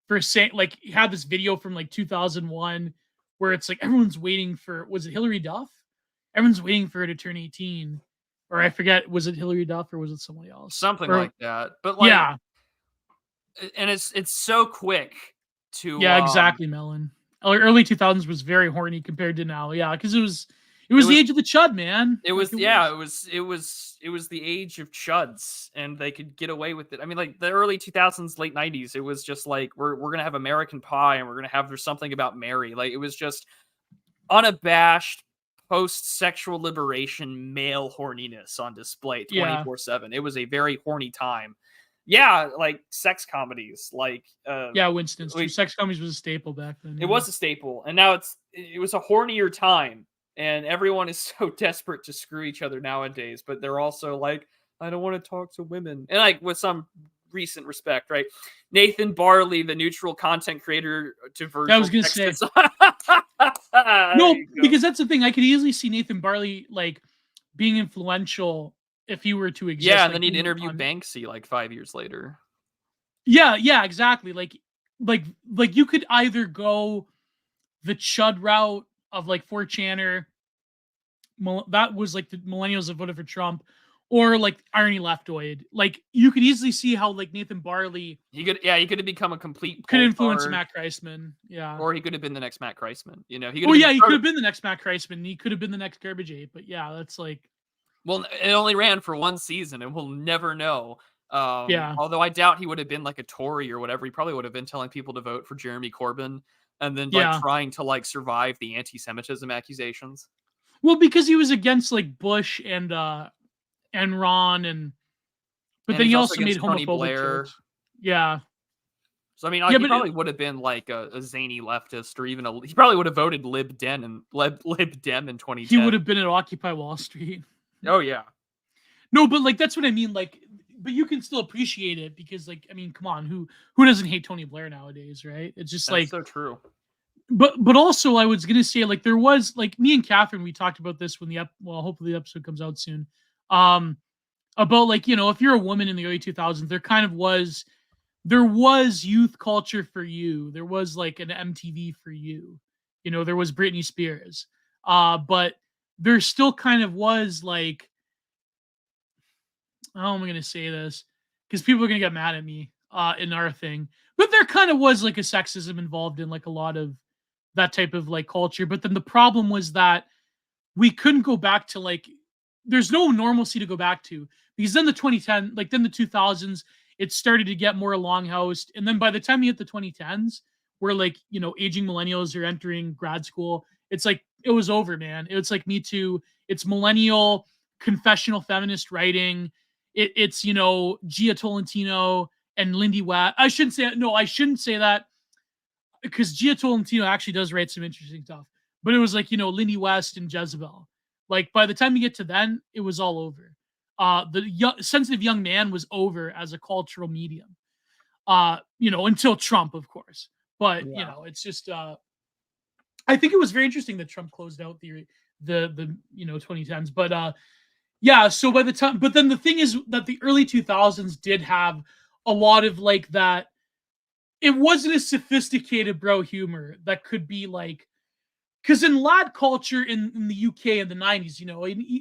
for saying, like, he had this video from like 2001 where it's like everyone's waiting for, was it Hillary Duff? Everyone's waiting for her to turn 18. Or I forget, was it Hillary Duff or was it somebody else? Something like that. But like, yeah. And it's so quick to Yeah, exactly, Melon. Early 2000s was very horny compared to now. Yeah, because it was the age of the chud, man. It was it was the age of chuds, and they could get away with it. I mean, like the early 2000s, late 90s, it was just like we're gonna have American Pie, and we're gonna have There's Something About Mary. Like it was just unabashed post-sexual liberation male horniness on display 24/7. It was a very horny time. Yeah, like sex comedies, like Winston's sex comedies was a staple back then. It was a staple, and now it was a hornier time. And everyone is so desperate to screw each other nowadays, but they're also like, I don't want to talk to women. And like with some recent respect, right? Nathan Barley, the neutral content creator to virtual. I was going to say. No, because that's the thing. I could easily see Nathan Barley like being influential if he were to exist. Yeah, and then he'd interview Banksy like 5 years later. Yeah, exactly. Like you could either go the chud route of like 4chaner, that was like the millennials that voted for Trump, or like Irony Leftoid. Like you could easily see how like Nathan Barley he could have become a complete could influence Matt Kreisman. Yeah. Or he could have been the next Matt Kreisman. He could he could have been the next Matt Kreisman. He could have been the next Garbage Ape. But yeah, that's like, well, it only ran for one season and we'll never know. Yeah. Although I doubt he would have been like a Tory or whatever. He probably would have been telling people to vote for Jeremy Corbyn and then like trying to like survive the anti-Semitism accusations. Well, because he was against like Bush and Ron but then he also made homophobic jokes. Yeah. So I mean, he probably would have been like a zany leftist, or even he probably would have voted Lib Dem in 2010. He would have been at Occupy Wall Street. Oh yeah. No, but like that's what I mean. Like, but you can still appreciate it because, like, I mean, come on, who doesn't hate Tony Blair nowadays, right? It's just that's so true. But also, I was gonna say, like, there was like me and Catherine, we talked about this when hopefully the episode comes out soon. About like, if you're a woman in the early 2000s, there was youth culture for you. There was like an MTV for you. There was Britney Spears. But there still kind of was like, how am I going to say this? Because people are going to get mad at me in our thing. But there kind of was like a sexism involved in like a lot of that type of like culture. But then the problem was that we couldn't go back to like, there's no normalcy to go back to, because then the 2010, like then the 2000s, it started to get more longhoused. And then by the time you hit the 2010s, where like, aging millennials are entering grad school, it's like, it was over, man. It's like Me Too. It's millennial confessional feminist writing. It's, Gia Tolentino and Lindy Watt. I shouldn't say that, because Gia Tolentino actually does write some interesting stuff. But it was like, Lindy West and Jezebel. Like by the time you get to then, it was all over. The sensitive young man was over as a cultural medium. Until Trump, of course. But it's just I think it was very interesting that Trump closed out the 2010s. But so by the time, but then the thing is that the early 2000s did have a lot of like that. It wasn't a sophisticated bro humor that could be like, because in lad culture in the UK in the 90s,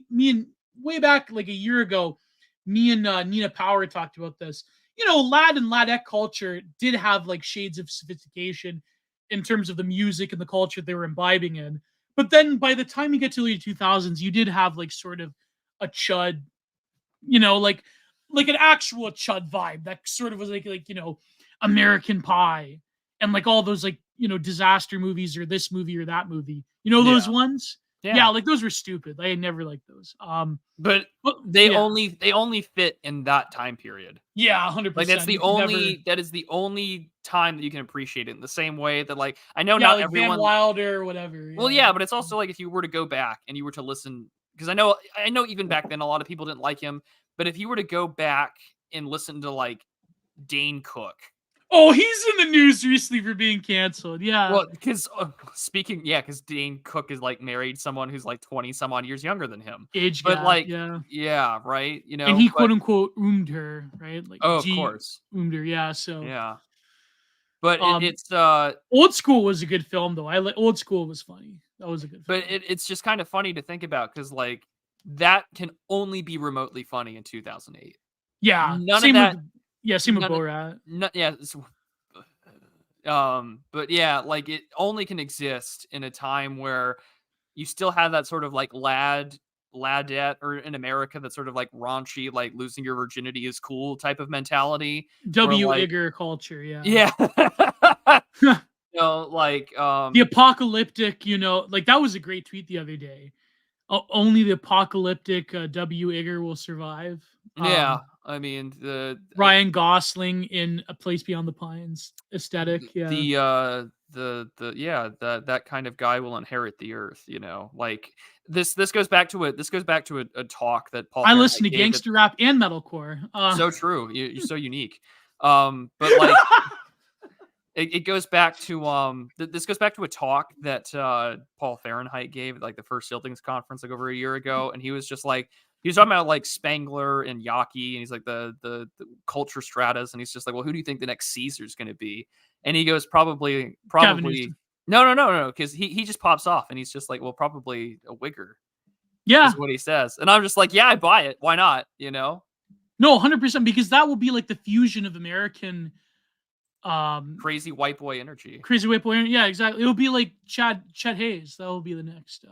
me and way back like a year ago, me and Nina Power talked about this. Lad and ladette culture did have like shades of sophistication in terms of the music and the culture they were imbibing in. But then by the time you get to the 2000s, you did have like sort of a chud, like an actual chud vibe that sort of was like American Pie and like all those like disaster movies or this movie or that movie. Those ones. Yeah, like those were stupid. I never liked those. But they only fit in that time period. Yeah, 100%. Like that is the only time that you can appreciate it in the same way that like I know not like everyone Van Wilder or whatever. Well, yeah, but it's also like if you were to go back and you were to listen, because I know even back then a lot of people didn't like him, but if you were to go back and listen to like Dane Cook. Oh, he's in the news recently for being canceled. Yeah. Well, because because Dane Cook is like married someone who's like 20 some odd years younger than him. Age but gap, like, yeah, right. And he quote unquote oomed her, right? Like, of course, oomed her. Yeah. So yeah. But it's Old School was a good film though. Old School was funny. That was a good film. But it's just kind of funny to think about because like that can only be remotely funny in 2008. Yeah. Same with Borat. But yeah, like it only can exist in a time where you still have that sort of like ladette, or in America that sort of like raunchy, like losing your virginity is cool type of mentality. Igor culture, yeah. Yeah. Like the apocalyptic, like that was a great tweet the other day. Only the apocalyptic W. Igor will survive. Yeah, I mean the Ryan Gosling in A Place Beyond the Pines aesthetic. Yeah, that kind of guy will inherit the earth. Like this goes back to a talk that Paul. I listen to gangster rap and metalcore. So true. You're so unique. But like. It goes back to this goes back to a talk that Paul Fahrenheit gave at like the first Siltings conference like over a year ago, and he was just like he was talking about like Spangler and Yaki, and he's like the culture stratas, and he's just like, well, who do you think the next Caesar's going to be? And he goes probably no, because he just pops off, and he's just like, well, probably a Wigger. Yeah, is what he says, and I'm just like, yeah, I buy it. Why not? No, 100%, because that will be like the fusion of American. Crazy white boy energy. Yeah, exactly. It'll be like Chet Hayes. That will be the next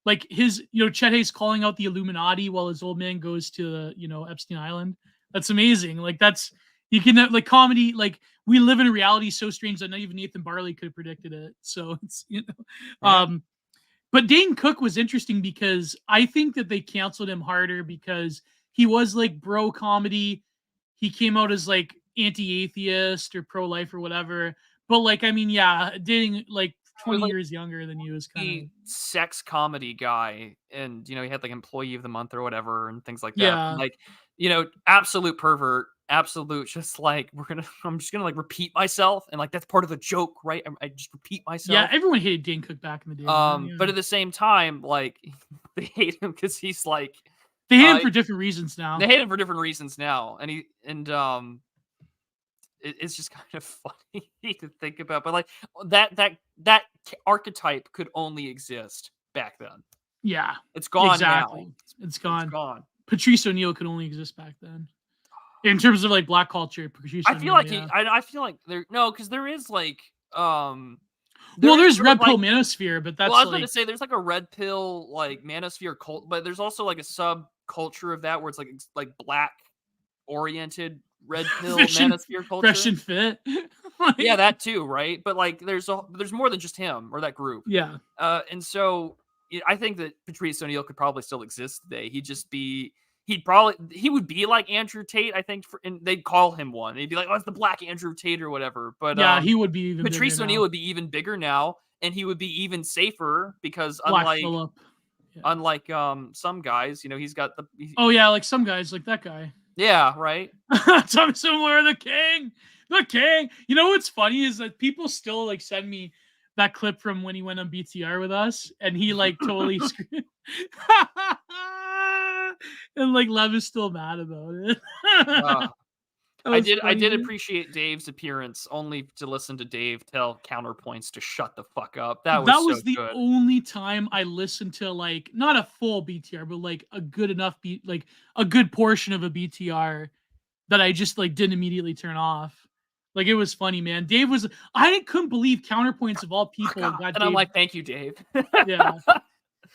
like his Chet Hayes calling out the Illuminati while his old man goes to Epstein Island. That's amazing. Like that's, you can like comedy, like we live in a reality so strange that not even Nathan Barley could have predicted it. So it's but Dane Cook was interesting because I think that they canceled him harder because he was like bro comedy. He came out as like anti-atheist or pro-life or whatever, but like I mean, dating like 20 years younger than you is kind of sex comedy guy, and he had like employee of the month or whatever and things like that. Like absolute pervert, absolute just like I'm just gonna like repeat myself, and like that's part of the joke, right? I just repeat myself. Yeah, everyone hated Dane Cook back in the day. But at the same time, like they hate him because he's like they hate him for different reasons now. They hate him for different reasons now, and it's just kind of funny to think about, but like that archetype could only exist back then. Yeah, it's gone. Exactly. Now. It's gone. It's gone. Patrice O'Neill could only exist back then, in terms of like black culture. I feel like there because there is like Well, there's red like, pill manosphere, but that's well, I was like gonna say there's like a red pill like manosphere cult, but there's also like a subculture of that where it's like black oriented red pill manosphere fresh culture. and fit. Yeah, Like, that too, right? But like there's more than just him or that group. yeah. And so I think that Patrice O'Neill could probably still exist today. He would be like Andrew Tate, I think, and they'd call him one. They'd be like, "Oh, it's the Black Andrew Tate" or whatever. But Yeah, he would be even bigger Patrice O'Neill now. would be even bigger now, and he would be even safer because Black Phillip. Yeah. unlike some guys, he's got the Oh yeah, like some guys, like that guy. yeah, right. Tom Similar, the king. You know what's funny is that people still like send me that clip from when he went on BTR with us, and he like totally screamed. And like Lev is still mad about it. I did appreciate Dave's appearance, only to listen to Dave tell counterpoints to shut the fuck up. That was so the good. only time I listened to like not a full BTR, but like a good enough like a good portion of a BTR that I just like didn't immediately turn off. Like it was funny, man. Dave was I couldn't believe counterpoints of all people got And Dave. I'm like, thank you, Dave. Yeah.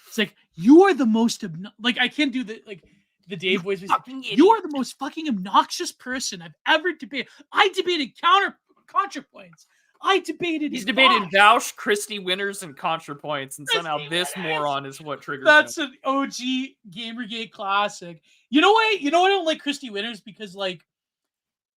It's like you are the most like I can't do the like the Dave voice. You are the most fucking obnoxious person I've ever debated. I debated ContraPoints. He's debated Vaush, Christy Winners, and ContraPoints, and somehow this moron is what triggers That's him. an OG Gamergate classic. You know what? I don't like Christy Winners because like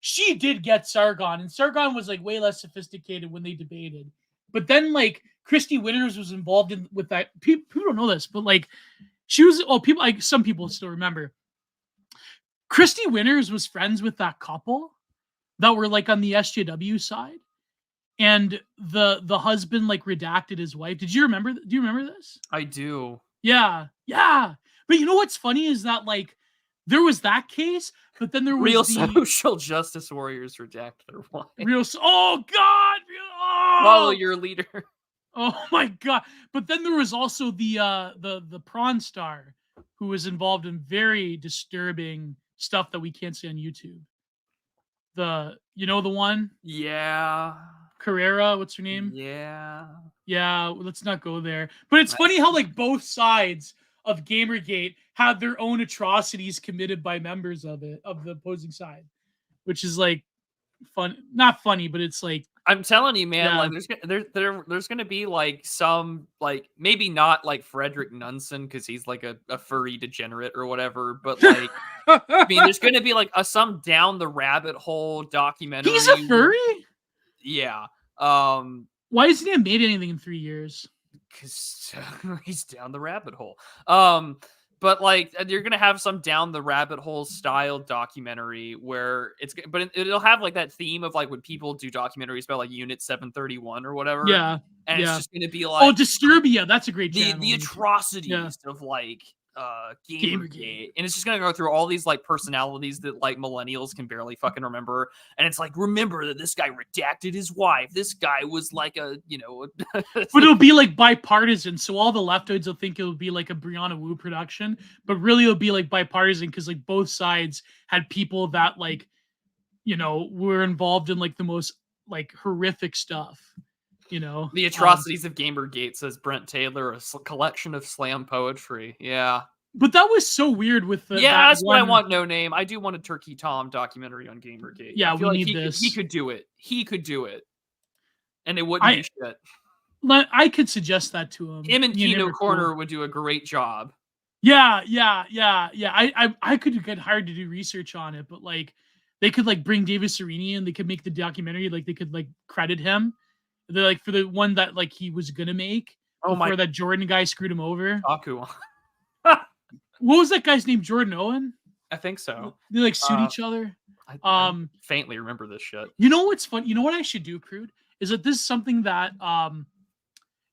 she did get Sargon, and Sargon was like way less sophisticated when they debated. But then like Christy Winners was involved with that. People don't know this, but like she was. Oh, people like some people still remember. Christy Winners was friends with that couple that were like on the SJW side, and the husband like redacted his wife. Do you remember this? I do. Yeah. But you know what's funny is that like there was that case, but then there was real social justice warriors redact their wife. Oh God! Follow your leader. Oh my God! But then there was also the Prawn Star, who was involved in very disturbing stuff that we can't see on YouTube. The one? Yeah. Carrera, what's her name? Yeah. Let's not go there. But it's funny how like both sides of Gamergate had their own atrocities committed by members of the opposing side, which is like fun. Not funny, but it's like I'm telling you, man. Yeah. Like there's gonna be like some like maybe not like Frederick Nunson because he's like a furry degenerate or whatever, but like I mean, there's gonna be like some down the rabbit hole documentary. He's a furry. Yeah. Why hasn't he made anything in 3 years? Because he's down the rabbit hole. But like you're gonna have some down the rabbit hole style documentary where it'll have like that theme of like when people do documentaries about like Unit 731 or whatever. Yeah. And it's just gonna be like Disturbia. That's a great channel. The atrocities of like Gamergate, and it's just gonna go through all these like personalities that like millennials can barely fucking remember, and it's like remember that this guy redacted his wife, this guy was like a but it'll be like bipartisan, so all the leftoids will think it'll be like a Brianna Wu production, but really it'll be like bipartisan because like both sides had people that like were involved in like the most like horrific stuff. The atrocities of Gamergate, says Brent Taylor, a collection of slam poetry. Yeah. But that was so weird with the that's what I want. No Name. I do want a Turkey Tom documentary on Gamergate. Yeah, I feel we like need this. He could do it. And it wouldn't be shit. I could suggest that to him. Him and Kino Corner would do a great job. Yeah. I could get hired to do research on it, but like they could like bring David Serini and they could make the documentary, like they could like credit him. They're like for the one that like he was gonna make before that Jordan guy screwed him over. Aku. What was that guy's name? Jordan Owen? I think so. They like sued each other. I faintly remember this shit. You know what's fun? You know what I should do, Crude? Is that this is something that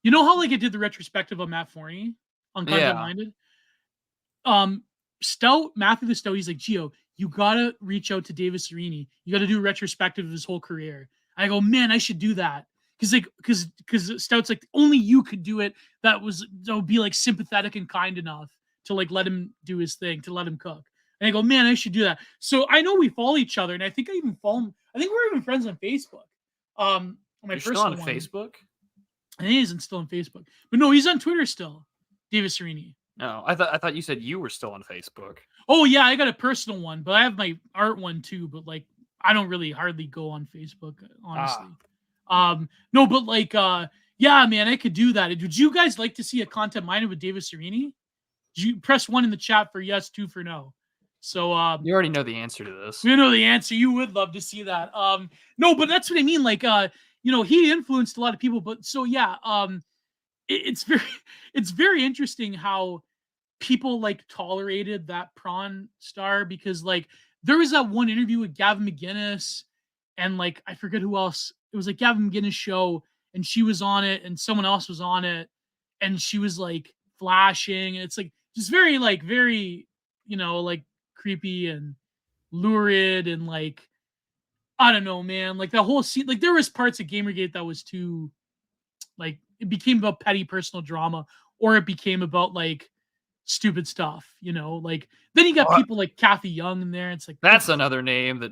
you know how like I did the retrospective on Matt Forney on Content Minded? Matthew the Stout, he's like, Gio, you gotta reach out to David Serini. You gotta do a retrospective of his whole career. I go, man, I should do that. Because Stout's like only you could do it. That would be like sympathetic and kind enough to like let him do his thing, to let him cook. And I go, man, I should do that. So I know we follow each other, and I think I even follow him. I think we're even friends on Facebook. You're still on Facebook? I think he's still on Facebook, but no, he's on Twitter still. David Serini. No, I thought you said you were still on Facebook. Oh yeah, I got a personal one, but I have my art one too. But like, I don't really hardly go on Facebook, honestly. No, but like, yeah, man, I could do that. Would you guys like to see a content miner with David Serini? You press 1 in the chat for yes, 2 for no. So you already know the answer to this. You know the answer. You would love to see that. No, but that's what I mean. Like, he influenced a lot of people. But so yeah, it's very interesting how people like tolerated that prawn star, because like there was that one interview with Gavin McGinnis and like I forget who else. It was like Gavin McGinnis show, and she was on it, and someone else was on it, and she was like flashing, and it's like just very like creepy and lurid, and like I don't know, man. Like the whole scene, like there was parts of Gamergate that was too, like it became about petty personal drama, or it became about like stupid stuff, like then you got people like Kathy Young in there. It's like that's another name that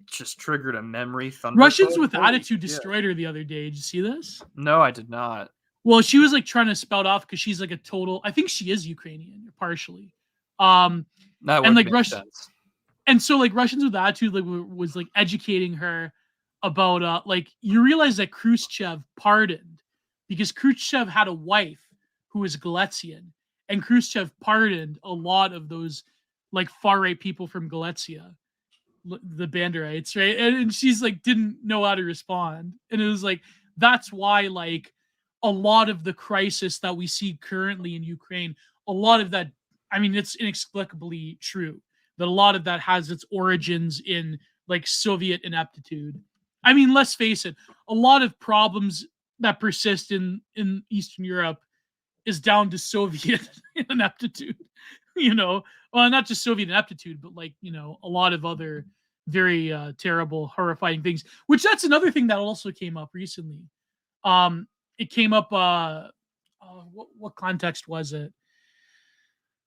just triggered a memory. Russians with Attitude destroyed her the other day. Did you see this? No, I did not. Well, she was like trying to spout off because she's like a total, I think she is Ukrainian partially. That would and like make sense. And so like Russians with Attitude like was like educating her about like you realize that Khrushchev pardoned because Khrushchev had a wife who was Galician, and Khrushchev pardoned a lot of those like far right people from Galicia, the Banderites, right? And she's like didn't know how to respond, and it was like that's why like a lot of the crisis that we see currently in Ukraine, a lot of that, I mean, it's inexplicably true that a lot of that has its origins in like Soviet ineptitude. I mean, let's face it, a lot of problems that persist in Eastern Europe is down to Soviet ineptitude, well, not just Soviet ineptitude, but like, a lot of other very terrible, horrifying things, which that's another thing that also came up recently. It came up, what context was it?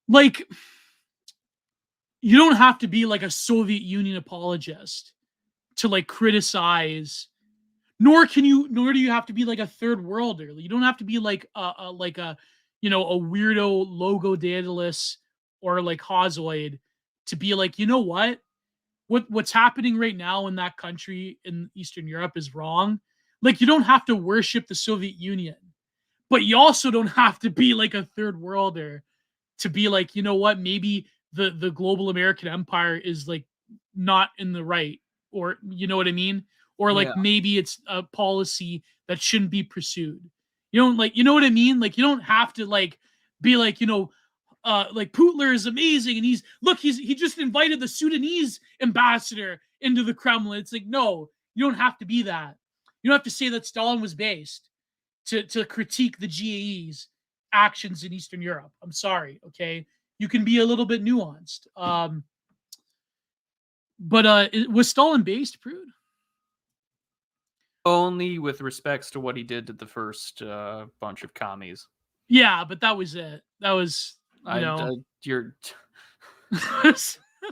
Like, you don't have to be like a Soviet Union apologist to like criticize, nor do you have to be like a third worlder. You don't have to be like a a weirdo logo daedalus or like Hozoid to be like, what's happening right now in that country in Eastern Europe is wrong. Like, you don't have to worship the Soviet Union, but you also don't have to be like a third worlder to be like, maybe the global American empire is like not in the right, or you know what I mean? Or like maybe it's a policy that shouldn't be pursued. You know what I mean? Like, you don't have to like be like, like Putler is amazing and he just invited the Sudanese ambassador into the Kremlin. It's like, no, you don't have to be that. You don't have to say that Stalin was based to critique the GAE's actions in Eastern Europe. I'm sorry, okay? You can be a little bit nuanced. But was Stalin based, Prude? Only with respects to what he did to the first bunch of commies. Yeah, but that was it. That was,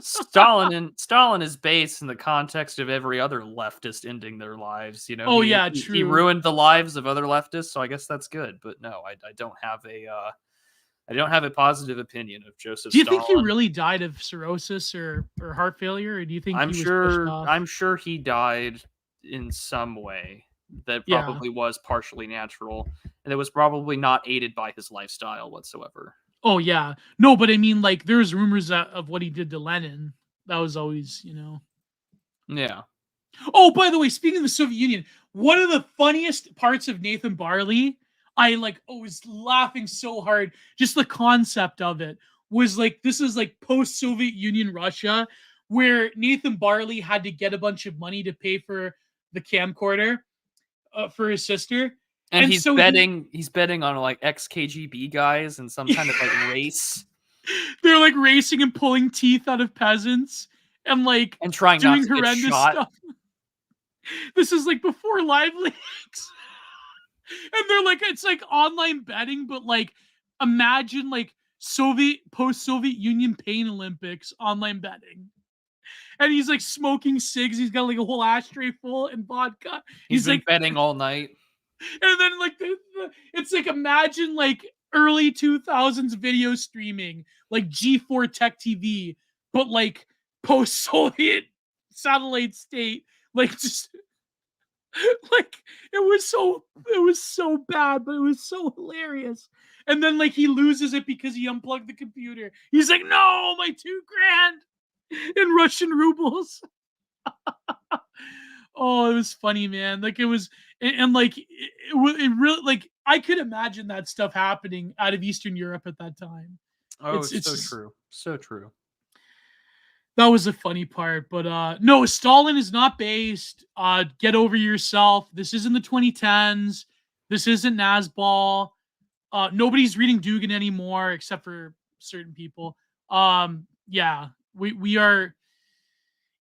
Stalin is based in the context of every other leftist ending their lives. Oh, yeah, true. He ruined the lives of other leftists, so I guess that's good. But no, I don't have a positive opinion of Joseph. Do you think he really died of cirrhosis or heart failure, or do you think I'm sure he died in some way that probably was partially natural, and it was probably not aided by his lifestyle whatsoever. Oh yeah, no, but I mean, like, there's rumors of what he did to Lenin. That was always, Yeah. Oh, by the way, speaking of the Soviet Union, one of the funniest parts of Nathan Barley, I was laughing so hard. Just the concept of it was like, this is like post-Soviet Union Russia, where Nathan Barley had to get a bunch of money to pay for the camcorder for his sister. And he's betting on like ex-KGB guys and some kind of like race. They're like racing and pulling teeth out of peasants and like trying doing not to horrendous get shot. stuff. This is like before live leaks. And they're like, it's like online betting, but like imagine like post-Soviet Union Pain Olympics online betting. And he's like smoking cigs. He's got like a whole ashtray full and vodka. He's been like betting all night. And then like it's like imagine like early 2000s video streaming, like G4 Tech TV, but like post-Soviet satellite state, like just like it was so bad, but it was so hilarious. And then like he loses it because he unplugged the computer. He's like, no, my $2,000 in Russian rubles. Oh, it was funny, man. Like it was, and like it really like I could imagine that stuff happening out of Eastern Europe at that time. Oh, It's so it's true. So true. that was the funny part. But no, Stalin is not based. Get over yourself. This isn't the 2010s. This isn't Nazball. Nobody's reading Dugan anymore except for certain people. Yeah, we are.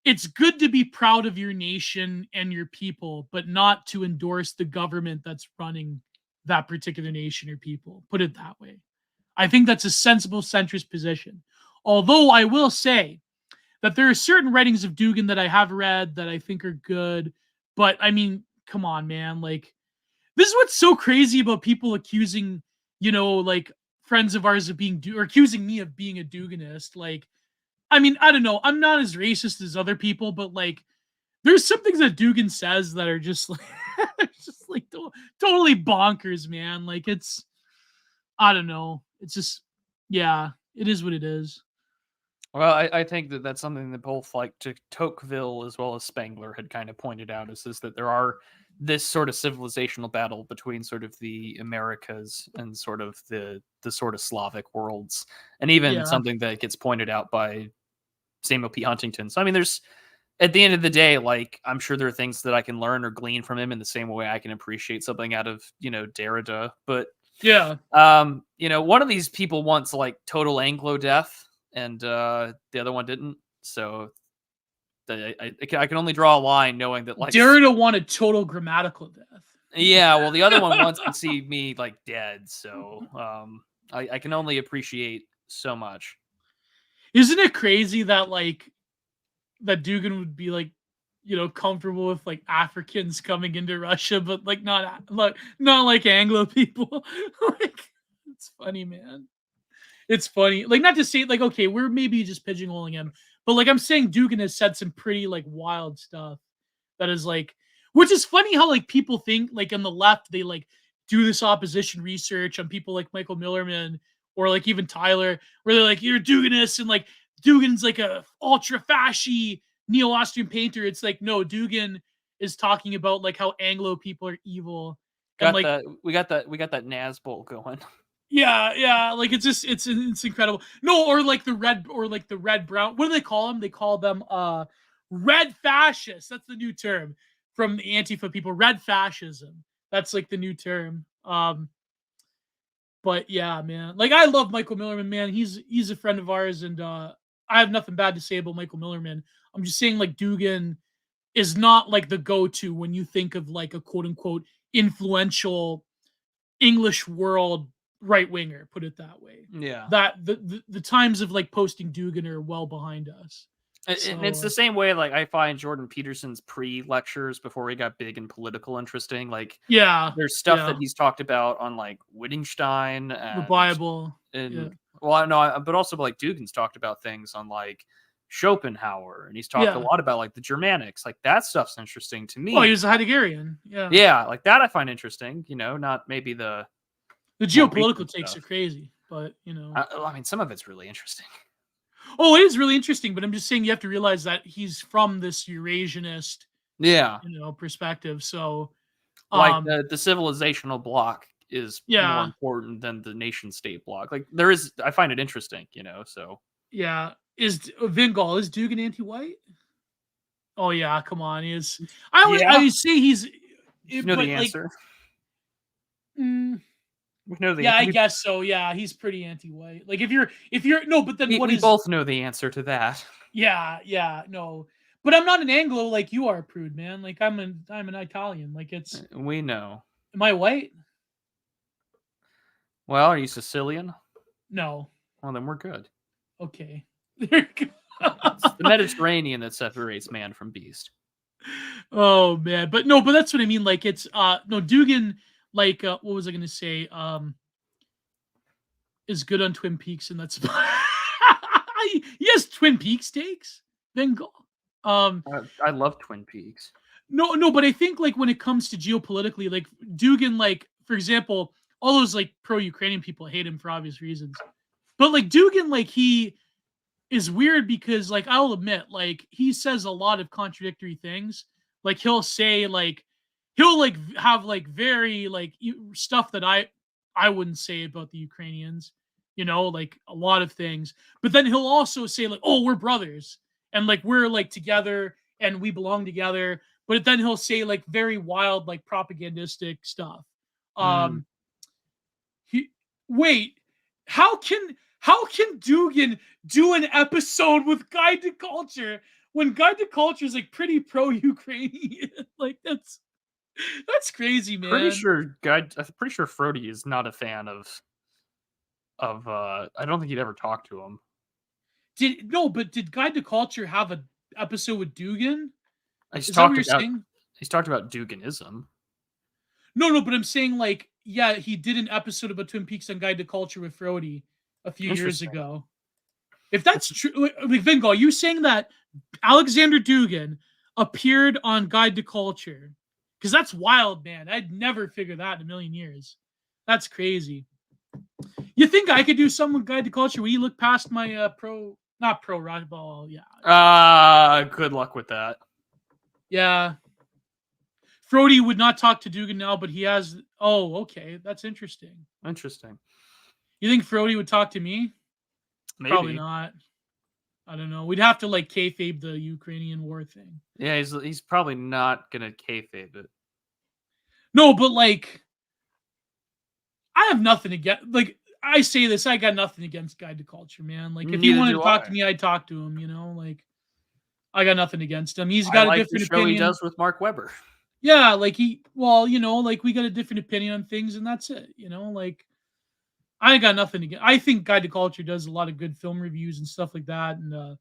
It's good to be proud of your nation and your people, but not to endorse the government that's running that particular nation or people. Put it that way. I think that's a sensible centrist position. Although I will say that there are certain writings of Dugan that I have read that I think are good, but I mean, come on, man. Like, this is what's so crazy about people accusing, like friends of ours of being, or accusing me of being a Duganist. Like, I mean, I don't know. I'm not as racist as other people, but like, there's some things that Dugan says that are just like, just like totally bonkers, man. Like, it's, I don't know. It's just, yeah, it is what it is. Well, I think that that's something that both like Tocqueville as well as Spengler had kind of pointed out is that there are this sort of civilizational battle between sort of the Americas and sort of the sort of Slavic worlds, and even Yeah. something that gets pointed out by Samuel P. Huntington. So I mean, there's at the end of the day, like I'm sure there are things that I can learn or glean from him in the same way I can appreciate something out of Derrida, but Yeah. one of these people wants like total Anglo death, and the other one didn't. So I can only draw a line knowing that like Derrida wanted total grammatical death. yeah, well the other one wants to see me like dead. So I can only appreciate so much. Isn't it crazy that like that Dugan would be like, comfortable with like Africans coming into Russia, but like not like Anglo people. Like, it's funny, man. It's funny. Like, not to say like, okay, we're maybe just pigeonholing him, but like I'm saying Dugan has said some pretty like wild stuff that is like, which is funny how like people think like on the left they like do this opposition research on people like Michael Millerman or like even Tyler, where they're like, you're Duganist and like Dugan's like a ultra fasci neo-Austrian painter. It's like, no, Dugan is talking about like how Anglo people are evil. And Got like, that we got that Nazbol going. yeah, like it's just it's incredible. No, or like the red brown. What do they call them? They call them red fascists. That's the new term from the Antifa people. Red fascism. That's like the new term. But yeah, man. Like, I love Michael Millerman, man. He's a friend of ours, and I have nothing bad to say about Michael Millerman. I'm just saying like Dugan is not like the go-to when you think of like a quote unquote influential English world right winger, put it that way. Yeah. That the times of like posting Dugan are well behind us. And it's the same way, like I find Jordan Peterson's pre-lectures before he got big and political interesting. Like, yeah, there's stuff that he's talked about on like Wittgenstein the Bible, and well, I know, but also like Dugan's talked about things on like Schopenhauer, and he's talked a lot about like the Germanics. Like that stuff's interesting to me. Oh, he was a Heideggerian. Yeah, like that I find interesting. Not maybe the geopolitical takes stuff are crazy, but I mean, some of it's really interesting. Oh, it is really interesting, but I'm just saying you have to realize that he's from this Eurasianist, perspective. So, like the civilizational block is more important than the nation state block. Like I find it interesting, so. Yeah. Is Vingol, is Dugan anti-white? Oh yeah, come on. He is. I say he's. You know the answer. We know the I guess so. Yeah, he's pretty anti-white. Like if you're no, but then we both know the answer to that. Yeah, no. But I'm not an Anglo like you are, Prude, man. Like I'm an Italian. Like it's. We know. Am I white? Well, are you Sicilian? No. Well, then we're good. Okay. It's the Mediterranean that separates man from beast. Oh man, but no, but that's what I mean. Like it's no Dugan. Like what was I gonna say? Is good on Twin Peaks, and that's yes, Twin Peaks takes. Then go. Um, I love Twin Peaks. no, but I think like when it comes to geopolitically, like Dugan, like for example, all those like pro-Ukrainian people hate him for obvious reasons. But like Dugan, like he is weird because like I'll admit, like he says a lot of contradictory things. Like he'll like have like very like stuff that I wouldn't say about the Ukrainians, like a lot of things. But then he'll also say like, "Oh, we're brothers and like we're like together and we belong together." But then he'll say like very wild like propagandistic stuff. Mm. Um he wait, how can Dugan do an episode with Guide to Culture when Guide to Culture is like pretty pro-Ukrainian? Like that's crazy, man. I'm pretty sure Frody is not a fan of I don't think he'd ever talk to him. But did Guide to Culture have a episode with Dugan? He's Is that what talked you're about saying? he's talked about Duganism. No, but I'm saying like, yeah, he did an episode about Twin Peaks on Guide to Culture with Frody a few years Interesting. ago. If that's true, like Vingo, are you saying that Alexander Dugan appeared on Guide to Culture? Because that's wild, man. I'd never figure that in a million years. That's crazy. You think I could do something with Guide to Culture? Will you look past my not pro rock ball? Yeah, Good luck with that. yeah. Frody would not talk to Dugan now, but he has. Oh, okay, that's interesting. Interesting. You think Frody would talk to me? Maybe. Probably not. I don't know. We'd have to like kayfabe the Ukrainian war thing. Yeah, he's probably not gonna kayfabe it. No, but like, I have nothing against. Like, I say this, I got nothing against Guide to Culture, man. Like, if he Neither wanted do to talk I. to me, I'd talk to him. Like, I got nothing against him. He's I got a like the different show he opinion. does with Mark Webber. Yeah, like like we got a different opinion on things, and that's it. Like I got nothing against. I think Guide to Culture does a lot of good film reviews and stuff like that, and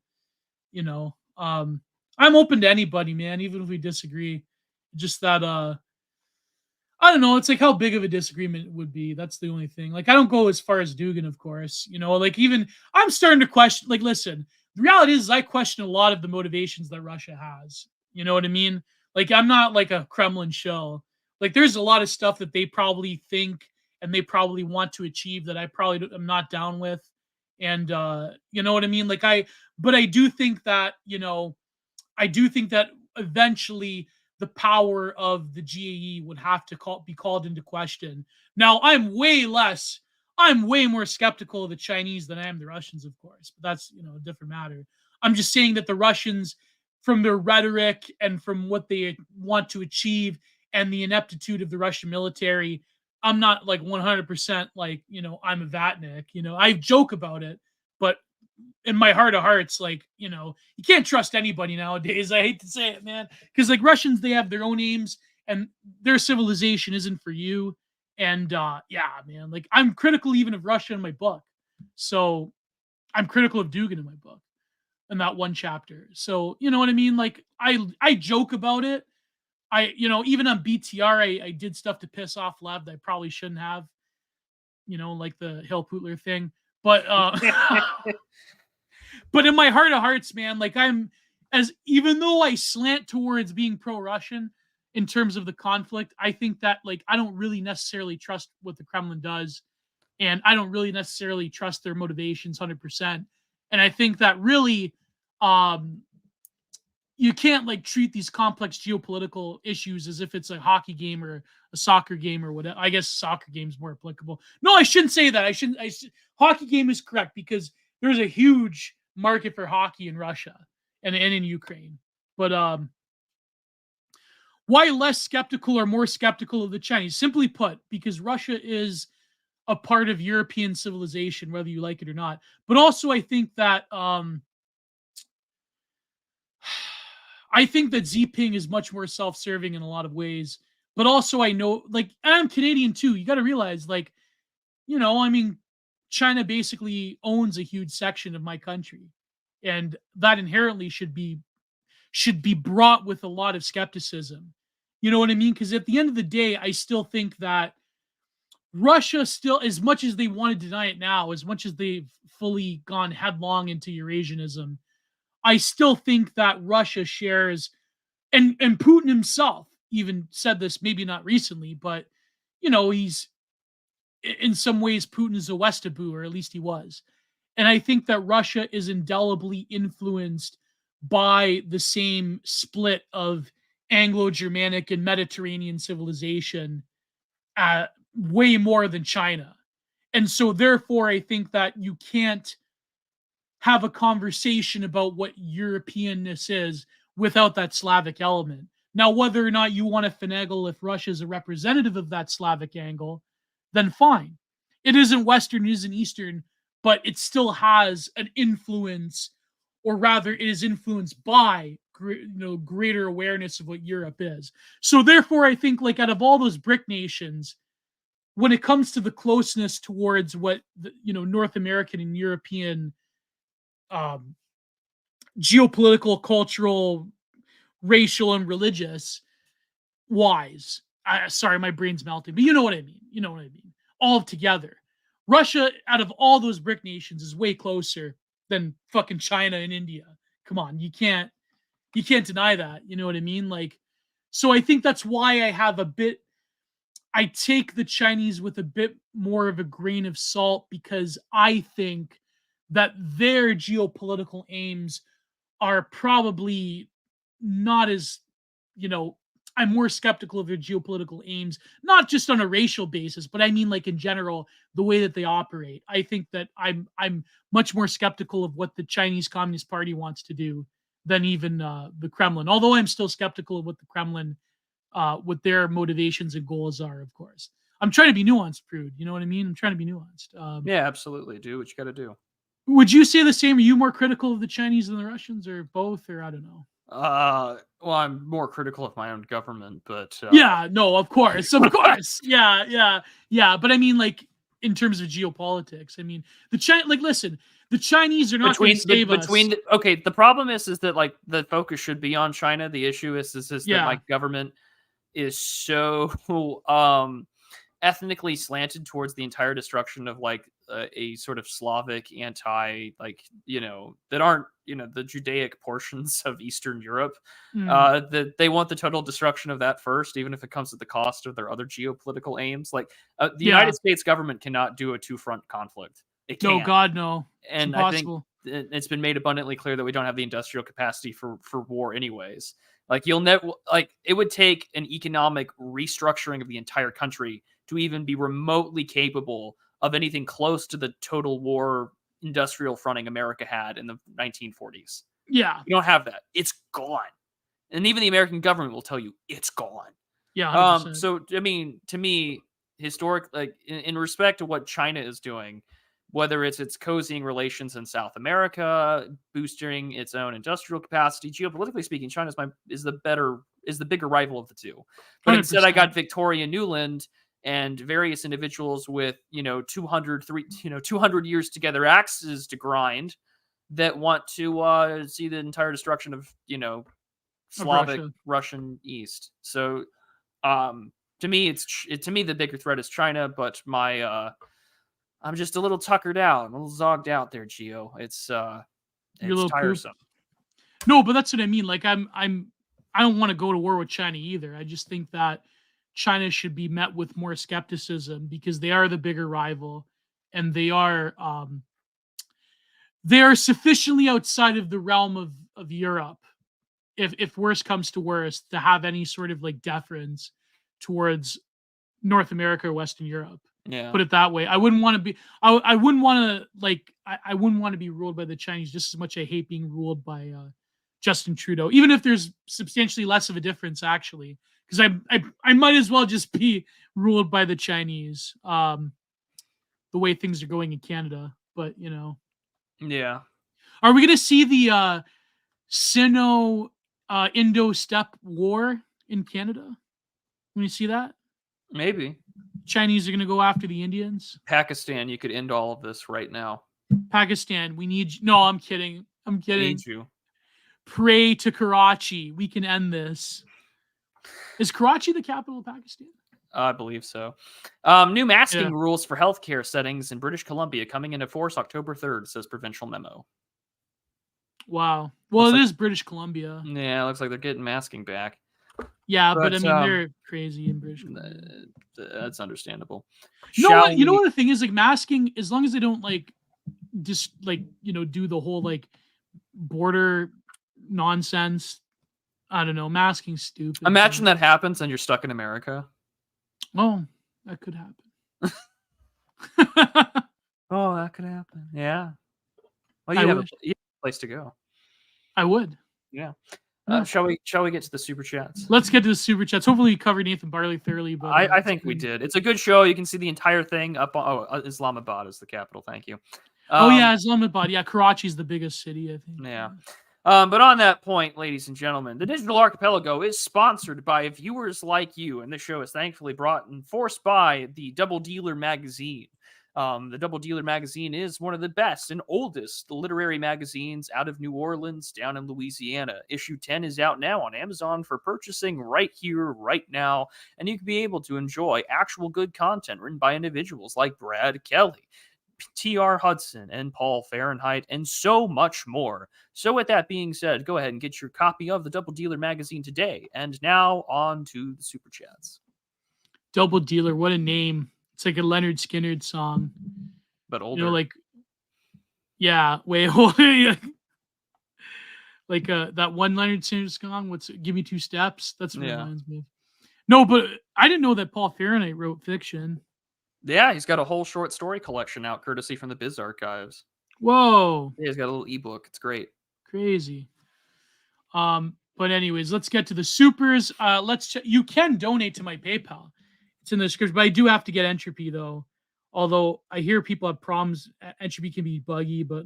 you know, um, I'm open to anybody, man, even if we disagree. Just that, I don't know. It's like how big of a disagreement would be. That's the only thing. Like, I don't go as far as Dugan, of course. Like even I'm starting to question. Like, listen, the reality is I question a lot of the motivations that Russia has. You know what I mean? Like, I'm not like a Kremlin shell. Like, there's a lot of stuff that they probably think and they probably want to achieve that I probably am not down with. And you know what I mean? But I do think that eventually the power of the GAE would have to be called into question. Now, I'm way more skeptical of the Chinese than I am the Russians, of course, but that's, a different matter. I'm just saying that the Russians, from their rhetoric and from what they want to achieve and the ineptitude of the Russian military, I'm not like 100% like, I'm a Vatnik. I joke about it, but in my heart of hearts, like, you can't trust anybody nowadays. I hate to say it, man. Because like Russians, they have their own aims and their civilization isn't for you. And yeah, man, like I'm critical even of Russia in my book. So I'm critical of Dugan in my book in that one chapter. So you know what I mean? Like I joke about it. Even on BTR, I did stuff to piss off Lev that I probably shouldn't have, like the Hill Putler thing. But but in my heart of hearts, man, like even though I slant towards being pro-Russian in terms of the conflict, I think that like I don't really necessarily trust what the Kremlin does, and I don't really necessarily trust their motivations 100%. And I think that really, you can't like treat these complex geopolitical issues as if it's a hockey game or a soccer game or whatever. I guess soccer game is more applicable. No, I shouldn't say that. Hockey game is correct because there's a huge market for hockey in Russia and in Ukraine. But why less skeptical or more skeptical of the Chinese? Simply put, because Russia is a part of European civilization, whether you like it or not. But also, I think that Xi is much more self-serving in a lot of ways. But also, I know, like, and I'm Canadian too. You got to realize, like, I mean, China basically owns a huge section of my country, and that inherently should be brought with a lot of skepticism. You know what I mean? Because at the end of the day, I still think that Russia still, as much as they want to deny it now, as much as they've fully gone headlong into Eurasianism, I still think that Russia shares, and Putin himself even said this, maybe not recently, but he's in some ways Putin is a Westaboo, or at least he was. And I think that Russia is indelibly influenced by the same split of Anglo-Germanic and Mediterranean civilization, way more than China. And so therefore, I think that you can't have a conversation about what Europeanness is without that Slavic element. Now, whether or not you want to finagle if Russia is a representative of that Slavic angle, then fine. It isn't Western, it isn't Eastern, but it still has an influence, or rather, it is influenced by greater awareness of what Europe is. So therefore, I think like out of all those BRIC nations, when it comes to the closeness towards what North American and European geopolitical, cultural, racial, and religious wise, sorry, my brain's melting, but you know what I mean. You know what I mean. All together, Russia, out of all those BRIC nations, is way closer than fucking China and India. Come on, you can't deny that. You know what I mean? Like, so I think that's why I take the Chinese with a bit more of a grain of salt, because I think that their geopolitical aims are probably not as, I'm more skeptical of their geopolitical aims, not just on a racial basis, but I mean like in general, the way that they operate. I think that I'm much more skeptical of what the Chinese Communist Party wants to do than even the Kremlin. Although I'm still skeptical of what the Kremlin, what their motivations and goals are, of course. I'm trying to be nuanced, Prude. You know what I mean? I'm trying to be nuanced. Yeah, absolutely. Do what you got to do. Would you say the same? Are you more critical of the Chinese than the Russians, or both, or I don't know? Well, I'm more critical of my own government, but yeah, no, of course, yeah. But I mean, like in terms of geopolitics, I mean, listen, the Chinese are not going to save us. Okay, the problem is that like the focus should be on China. The issue is that my government is so ethnically slanted towards the entire destruction of like a sort of Slavic that aren't the Judaic portions of Eastern Europe, that they want the total destruction of that first, even if it comes at the cost of their other geopolitical aims. Like the United States government cannot do a two-front conflict. It can't. No, God, no. It's impossible. I think it's been made abundantly clear that we don't have the industrial capacity for war anyways. Like it would take an economic restructuring of the entire country to even be remotely capable of anything close to the total war industrial fronting America had in the 1940s. Yeah. You don't have that. It's gone. And even the American government will tell you it's gone. Yeah. 100%. So, I mean, to me, in respect to what China is doing, whether it's cozying relations in South America, boosting its own industrial capacity, geopolitically speaking, China is the bigger rival of the two. But 100%. Instead, I got Victoria Nuland and various individuals with 200 years together axes to grind that want to see the entire destruction of Slavic Russian East. So to me the bigger threat is China, but I'm just a little tuckered out. I'm a little zogged out there, Gio. It's tiresome. No, but that's what I mean. Like I don't want to go to war with China either. I just think that China should be met with more skepticism because they are the bigger rival, and they are sufficiently outside of the realm of Europe, if worse comes to worse, to have any sort of like deference towards North America or Western Europe. Yeah. Put it that way. I wouldn't want to be. I wouldn't want to be ruled by the Chinese just as much as I hate being ruled by Justin Trudeau, even if there's substantially less of a difference, actually, because I might as well just be ruled by the Chinese, the way things are going in Canada. But yeah. Are we going to see the Sino-Indo steppe war in Canada? When you see that, maybe Chinese are going to go after the Indians. Pakistan, you could end all of this right now. Pakistan, we need. No, I'm kidding. Need you. Pray to Karachi. We can end this. Is Karachi the capital of Pakistan? I believe so. New masking rules for healthcare settings in British Columbia coming into force October 3rd, says provincial memo. Wow. Well, it is British Columbia. Yeah, it looks like they're getting masking back. Yeah, but I mean, they're crazy in British Columbia. That's understandable. You know what the thing is? Like, masking, as long as they don't, like, just, like, do the whole, like, border nonsense. I don't know. Masking's stupid. Imagine that happens and you're stuck in America. Oh, that could happen. Oh, that could happen. Yeah. Well, you have a place to go. I would. Yeah. Shall we get to the super chats? Let's get to the super chats. Hopefully we covered Nathan Barley thoroughly, but I think we did. It's a good show. You can see the entire thing up on Islamabad is the capital. Thank you. Islamabad. Yeah, Karachi is the biggest city, I think. Yeah. But on that point, ladies and gentlemen, the Digital Archipelago is sponsored by viewers like you, and this show is thankfully brought and forced by the Double Dealer magazine. The Double Dealer magazine is one of the best and oldest literary magazines out of New Orleans down in Louisiana. Issue 10 is out now on Amazon for purchasing right here, right now, and you can be able to enjoy actual good content written by individuals like Brad Kelly, T.R. Hudson, and Paul Fahrenheit, and so much more. So with that being said, go ahead and get your copy of the Double Dealer magazine today. And now on to the super chats. Double Dealer, what a name. It's like a Leonard Skinner song. But older. Way older. Like that one Leonard Skinner song, Give Me Two Steps? That's what it reminds me of. No, but I didn't know that Paul Fahrenheit wrote fiction. Yeah, he's got a whole short story collection out, courtesy from the Biz Archives. Whoa. Yeah, he's got a little ebook. It's great. Crazy. But anyways, let's get to the supers. You can donate to my PayPal. It's in the description, but I do have to get Entropy though. Although I hear people have problems. Entropy can be buggy, but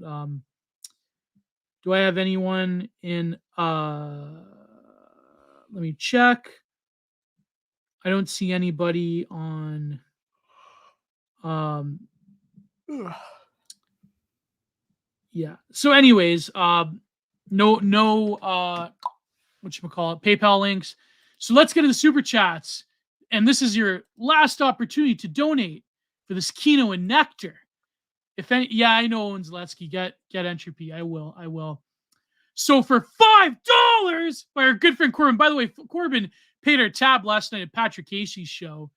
do I have anyone in let me check. I don't see anybody on yeah. So anyways, no PayPal links. So let's get to the super chats. And this is your last opportunity to donate for this Kino and Nectar. I know Owen Zaletsky. Get Entropy. I will. So for $5 by our good friend Corbin. By the way, Corbin paid our tab last night at Patrick Casey's show.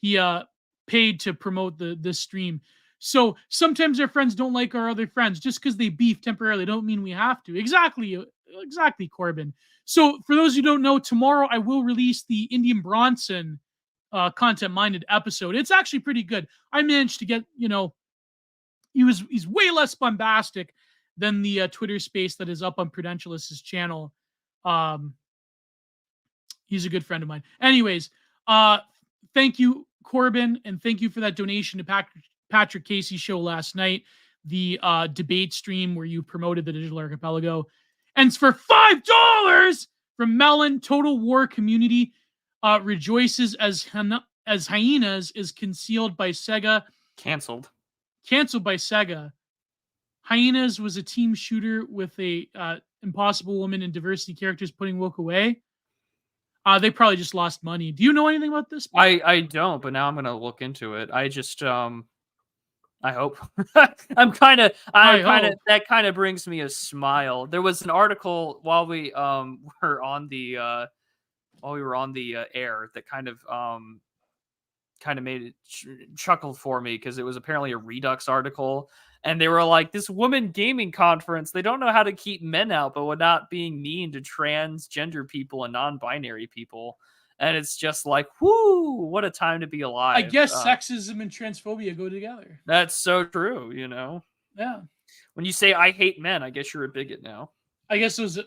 He paid to promote this stream. So sometimes our friends don't like our other friends just because they beef temporarily. Don't mean we have to. Exactly, Corbin. So for those who don't know, tomorrow I will release the Indian Bronson content-minded episode. It's actually pretty good. I managed to get, he's way less bombastic than the Twitter space that is up on Prudentialist's channel. He's a good friend of mine. Anyways, thank you, Corbin, and thank you for that donation to Patrick Casey's show last night, the debate stream where you promoted the Digital Archipelago. And it's for $5 from Melon. Total War Community rejoices as Hyenas is concealed by Sega. Canceled by Sega. Hyenas was a team shooter with a Impossible Woman and diversity characters putting woke away. They probably just lost money. Do you know anything about this? I don't, but now I'm going to look into it. I just I hope. That kind of brings me a smile. There was an article while we were on the air that kind of made it chuckle for me, because it was apparently a Redux article, and they were like, this woman gaming conference, they don't know how to keep men out, but without being mean to transgender people and non-binary people. And it's just like, whoo, what a time to be alive. I guess sexism and transphobia go together. That's so true, Yeah. When you say I hate men, I guess you're a bigot now. I guess those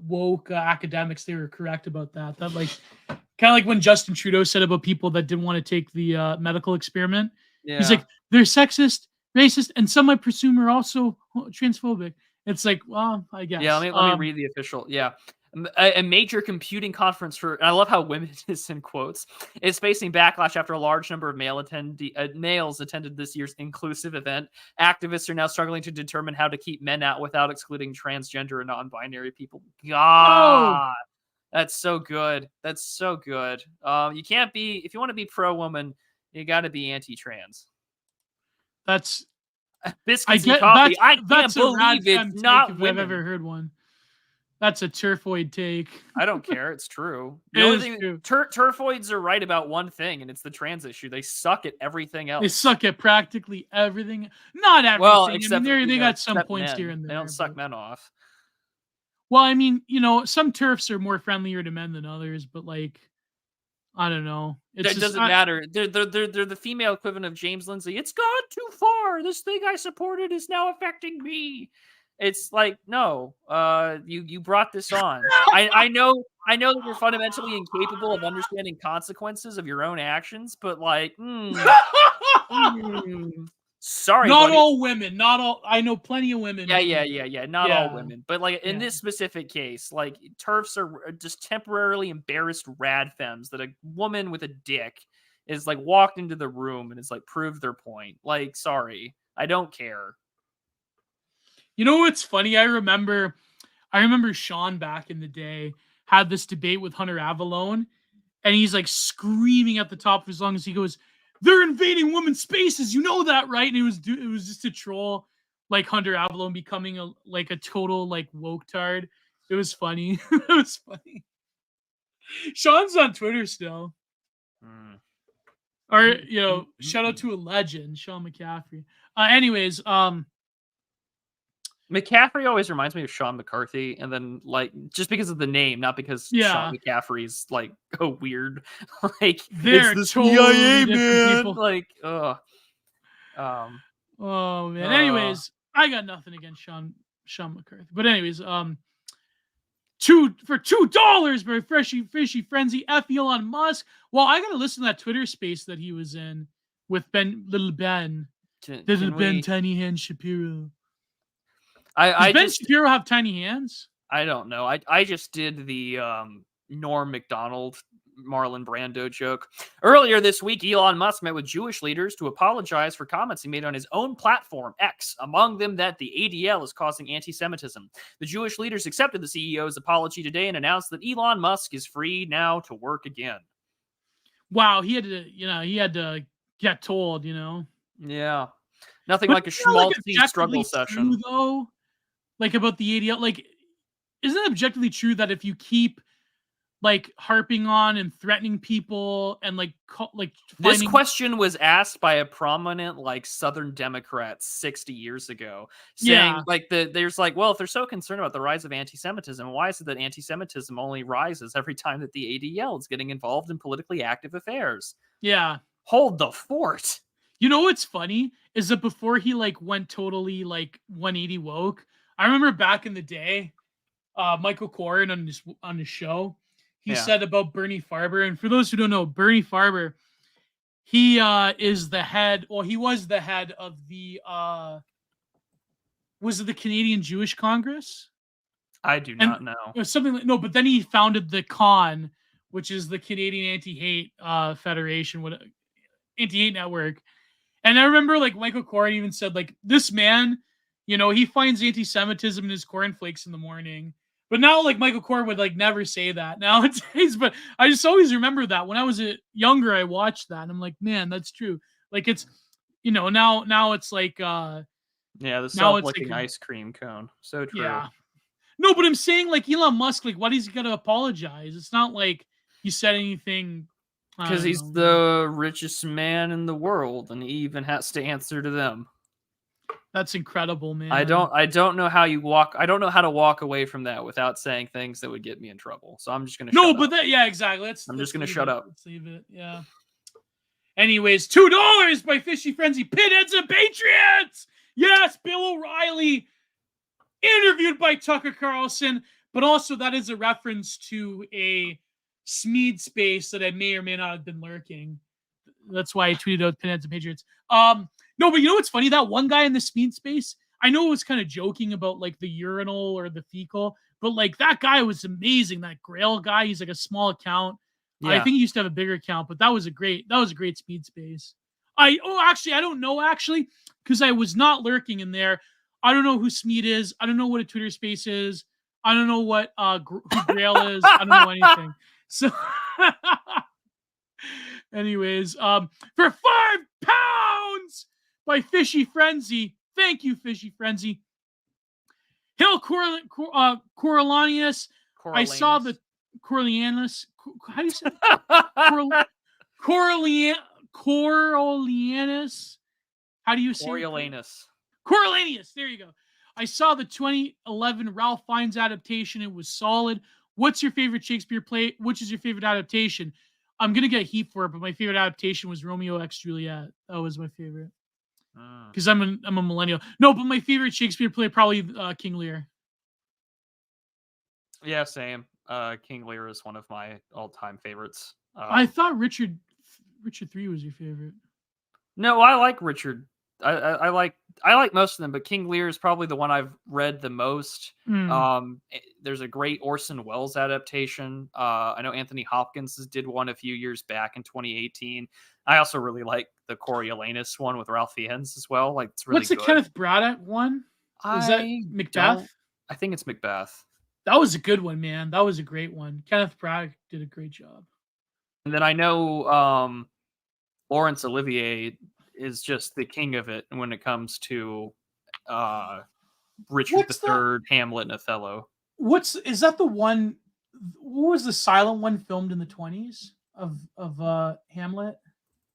woke academics, they were correct about that. That kind of like when Justin Trudeau said about people that didn't want to take the medical experiment. Yeah. He's like, they're sexist, racist, and some I presume are also transphobic. It's like, well, I guess. Yeah, let me read the official. Yeah. A major computing conference for, and I love how women is in quotes, is facing backlash after a large number of males attended this year's inclusive event. Activists are now struggling to determine how to keep men out without excluding transgender and non-binary people. God, that's so good. That's so good. You can't be, if you want to be pro-woman, you got to be anti-trans. That's biscuits and coffee. I can't that's believe it's not if women. I've ever heard one. That's a turfoid take. I don't care. It's true. The only thing, true. Turfoids are right about one thing, and it's the trans issue. They suck at everything else. They suck at practically everything. Not everything. Well, except they got some points here and there. They don't suck men off. Well, I mean, some turfs are more friendlier to men than others, but like, I don't know. It doesn't matter. They're the female equivalent of James Lindsay. It's gone too far. This thing I supported is now affecting me. It's like, no, you brought this on. I know that you're fundamentally incapable of understanding consequences of your own actions, but like, sorry, not buddy. all women, not all. I know plenty of women. Yeah. Not all women, but like in this specific case, like turfs are just temporarily embarrassed rad femmes that a woman with a dick is like walked into the room and is like proved their point. Like, sorry, I don't care. You know what's funny? I remember Sean back in the day had this debate with Hunter Avallone, and he's like screaming at the top of his lungs. He goes, "They're invading women's spaces. You know that, right?" And it was just a troll, like Hunter Avallone becoming a total like woke tard. It was funny. It was funny. Sean's on Twitter still. Or shout out to a legend, Sean McCaffrey. Anyways, McCaffrey always reminds me of Sean McCarthy, and then like just because of the name, not because Sean McCaffrey's like weird, like they're it's the totally CIA man. People. Like, oh man. Anyways, I got nothing against Sean McCarthy, but anyways, $2 by Fishy Frenzy F Elon Musk. Well, I gotta listen to that Twitter space that he was in with Little Ben Tiny Hand Shapiro. Does Ben Shapiro have tiny hands? I don't know. I just did the Norm Macdonald Marlon Brando joke. Earlier this week, Elon Musk met with Jewish leaders to apologize for comments he made on his own platform, X, among them that the ADL is causing anti-Semitism. The Jewish leaders accepted the CEO's apology today and announced that Elon Musk is free now to work again. Wow, he had to get told, Yeah. Nothing like a schmaltzy struggle session. True, though? Like about the ADL, like, isn't it objectively true that if you keep like harping on and threatening people and this question was asked by a prominent like Southern Democrat 60 years ago, saying there's like, well, if they're so concerned about the rise of anti-Semitism, why is it that anti-Semitism only rises every time that the ADL is getting involved in politically active affairs? Yeah, hold the fort. You know what's funny is that before he like went totally like 180 woke, I remember back in the day, Michael Corrin on his show, he said about Bernie Farber. And for those who don't know, Bernie Farber, he is the head. Well, he was the head of the was it the Canadian Jewish Congress? I do not know. It was something but then he founded the CON, which is the Canadian Anti-Hate Federation, Anti-Hate Network. And I remember like Michael Corrin even said like, this man, he finds anti-Semitism in his cornflakes in the morning. But now, like, Michael Corrin would, like, never say that nowadays. But I just always remember that. When I was younger, I watched that. And I'm like, man, that's true. Like, it's, now it's like... the self-licking ice cream cone. So true. Yeah. No, but I'm saying, like, Elon Musk, like, what is he going to apologize? It's not like he said anything... Because he's the richest man in the world, and he even has to answer to them. That's incredible, man. I don't know how you walk. I don't know how to walk away from that without saying things that would get me in trouble. So I'm just gonna. Exactly. I'm just gonna shut up. Let's leave it. Yeah. Anyways, $2 by Fishy Frenzy. Pinheads and Patriots. Yes, Bill O'Reilly, interviewed by Tucker Carlson, but also that is a reference to a Smead space that I may or may not have been lurking. That's why I tweeted out Pinheads and Patriots. No, but you know what's funny? That one guy in the Smead space, I know it was kind of joking about like the urinal or the fecal, But like that guy was amazing. That Grail guy, he's like a small account. I Yeah. think he used to have a bigger account, but that was a great speed space. I don't know because I was not lurking in there. I don't know who Smeed is. I don't know what a Twitter space is. I don't know what who Grail is. I don't know anything. So anyways, for £5 by Fishy Frenzy. Thank you, Fishy Frenzy. Hill Coriolanus. I saw the Coriolanus. How do you say it? Coriolanus. How do you say Coriolanus. Coriolanus. There you go. I saw the 2011 Ralph Fiennes adaptation. It was solid. What's your favorite Shakespeare play? Which is your favorite adaptation? I'm gonna get heat for it, but my favorite adaptation was Romeo x Juliet. That was my favorite. Because I'm a millennial. No, but my favorite Shakespeare play probably King Lear. Yeah, same. King Lear is one of my all-time favorites. I thought Richard III was your favorite. No, I like Richard. I like most of them, but King Lear is probably the one I've read the most. There's a great Orson Welles adaptation. I know Anthony Hopkins did one a few years back in 2018. I also really like the Coriolanus one with Ralph Fiennes as well. Like, it's really What's the good. Kenneth Branagh one? Is that Macbeth? I think it's Macbeth. That was a good one, man. That was a great one. Kenneth Branagh did a great job. And then I know Laurence Olivier is just the king of it when it comes to Richard III, Hamlet, and Othello. Is that the one? What was the silent one filmed in the 20s of Hamlet?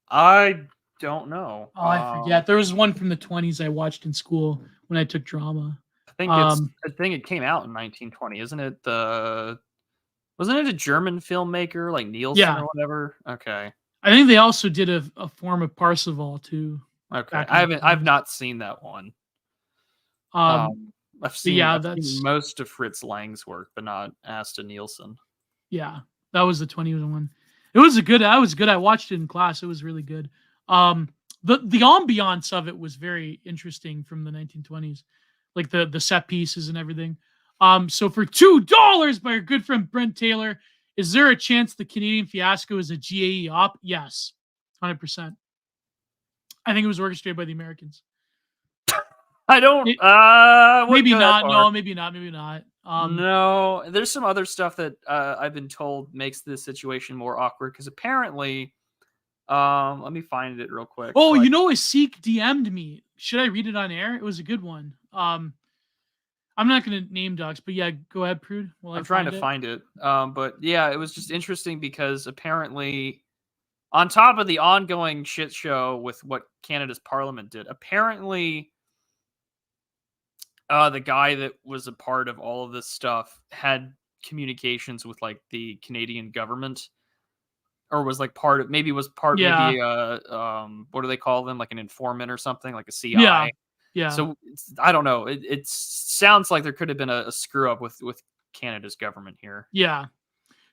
I don't know. Oh, I forget. There was one from the 20s I watched in school when I took drama. I think it came out in 1920, isn't it? Wasn't it a German filmmaker like Nielsen or whatever? Okay. I think they also did a form of Parsifal too. Okay, I've not seen that one. I've seen most of Fritz Lang's work, but not Asta Nielsen. Yeah, that was the 20s one. It was good. I watched it in class. It was really good. The ambiance of it was very interesting from the 1920s, like the set pieces and everything. So for $2 by our good friend Brent Taylor, is there a chance the Canadian Fiasco is a GAE op? Yes, 100%. I think it was orchestrated by the Americans. I don't. Maybe not. No, maybe not. Maybe not. No, there's some other stuff that I've been told makes this situation more awkward because apparently, let me find it real quick. Oh, a Sikh DM'd me. Should I read it on air? It was a good one. I'm not going to name dogs, but yeah, go ahead, Prude. I'm trying to find it. But yeah, it was just interesting because apparently, on top of the ongoing shit show with what Canada's parliament did, apparently the guy that was a part of all of this stuff had communications with like the Canadian government, or was like maybe what do they call them? Like an informant or something, like a CI. Yeah. So I don't know. It sounds like there could have been a screw up with Canada's government here. Yeah.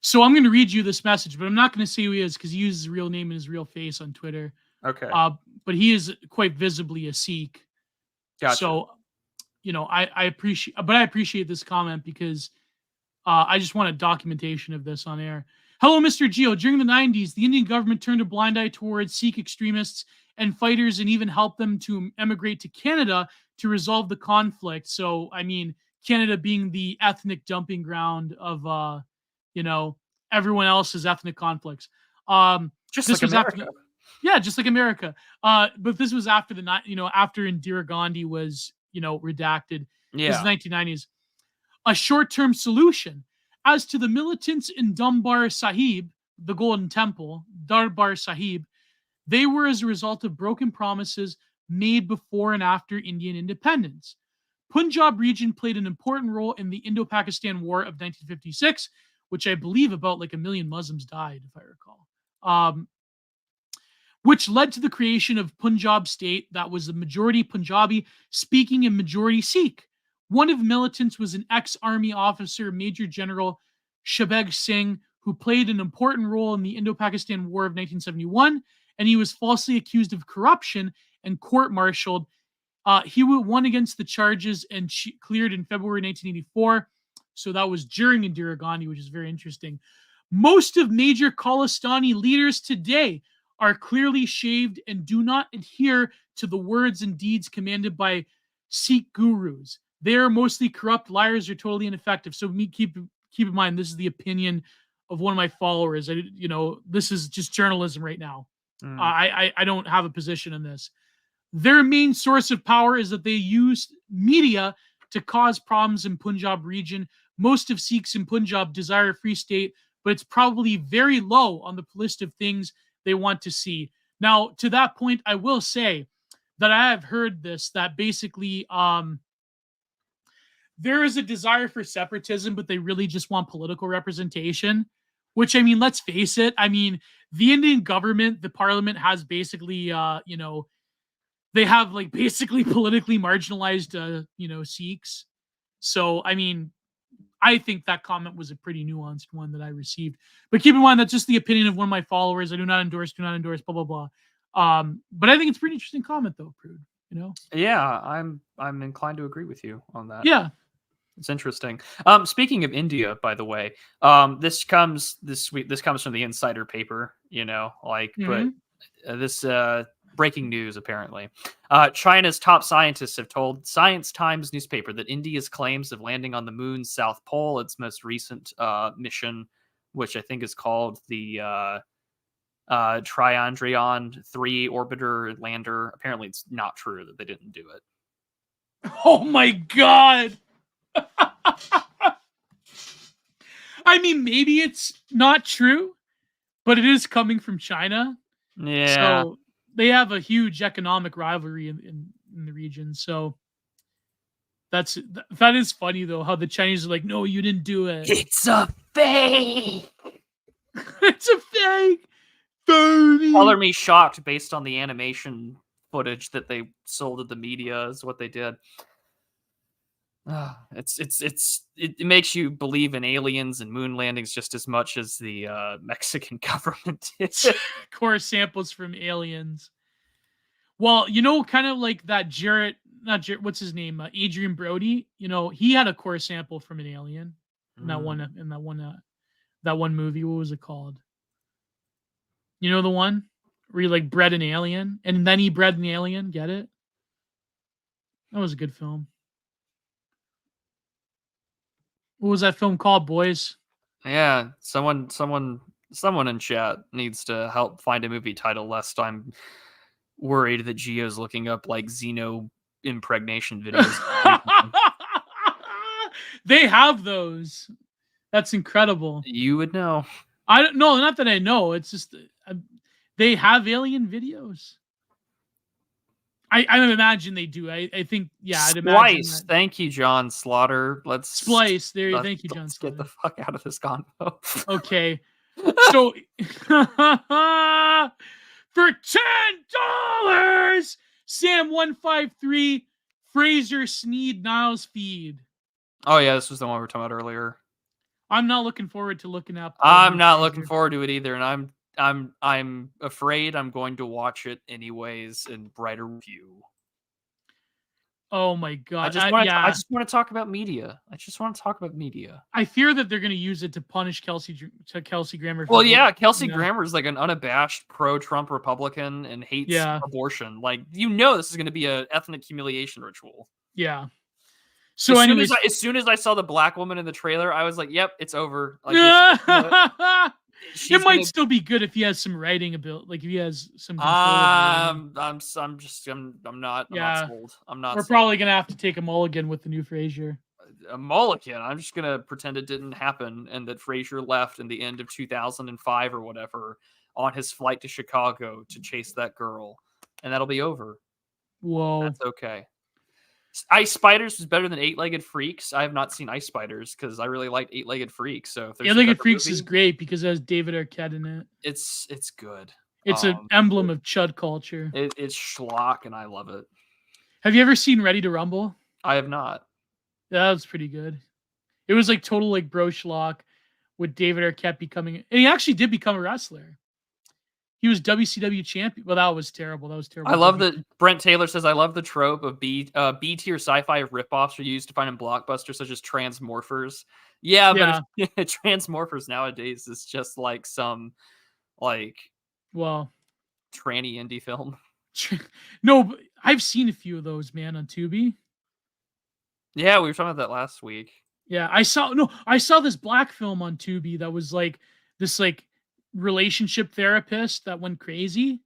So I'm going to read you this message, but I'm not going to say who he is because he uses his real name and his real face on Twitter. Okay. But he is quite visibly a Sikh. Gotcha. So, I appreciate this comment because I just want a documentation of this on air. Hello, Mr. Gio. During the 90s, the Indian government turned a blind eye towards Sikh extremists and fighters and even helped them to emigrate to Canada to resolve the conflict. So, I mean, Canada being the ethnic dumping ground of, everyone else's ethnic conflicts. Just like America. Just like America. But this was after after Indira Gandhi was, redacted. Yeah. This is 1990s. A short-term solution. As to the militants in Darbar Sahib, the Golden Temple, Darbar Sahib, they were as a result of broken promises made before and after Indian independence. Punjab region played an important role in the Indo-Pakistan War of 1956, which I believe about like 1 million Muslims died, if I recall. Which led to the creation of Punjab state that was the majority Punjabi speaking and majority Sikh. One of the militants was an ex-army officer, Major General Shabeg Singh, who played an important role in the Indo-Pakistan War of 1971, and he was falsely accused of corruption and court-martialed. He won against the charges and cleared in February 1984. So that was during Indira Gandhi, which is very interesting. Most of major Khalistani leaders today are clearly shaved and do not adhere to the words and deeds commanded by Sikh gurus. They are mostly corrupt liars or totally ineffective. So keep in mind, this is the opinion of one of my followers. This is just journalism right now. I don't have a position in this. Their main source of power is that they use media to cause problems in Punjab region. Most of Sikhs in Punjab desire a free state, but it's probably very low on the list of things they want to see. Now, to that point, I will say that I have heard this, that basically there is a desire for separatism, but they really just want political representation, which, I mean, let's face it. I mean, the Indian government, the parliament has basically, they have like basically politically marginalized, Sikhs. So, I mean, I think that comment was a pretty nuanced one that I received. But keep in mind, that's just the opinion of one of my followers. I do not endorse, blah, blah, blah. But I think it's a pretty interesting comment, though, Prude. Yeah, I'm inclined to agree with you on that. Yeah. It's interesting. Speaking of India, by the way, this comes from the Insider paper, but this breaking news, apparently. China's top scientists have told Science Times newspaper that India's claims of landing on the moon's south pole, its most recent mission, which I think is called the Triandrion 3 orbiter lander. Apparently, it's not true that they didn't do it. Oh my God. I mean, maybe it's not true, but it is coming from China. Yeah. So they have a huge economic rivalry in the region. So that is funny, though, how the Chinese are like, no, you didn't do it. It's a fake. It's a fake. Phony. Color me shocked based on the animation footage that they sold to the media is what they did. It makes you believe in aliens and moon landings just as much as the Mexican government did. Core samples from aliens. Well, kind of like that what's his name? Adrian Brody. He had a core sample from an alien in that one movie. What was it called? The one where he like bred an alien and then he bred an alien. Get it? That was a good film. What was that film called, boys? Yeah, someone in chat needs to help find a movie title, lest I'm worried that Gio's looking up like xeno impregnation videos. They have those. That's incredible. You would know. I don't know. Not that I know. It's just they have alien videos. I imagine they do. I think, yeah. I'd imagine Splice. Thank you, John Slaughter. Let's Splice. Thank you, John. Let's get the fuck out of this convo. Okay. So for $10, Sam153, Fraser Sneed Niles feed. Oh yeah, this was the one we were talking about earlier. I'm not looking forward to looking up. I'm not looking forward to it either, and I'm afraid I'm going to watch it anyways in brighter view. Oh my God! I just want to talk about media. I fear that they're going to use it to punish Kelsey Grammer. Well, yeah, Kelsey Grammer is like an unabashed pro-Trump Republican and hates abortion. Like, this is going to be an ethnic humiliation ritual. Yeah. So as soon as I saw the black woman in the trailer, I was like, "Yep, it's over." Like, it might still be good if he has some writing ability, like if he has some. I'm not sold. We're probably gonna have to take a mulligan with the new Frasier. A mulligan. I'm just gonna pretend it didn't happen and that Frasier left in the end of 2005 or whatever on his flight to Chicago to chase that girl, and that'll be over. Whoa, that's okay. Ice Spiders was better than Eight-Legged Freaks. I have not seen Ice Spiders because I really liked Eight-Legged Freaks. So if Eight-Legged Freaks is great because it has David Arquette in it. It's good. It's an emblem of chud culture. It's schlock and I love it. Have you ever seen Ready to Rumble? I have not. Yeah, that was pretty good. It was like total like bro schlock with David Arquette becoming, and he actually did become a wrestler. He was WCW champion. Well, that was terrible. That was terrible. I love that Brent Taylor says, I love the trope of B tier sci-fi ripoffs are used to find in blockbusters such as Transmorphers. Yeah, but Transmorphers nowadays is just like some well, tranny indie film. No, but I've seen a few of those, man, on Tubi. Yeah, we were talking about that last week. Yeah, I saw this black film on Tubi that was like this like relationship therapist that went crazy.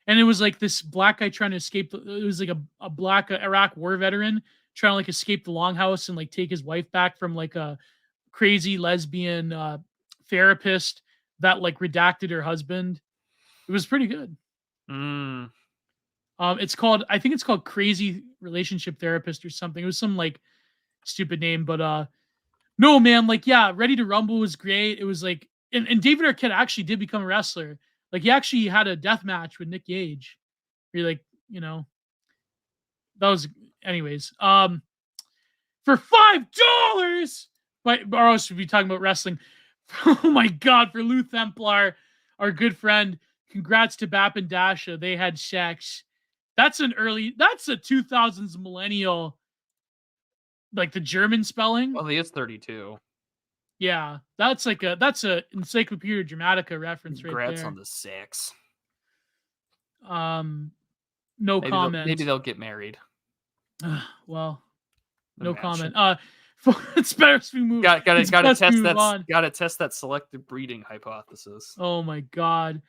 And it was like this black guy trying to escape. It was like a black Iraq war veteran trying to like escape the longhouse and like take his wife back from like a crazy lesbian therapist that like redacted her husband. It was pretty good. I think it's called Crazy Relationship Therapist or something. It was some like stupid name, but no, man, like, yeah, Ready to Rumble was great. It was like, and David Arquette actually did become a wrestler. Like, he actually had a death match with Nick Gage. Where, like, that was, anyways. For $5, or else we'd be talking about wrestling. Oh my God, for Lou Templar, our good friend. Congrats to Bap and Dasha. They had sex. That's a 2000s millennial, like the German spelling. Well, he is 32. Yeah, that's a Encyclopedia Dramatica reference right there. Congrats on the sex. No comment. Maybe they'll get married. Well, no comment. It's better if we move. Got to test that selective breeding hypothesis. Oh my God.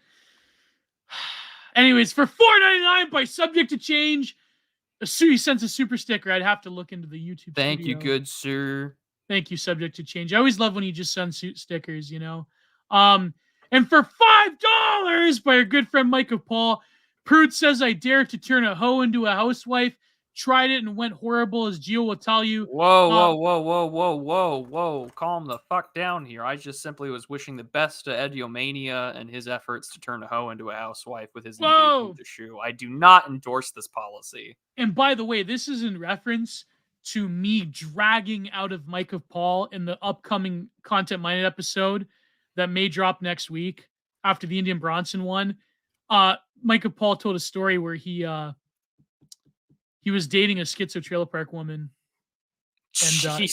Anyways, for $4.99 by Subject to Change, he sends a super sticker. I'd have to look into the YouTube. Thank you, good sir. Thank you, Subject to Change. I always love when you just send stickers, And for $5 by our good friend Micah Paul, Prude says, I dare to turn a hoe into a housewife. Tried it and went horrible, as Gio will tell you. Whoa. Calm the fuck down here. I just simply was wishing the best to Idiomania and his efforts to turn a hoe into a housewife with his engagement to shoe. I do not endorse this policy. And by the way, this is in reference to me dragging out of Micah Paul in the upcoming Content Minded episode that may drop next week after the Indian Bronson one. Micah Paul told a story where he was dating a schizo trailer park woman, and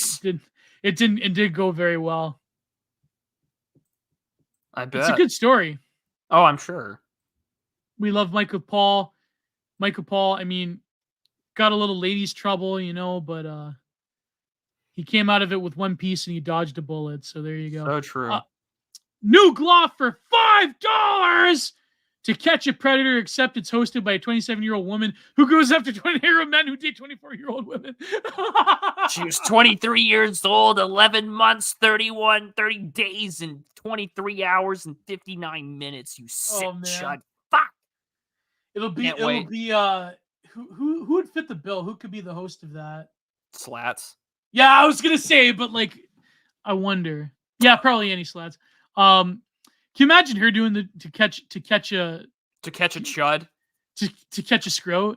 it didn't go very well. I bet it's a good story. Oh, I'm sure. We love Micah Paul. Micah Paul, I mean, got a little ladies trouble, but he came out of it with one piece and he dodged a bullet. So there you go. So true. New Gloff for $5. To Catch a Predator, except it's hosted by a 27-year-old woman who goes after 20-year-old men who date 24-year-old women. She was 23 years old, 11 months, 30 days, and 23 hours and 59 minutes. You sick chud. Fuck. It'll be who would fit the bill? Who could be the host of that? Slats. Yeah, I was gonna say, but like, I wonder. Yeah, probably any Slats. Can you imagine her doing to catch a chud? To catch a scrot? To catch a chud.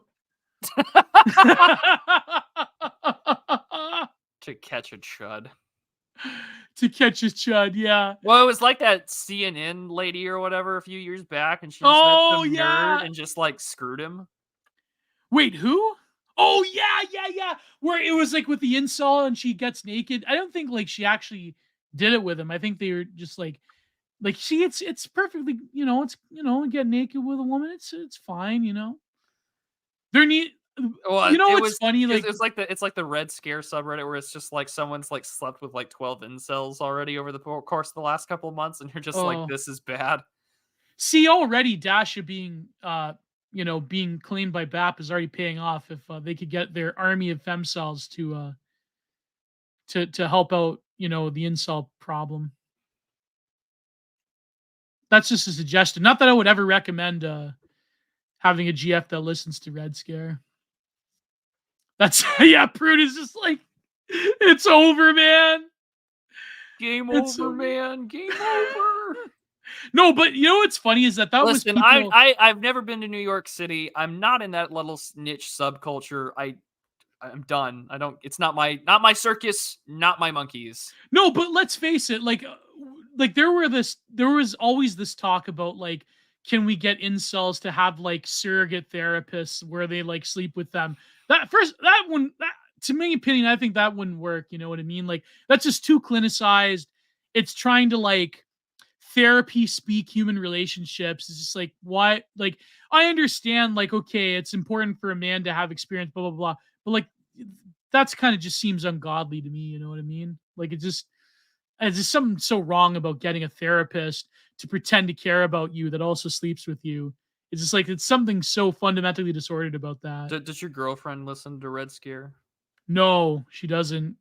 To catch a chud, yeah. Well, it was like that CNN lady or whatever a few years back, and she just met some nerd and just like screwed him. Wait, who? Oh yeah. Where it was like with the incel and she gets naked. I don't think like she actually did it with him. I think they were just like it's perfectly, get naked with a woman. It's fine, There need. Well, what's funny? Like it's like the Red Scare subreddit where it's just like someone's like slept with like 12 incels already over the course of the last couple of months, and you're just like, this is bad. See, already Dasha being being claimed by BAP is already paying off. If they could get their army of femcells to help out, the incel problem. That's just a suggestion. Not that I would ever recommend having a GF that listens to Red Scare. That's Prude is just like, it's over, man. Game over, man. Game over. No, but what's funny is that was people... I've never been to New York City. I'm not in that little niche subculture. I'm done. It's not my circus, not my monkeys. No, but let's face it, like there was always this talk about like can we get incels to have like surrogate therapists where they like sleep with them? That one, to my opinion, I think that wouldn't work. You know what I mean? Like that's just too clinicized. It's trying to like therapy speak human relationships. It's just like, why? Like, I understand, like, okay, it's important for a man to have experience, blah, blah, blah. But like, that's kind of just seems ungodly to me. You know what I mean? Like, it's just something so wrong about getting a therapist to pretend to care about you that also sleeps with you. It's just like, it's something so fundamentally disordered about that. Does your girlfriend listen to Red Scare? No, she doesn't.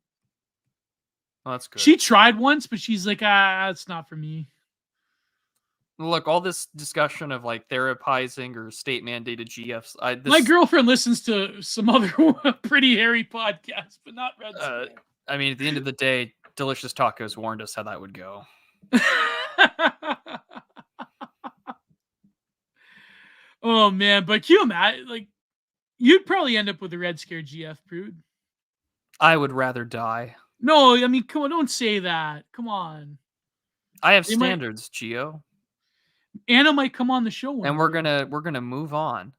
Oh, that's good. She tried once, but she's like, it's not for me. Look, all this discussion of like therapizing or state mandated GFs. My girlfriend listens to some other pretty hairy podcasts, but not Red Scare. I mean, at the end of the day, Delicious Tacos warned us how that would go. Oh man, but can you imagine? Like, you'd probably end up with a Red Scare GF, Prude. I would rather die. No, I mean, come on, don't say that. Come on. I have standards, Gio. Anna might come on the show and we're gonna move on.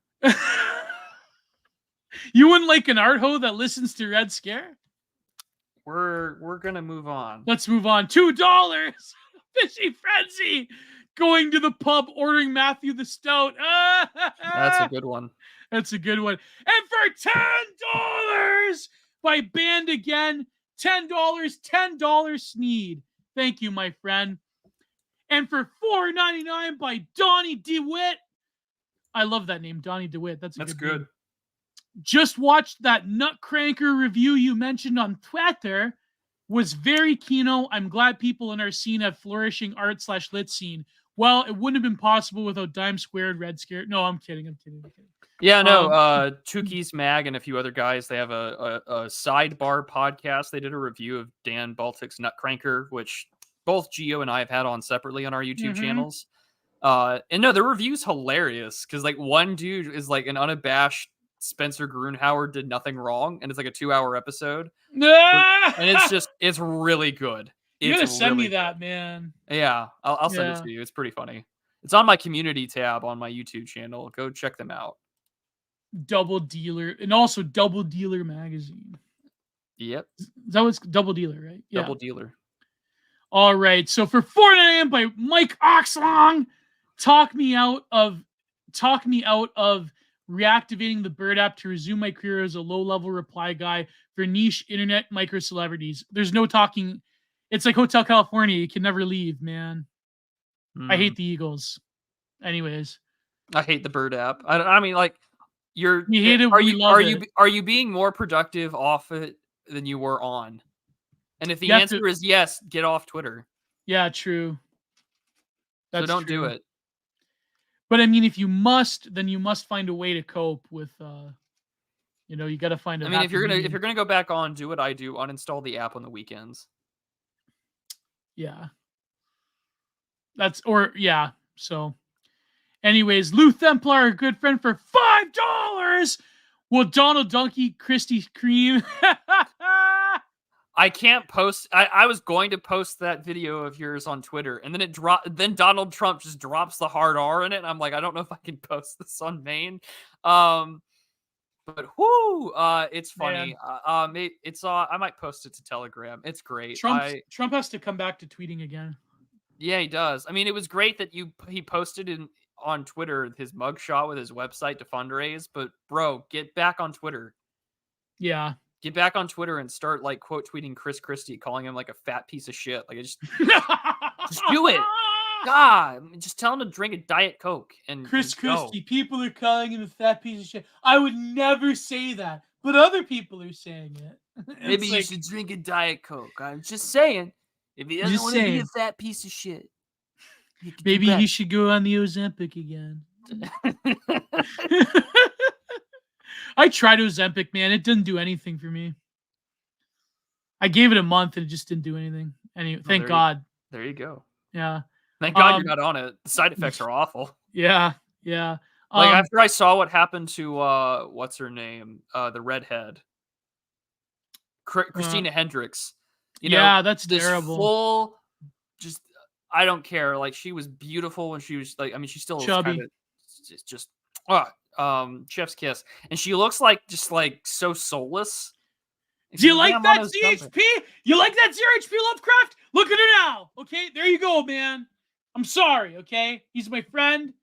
You wouldn't like an art ho that listens to Red Scare? We're gonna move on. Let's move on. $2. Fishy Frenzy. Going to the pub, ordering Matthew the Stout. That's a good one. That's a good one. And for $10 by Band Again, $10 Sneed. Thank you, my friend. And for $4.99 by Donnie DeWitt. I love that name, Donnie DeWitt. That's good. Name. Just watched that Nutcranker review you mentioned on Twitter. Was very keen-o. I'm glad people in our scene have flourishing art/lit scene. Well, it wouldn't have been possible without Dime Squared, Red Scare. No, I'm kidding. Yeah, no, Two Keys Mag and a few other guys, they have a sidebar podcast. They did a review of Dan Baltic's Nutcranker, which both Gio and I have had on separately on our YouTube channels. And no, the review's hilarious because like one dude is like an unabashed Spencer Grunhauer did nothing wrong, and it's like a 2-hour episode. And it's really good. You gotta send me that, man. Yeah, I'll send it to you. It's pretty funny. It's on my community tab on my YouTube channel. Go check them out. Double Dealer, and also Double Dealer magazine. Yep. That was Double Dealer, right? Yeah. Double Dealer. All right. So for $4.99 by Mike Oxlong, talk me out of reactivating the Bird app to resume my career as a low-level reply guy for niche internet micro celebrities. There's no talking. It's like Hotel California. You can never leave, man. I hate the Eagles. Anyways, I hate the Bird app. I mean, like, you hate it. Are you being more productive off it than you were on? And if the answer is yes, get off Twitter. Yeah, true. So don't do it. But I mean, if you must, then you must find a way to cope with. You got to find. I mean, if you're gonna go back on, do what I do: uninstall the app on the weekends. Yeah. So, anyways, Lou Templar, a good friend, for $5. Will Donald Donkey Christie Cream? I can't post. I was going to post that video of yours on Twitter, and then Then Donald Trump just drops the hard R in it. And I'm like, I don't know if I can post this on main. But whoo, it's funny. I might post it to Telegram. It's great. Trump has to come back to tweeting again. Yeah, he does. I mean, it was great that he posted on Twitter his mugshot with his website to fundraise. But bro, get back on Twitter. Yeah. Get back on Twitter and start like quote tweeting Chris Christie, calling him like a fat piece of shit. Like just do it. God, just tell him to drink a Diet Coke. And Chris Christie, people are calling him a fat piece of shit. I would never say that, but other people are saying it. Maybe you should drink a Diet Coke. I'm just saying, if he doesn't want to be a fat piece of shit, maybe he should go on the Ozempic again. I tried Ozempic, man. It didn't do anything for me. I gave it a month and it just didn't do anything. Anyway, thank God. There you go. Yeah. Thank God you're not on it. The side effects are awful. Yeah. Like after I saw what happened to what's her name? The redhead. Christina Hendricks. That's terrible. Full just I don't care. Like, she was beautiful when she was like, I mean, she still is kind Chubby. of just chef's kiss, and she looks like just like so soulless. Do you She's like damn that, honest something. CHP? You like that, CHP Lovecraft? Look at her now. Okay, there you go, man. I'm sorry. Okay, he's my friend.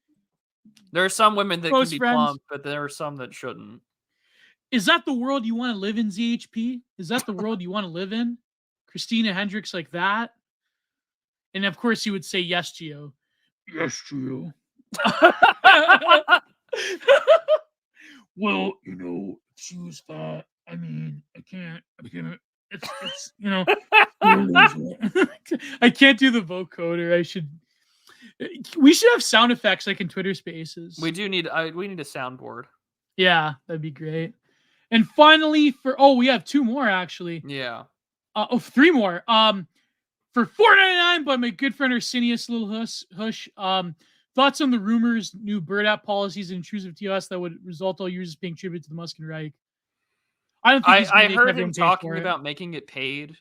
There are some women that Close can be friends. plump, but there are some that shouldn't. Is that the world you want to live in, ZHP? Is that the world you want to live in? Christina Hendricks like that? And of course, you would say yes, Gio. Yes, Gio. Well, choose that. I mean, I can't. It's I can't do the vocoder. We should have sound effects like in Twitter Spaces. We do need. We need a soundboard. Yeah, that'd be great. And finally, we have 2 more actually. Yeah. 3 more. For $4.99 by my good friend Arsenius Little Hush. Thoughts on the rumors, new bird app policies and intrusive TOS that would result all users paying tribute to the Muskin Reich. I don't think I heard him talking about making it paid.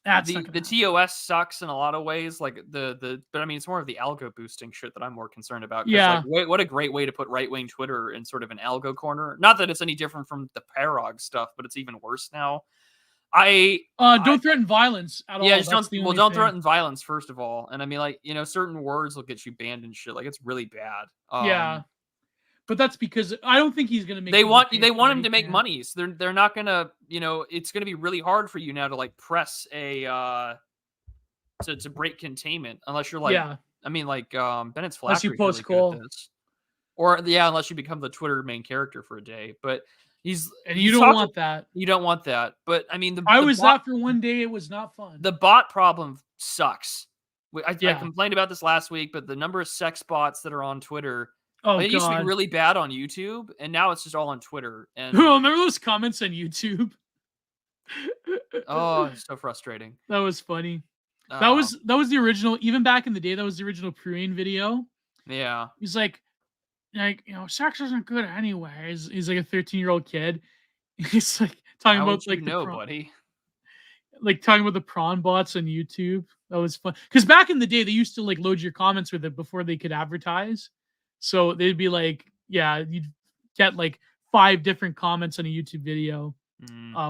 The TOS sucks in a lot of ways, like but I mean, it's more of the algo boosting shit that I'm more concerned about. Yeah. Like, what a great way to put right-wing Twitter in sort of an algo corner. Not that it's any different from the Parog stuff, but it's even worse now. Don't threaten violence at all. Yeah, don't threaten violence first of all. And I mean, like, certain words will get you banned and shit. Like, it's really bad. Yeah. But that's because I don't think he's gonna make. They want him to make money. So they're not gonna. It's gonna be really hard for you now to like press a to break containment unless you're like. Yeah. I mean, like Bennett's Flash. Unless you post really unless you become the Twitter main character for a day. But you don't want that. You don't want that. But I mean, I was that for one day. It was not fun. The bot problem sucks. I complained about this last week, but the number of sex bots that are on Twitter. It used to be really bad on YouTube, and now it's just all on Twitter. And remember those comments on YouTube? Oh, it's so frustrating. That was funny. That was the original. Even back in the day, that was the original Pruane video. Yeah, he's like sex isn't good anyway. He's like a 13-year-old kid. He's like talking about like buddy. Like talking about the prawn bots on YouTube. That was fun because back in the day, they used to like load your comments with it before they could advertise. So they'd be like, you'd get like 5 different comments on a YouTube video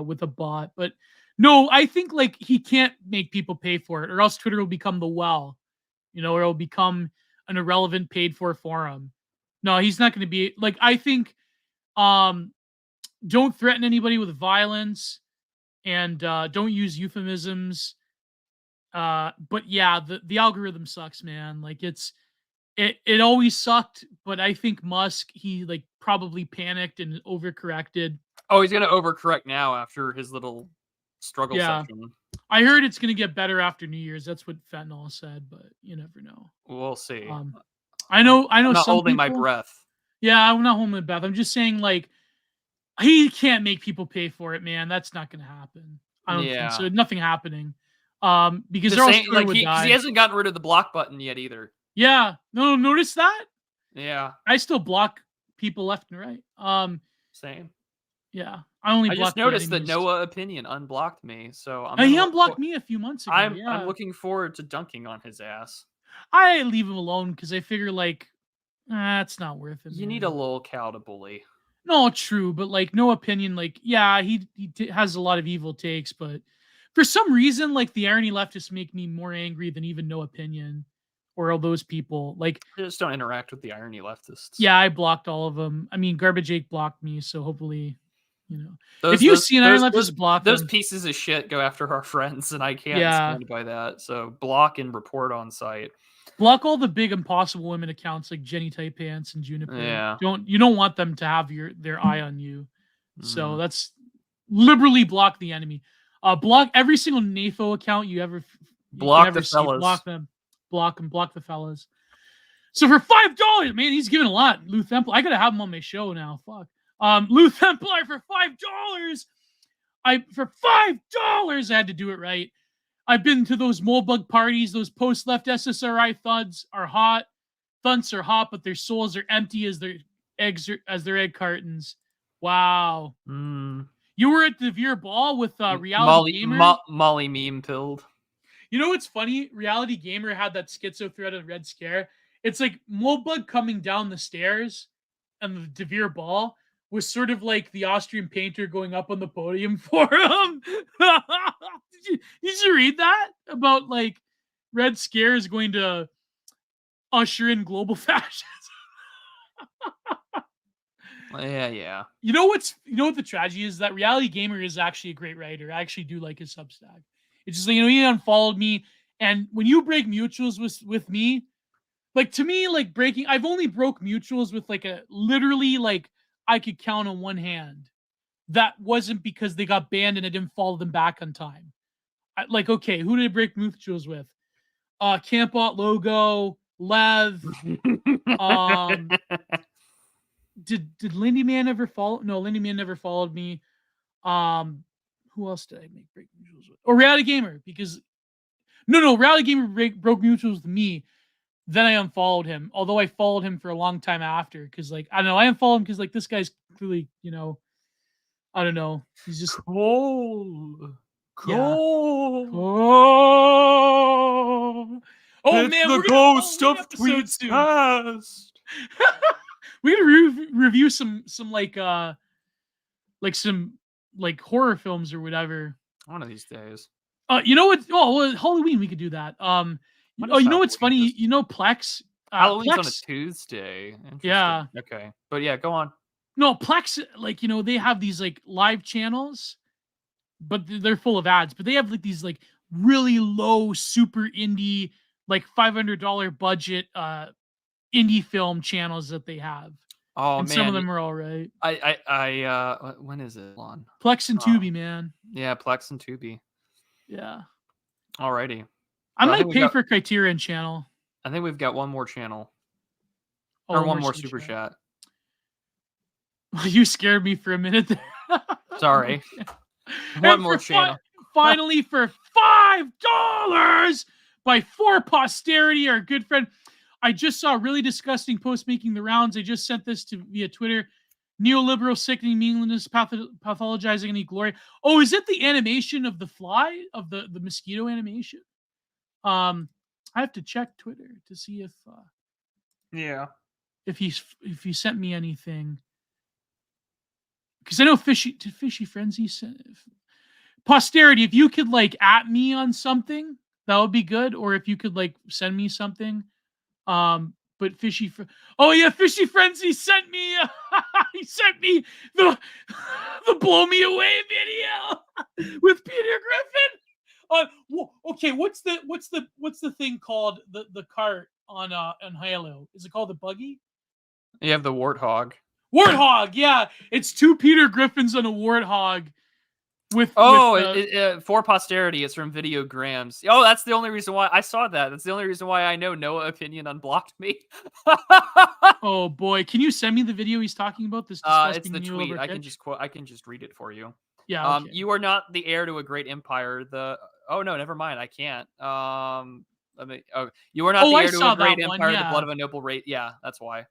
with a bot. But no, I think like he can't make people pay for it, or else Twitter will become the well, or it'll become an irrelevant paid for forum. No, he's not going to be like, I think don't threaten anybody with violence and don't use euphemisms. But yeah, the algorithm sucks, man. Like it always sucked, but I think Musk, he like probably panicked and overcorrected. Oh, he's gonna overcorrect now after his little struggle session. I heard it's gonna get better after New Year's. That's what Fentanyl said, but you never know. We'll see. I know. I'm not holding my breath. Yeah, I'm not holding my breath. I'm just saying, like, he can't make people pay for it, man. That's not gonna happen. I don't think so. Nothing happening. Because he hasn't gotten rid of the block button yet either. Yeah. No, notice that? Yeah. I still block people left and right. Same. Yeah. I just noticed that Noah Opinion unblocked me, so he unblocked me a few months ago. I'm looking forward to dunking on his ass. I leave him alone because I figure like it's not worth it. You need a lol cow to bully. No, true, but like No Opinion, like he has a lot of evil takes, but for some reason, like the irony leftists make me more angry than even No Opinion. Or all those people, like, just don't interact with the irony leftists. Yeah, I blocked all of them. I mean, Garbage Jake blocked me, so hopefully, if you see an irony leftist, block those them. Pieces of shit go after our friends, and I can't stand by that. So block and report on site. Block all the big impossible women accounts like Jenny Tight Pants and Juniper. Yeah, you don't want them to have their eye on you. So that's liberally block the enemy. Block every single NAFO account you ever the fellas. Block them. Block the fellas. So for $5, man, he's giving a lot. Lou Templar, I gotta have him on my show now. Fuck. Lou Templar for $5. For $5, I had to do it right. I've been to those Molebug parties. Those post-left SSRI thuds are hot. Thunts are hot, but their souls are empty as their egg cartons. Wow. You were at the Veer Ball with reality gamer. Molly meme pilled. You know what's funny? Reality Gamer had that schizo thread on Red Scare. It's like Moldbug coming down the stairs, and the Devere Ball was sort of like the Austrian painter going up on the podium for him. Did you read that about like Red Scare is going to usher in global fascism? Yeah. You know what the tragedy is? That Reality Gamer is actually a great writer. I actually do like his Substack. It's just like, he unfollowed me, and when you break mutuals with me, like to me, like I've only broke mutuals with like a literally like I could count on one hand. That wasn't because they got banned and I didn't follow them back on time. Like, okay, who did I break mutuals with? Campbot Logo, Lev. Did Lindy Man ever follow? No, Lindy Man never followed me. Who else did I make break mutuals with? Or Reality Gamer, because no, Reality Gamer broke mutuals with me. Then I unfollowed him, although I followed him for a long time after, because like I don't know, I unfollowed him because like this guy's clearly, I don't know, he's just cold. Yeah. Cold. Oh It's man, the we're ghost gonna of tweets past. We're gonna review some some horror films or whatever. One of these days. You know what? Oh, well, Halloween we could do that. You know what's funny? You know Plex. Halloween's Plex, on a Tuesday. Interesting. Yeah. Okay, but yeah, go on. No, Plex, like they have these like live channels, but they're full of ads. But they have like these like really low, super indie, like $500 budget indie film channels that they have. Oh and man, some of them are all right. I when is it on? Plex and Tubi, man. Yeah, Plex and Tubi. Yeah. Alrighty. I might pay for Criterion channel. I think we've got one more channel. Oh, or one more super chat. You scared me for a minute there. Sorry. One more channel. Finally, for $5 by For Posterity, our good friend. I just saw a really disgusting post making the rounds. I just sent this via Twitter. Neoliberal sickening meaninglessness pathologizing any glory. Oh, is it the animation of the fly, of the mosquito animation? I have to check Twitter to see if if he sent me anything, because I know Fishy Frenzy sent Posterity. If you could like at me on something, that would be good. Or if you could like send me something. But Fishy Frenzy sent me. He sent me the Blow Me Away video with Peter Griffin. Okay, what's the thing called, the cart on Halo? Is it called the buggy? You have the warthog. Warthog, yeah. It's two Peter Griffins on a warthog. For Posterity, it's from Videograms. Oh, that's the only reason why I saw that. That's the only reason why I know Noah Opinion unblocked me. Oh boy, can you send me the video he's talking about? This it's the tweet. I can just read it for you. Yeah. Okay. You are not the heir to a great empire. Oh no, never mind. I can't. You are not the heir to a great empire. The blood of a noble race. Yeah, that's why.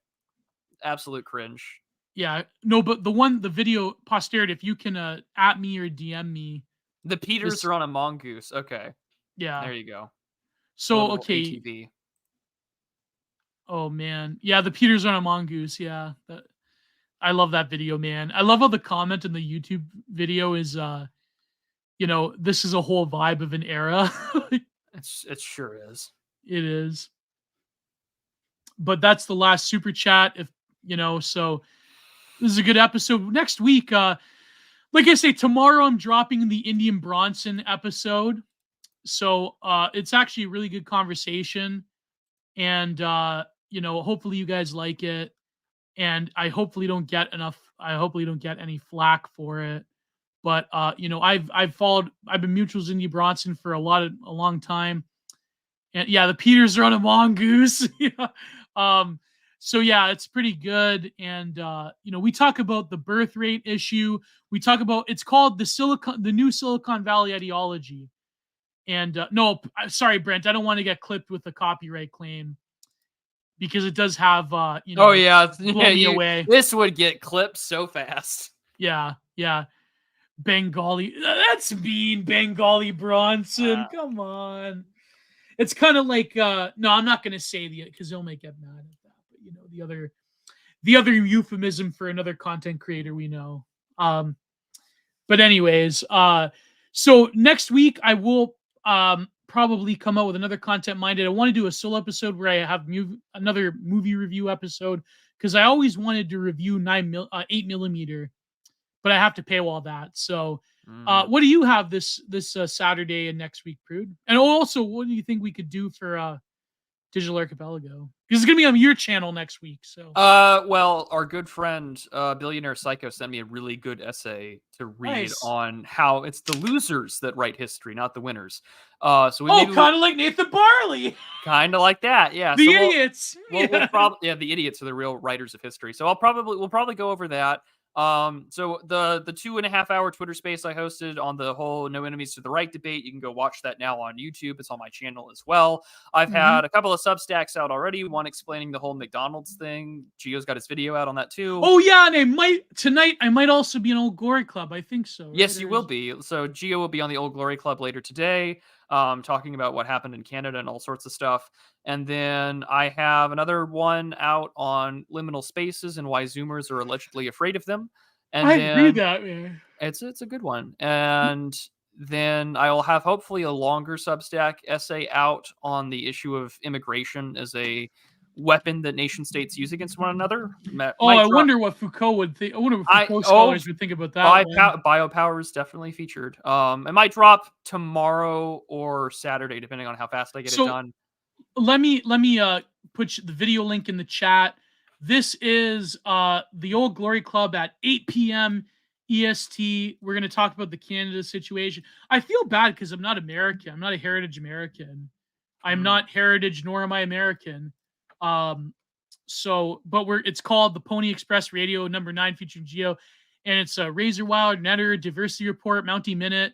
Absolute cringe. Yeah, no, but the video Posterity, if you can at me or DM me. The Peters are on a mongoose. Okay. Yeah. There you go. So, okay. ATV. Oh, man. Yeah, the Peters are on a mongoose. Yeah. I love that video, man. I love how the comment in the YouTube video is, this is a whole vibe of an era. It sure is. It is. But that's the last super chat. So this is a good episode. Next week, like I say, tomorrow I'm dropping the Indian Bronson episode. So it's actually a really good conversation. And, hopefully you guys like it. And I hopefully don't get any flack for it. But, I've been mutuals Indian Bronson for a long time. And yeah, the Peters are on a mongoose. So yeah, it's pretty good. And, we talk about the birth rate issue. We talk about, it's called the new Silicon Valley ideology. And no, sorry, Brent, I don't want to get clipped with a copyright claim, because it does have, Blow Me Away. This would get clipped so fast. Yeah. Bengali. That's mean, Bengali Bronson. Come on. it's kind of like no, I'm not gonna say because he'll make get mad at that. But the other euphemism for another content creator we know. But anyways, so next week I will probably come out with another content minded. I want to do a solo episode where I have another movie review episode because I always wanted to review 8mm, but I have to paywall that. So, what do you have this Saturday and next week, Prude? And also, what do you think we could do for Digital Archipelago? Because it's gonna be on your channel next week. So, well, our good friend Billionaire Psycho sent me a really good essay to read on how it's the losers that write history, not the winners. So kind of like Nathan Barley, kind of like that, yeah. The idiots. We'll probably the idiots are the real writers of history. So we'll probably go over that. So the 2.5 hour Twitter space I hosted on the whole No Enemies to the Right debate, you can go watch that now on YouTube. It's on my channel as well. I've had a couple of Substacks out already, one explaining the whole McDonald's thing. Gio's got his video out on that too. Oh yeah, and tonight I might also be in Old Glory Club. I think so. Right? Yes, you will be. So Gio will be on the Old Glory Club later today, talking about what happened in Canada and all sorts of stuff. And then I have another one out on liminal spaces and why Zoomers are allegedly afraid of them. And I read that, man. It's a good one. And then I will have hopefully a longer Substack essay out on the issue of immigration as a weapon that nation states use against one another. I wonder what Foucault would think. I wonder what Foucault scholars would think about that. Biopower is definitely featured. It might drop tomorrow or Saturday, depending on how fast I get it done. Let me put the video link in the chat. This is the Old Glory Club at 8 p.m. EST. We're going to talk about the Canada situation. I feel bad because I'm not American. I'm not a heritage American. I'm not heritage, nor am I American. It's called the Pony Express Radio number 9 featuring Gio, and it's a Razor Wild, Netter, Diversity Report, Mountie Minute.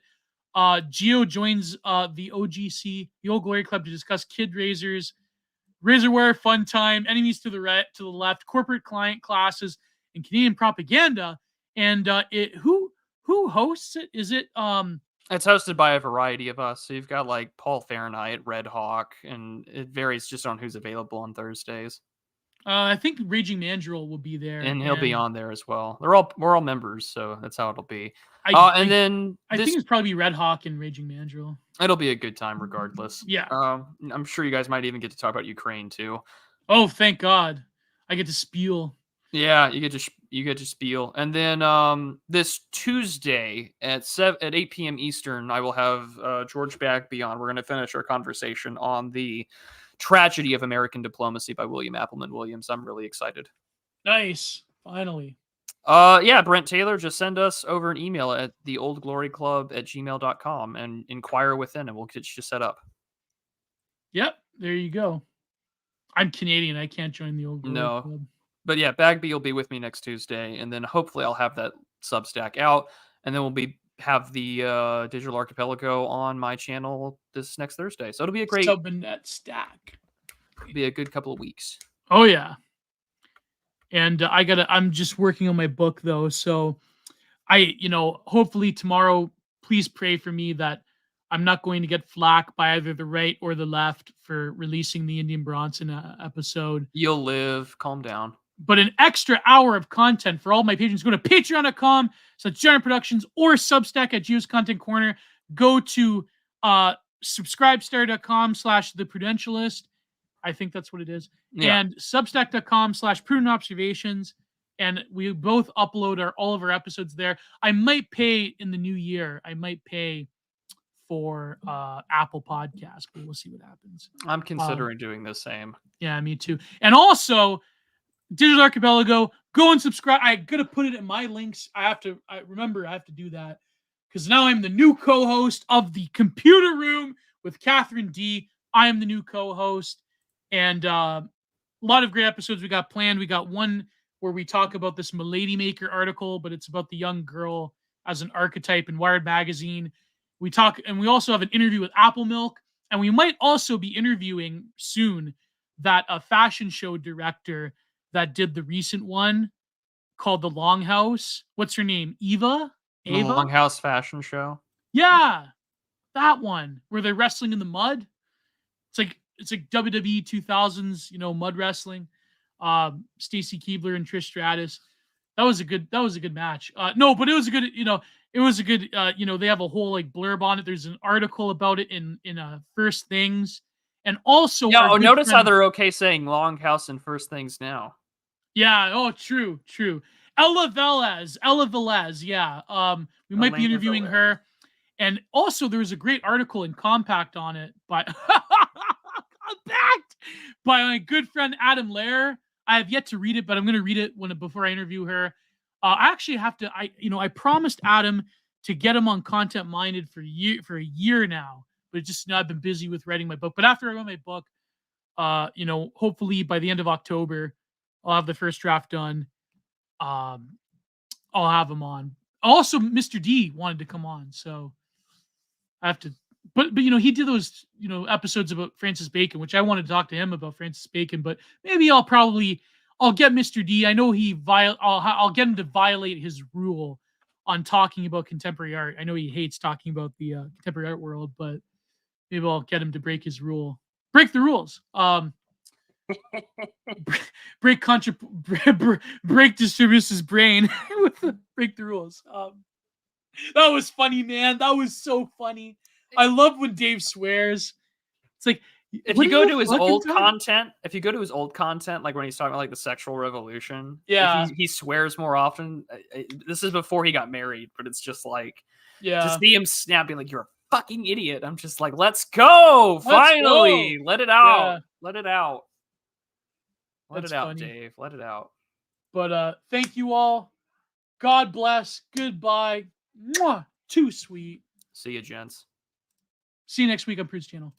Gio joins the OGC, the Old Glory Club, to discuss kid razors, Razorware, Fun Time, Enemies to the right, to the left, corporate client classes, and Canadian propaganda. And who hosts it? Is it It's hosted by a variety of us. So you've got like Paul Fahrenheit, Red Hawk, and it varies just on who's available on Thursdays. I think Raging Mandrill will be there, and he'll be on there as well. We're all members, so that's how it'll be. I think it's probably Red Hawk and Raging Mandrill. It'll be a good time regardless. Yeah. I'm sure you guys might even get to talk about Ukraine too. Oh, thank God! I get to spiel. Yeah, you get to spiel, and then this Tuesday at 8 p.m. Eastern, I will have George Bagby on. We're going to finish our conversation on the Tragedy of American Diplomacy by William Appleman Williams. I'm really excited. Nice, finally. Yeah, Brent Taylor, just send us over an email at theoldgloryclub@gmail.com and inquire within, and we'll get you set up. Yep, there you go. I'm Canadian. I can't join the Old Glory Club. But yeah, Bagby will be with me next Tuesday, and then hopefully I'll have that Substack out, and then we'll have the Digital Archipelago on my channel this next Thursday. So it'll be a great Subnet stack. It'll be a good couple of weeks. Oh yeah. And I'm just working on my book though, so hopefully tomorrow, please pray for me that I'm not going to get flack by either the right or the left for releasing the Indian Bronson episode. You'll live. Calm down. But an extra hour of content for all my patrons. Go to patreon.com/Giant Productions or Substack at Gio's Content Corner. Go to subscribestar.com/The Prudentialist. I think that's what it is. Yeah. And substack.com/Prudent Observations. And we both upload all of our episodes there. I might pay in the new year. I might pay for Apple Podcast, but we'll see what happens. I'm considering doing the same. Yeah, me too. And also, Digital Archipelago, go and subscribe. I gotta put it in my links. I have to do that because now I'm the new co-host of the Computer Room with Catherine D. I am the new co-host, and a lot of great episodes we got planned. We got one where we talk about this Milady Maker article, but it's about the young girl as an archetype in Wired Magazine. We also have an interview with Apple Milk, and we might also be interviewing soon that fashion show director that did the recent one called The Longhouse. What's her name? Ava? The Longhouse fashion show? Yeah, that one where they're wrestling in the mud. It's like WWE 2000s, you know, mud wrestling. Stacy Keibler and Trish Stratus. That was a good match. No, but it was a good, you know, it was a good, you know, they have a whole like blurb on it. There's an article about it in First Things, and also Yeah. our Oh, good notice how friend. they're okay saying Longhouse and First Things now. Yeah. Oh, true. Ella Velez. Yeah. We might be Elena interviewing Velez. her, and also there was a great article in Compact on it by Compact by my good friend Adam Lair. I have yet to read it, but I'm going to read it before I interview her. I actually have to. I promised Adam to get him on Content Minded for a year now, but just, you know, I've been busy with writing my book. But after I write my book, you know, hopefully by the end of October, I'll have the first draft done. Um, I'll have him on. Also, Mr. D wanted to come on, so I have to. But you know, he did those, you know, episodes about Francis Bacon, which I wanted to talk to him about Francis Bacon. But maybe I'll get Mr. D. I know I'll get him to violate his rule on talking about contemporary art. I know he hates talking about the contemporary art world, but maybe I'll get him to break his rule. Break the rules. Break Distributus' brain with break the rules. That was funny, man. That was so funny. I love when Dave swears. It's like, If you go to his old content, like when he's talking about like the sexual revolution, yeah, he swears more often. This is before he got married, but it's just like, yeah, to see him snapping like, you're a fucking idiot. I'm just like, let's go. Finally, let it out. Yeah. Let it out. Let That's it out, funny. Dave. Let it out. But thank you all. God bless. Goodbye. Mwah. Too sweet. See you, gents. See you next week on Prude's channel.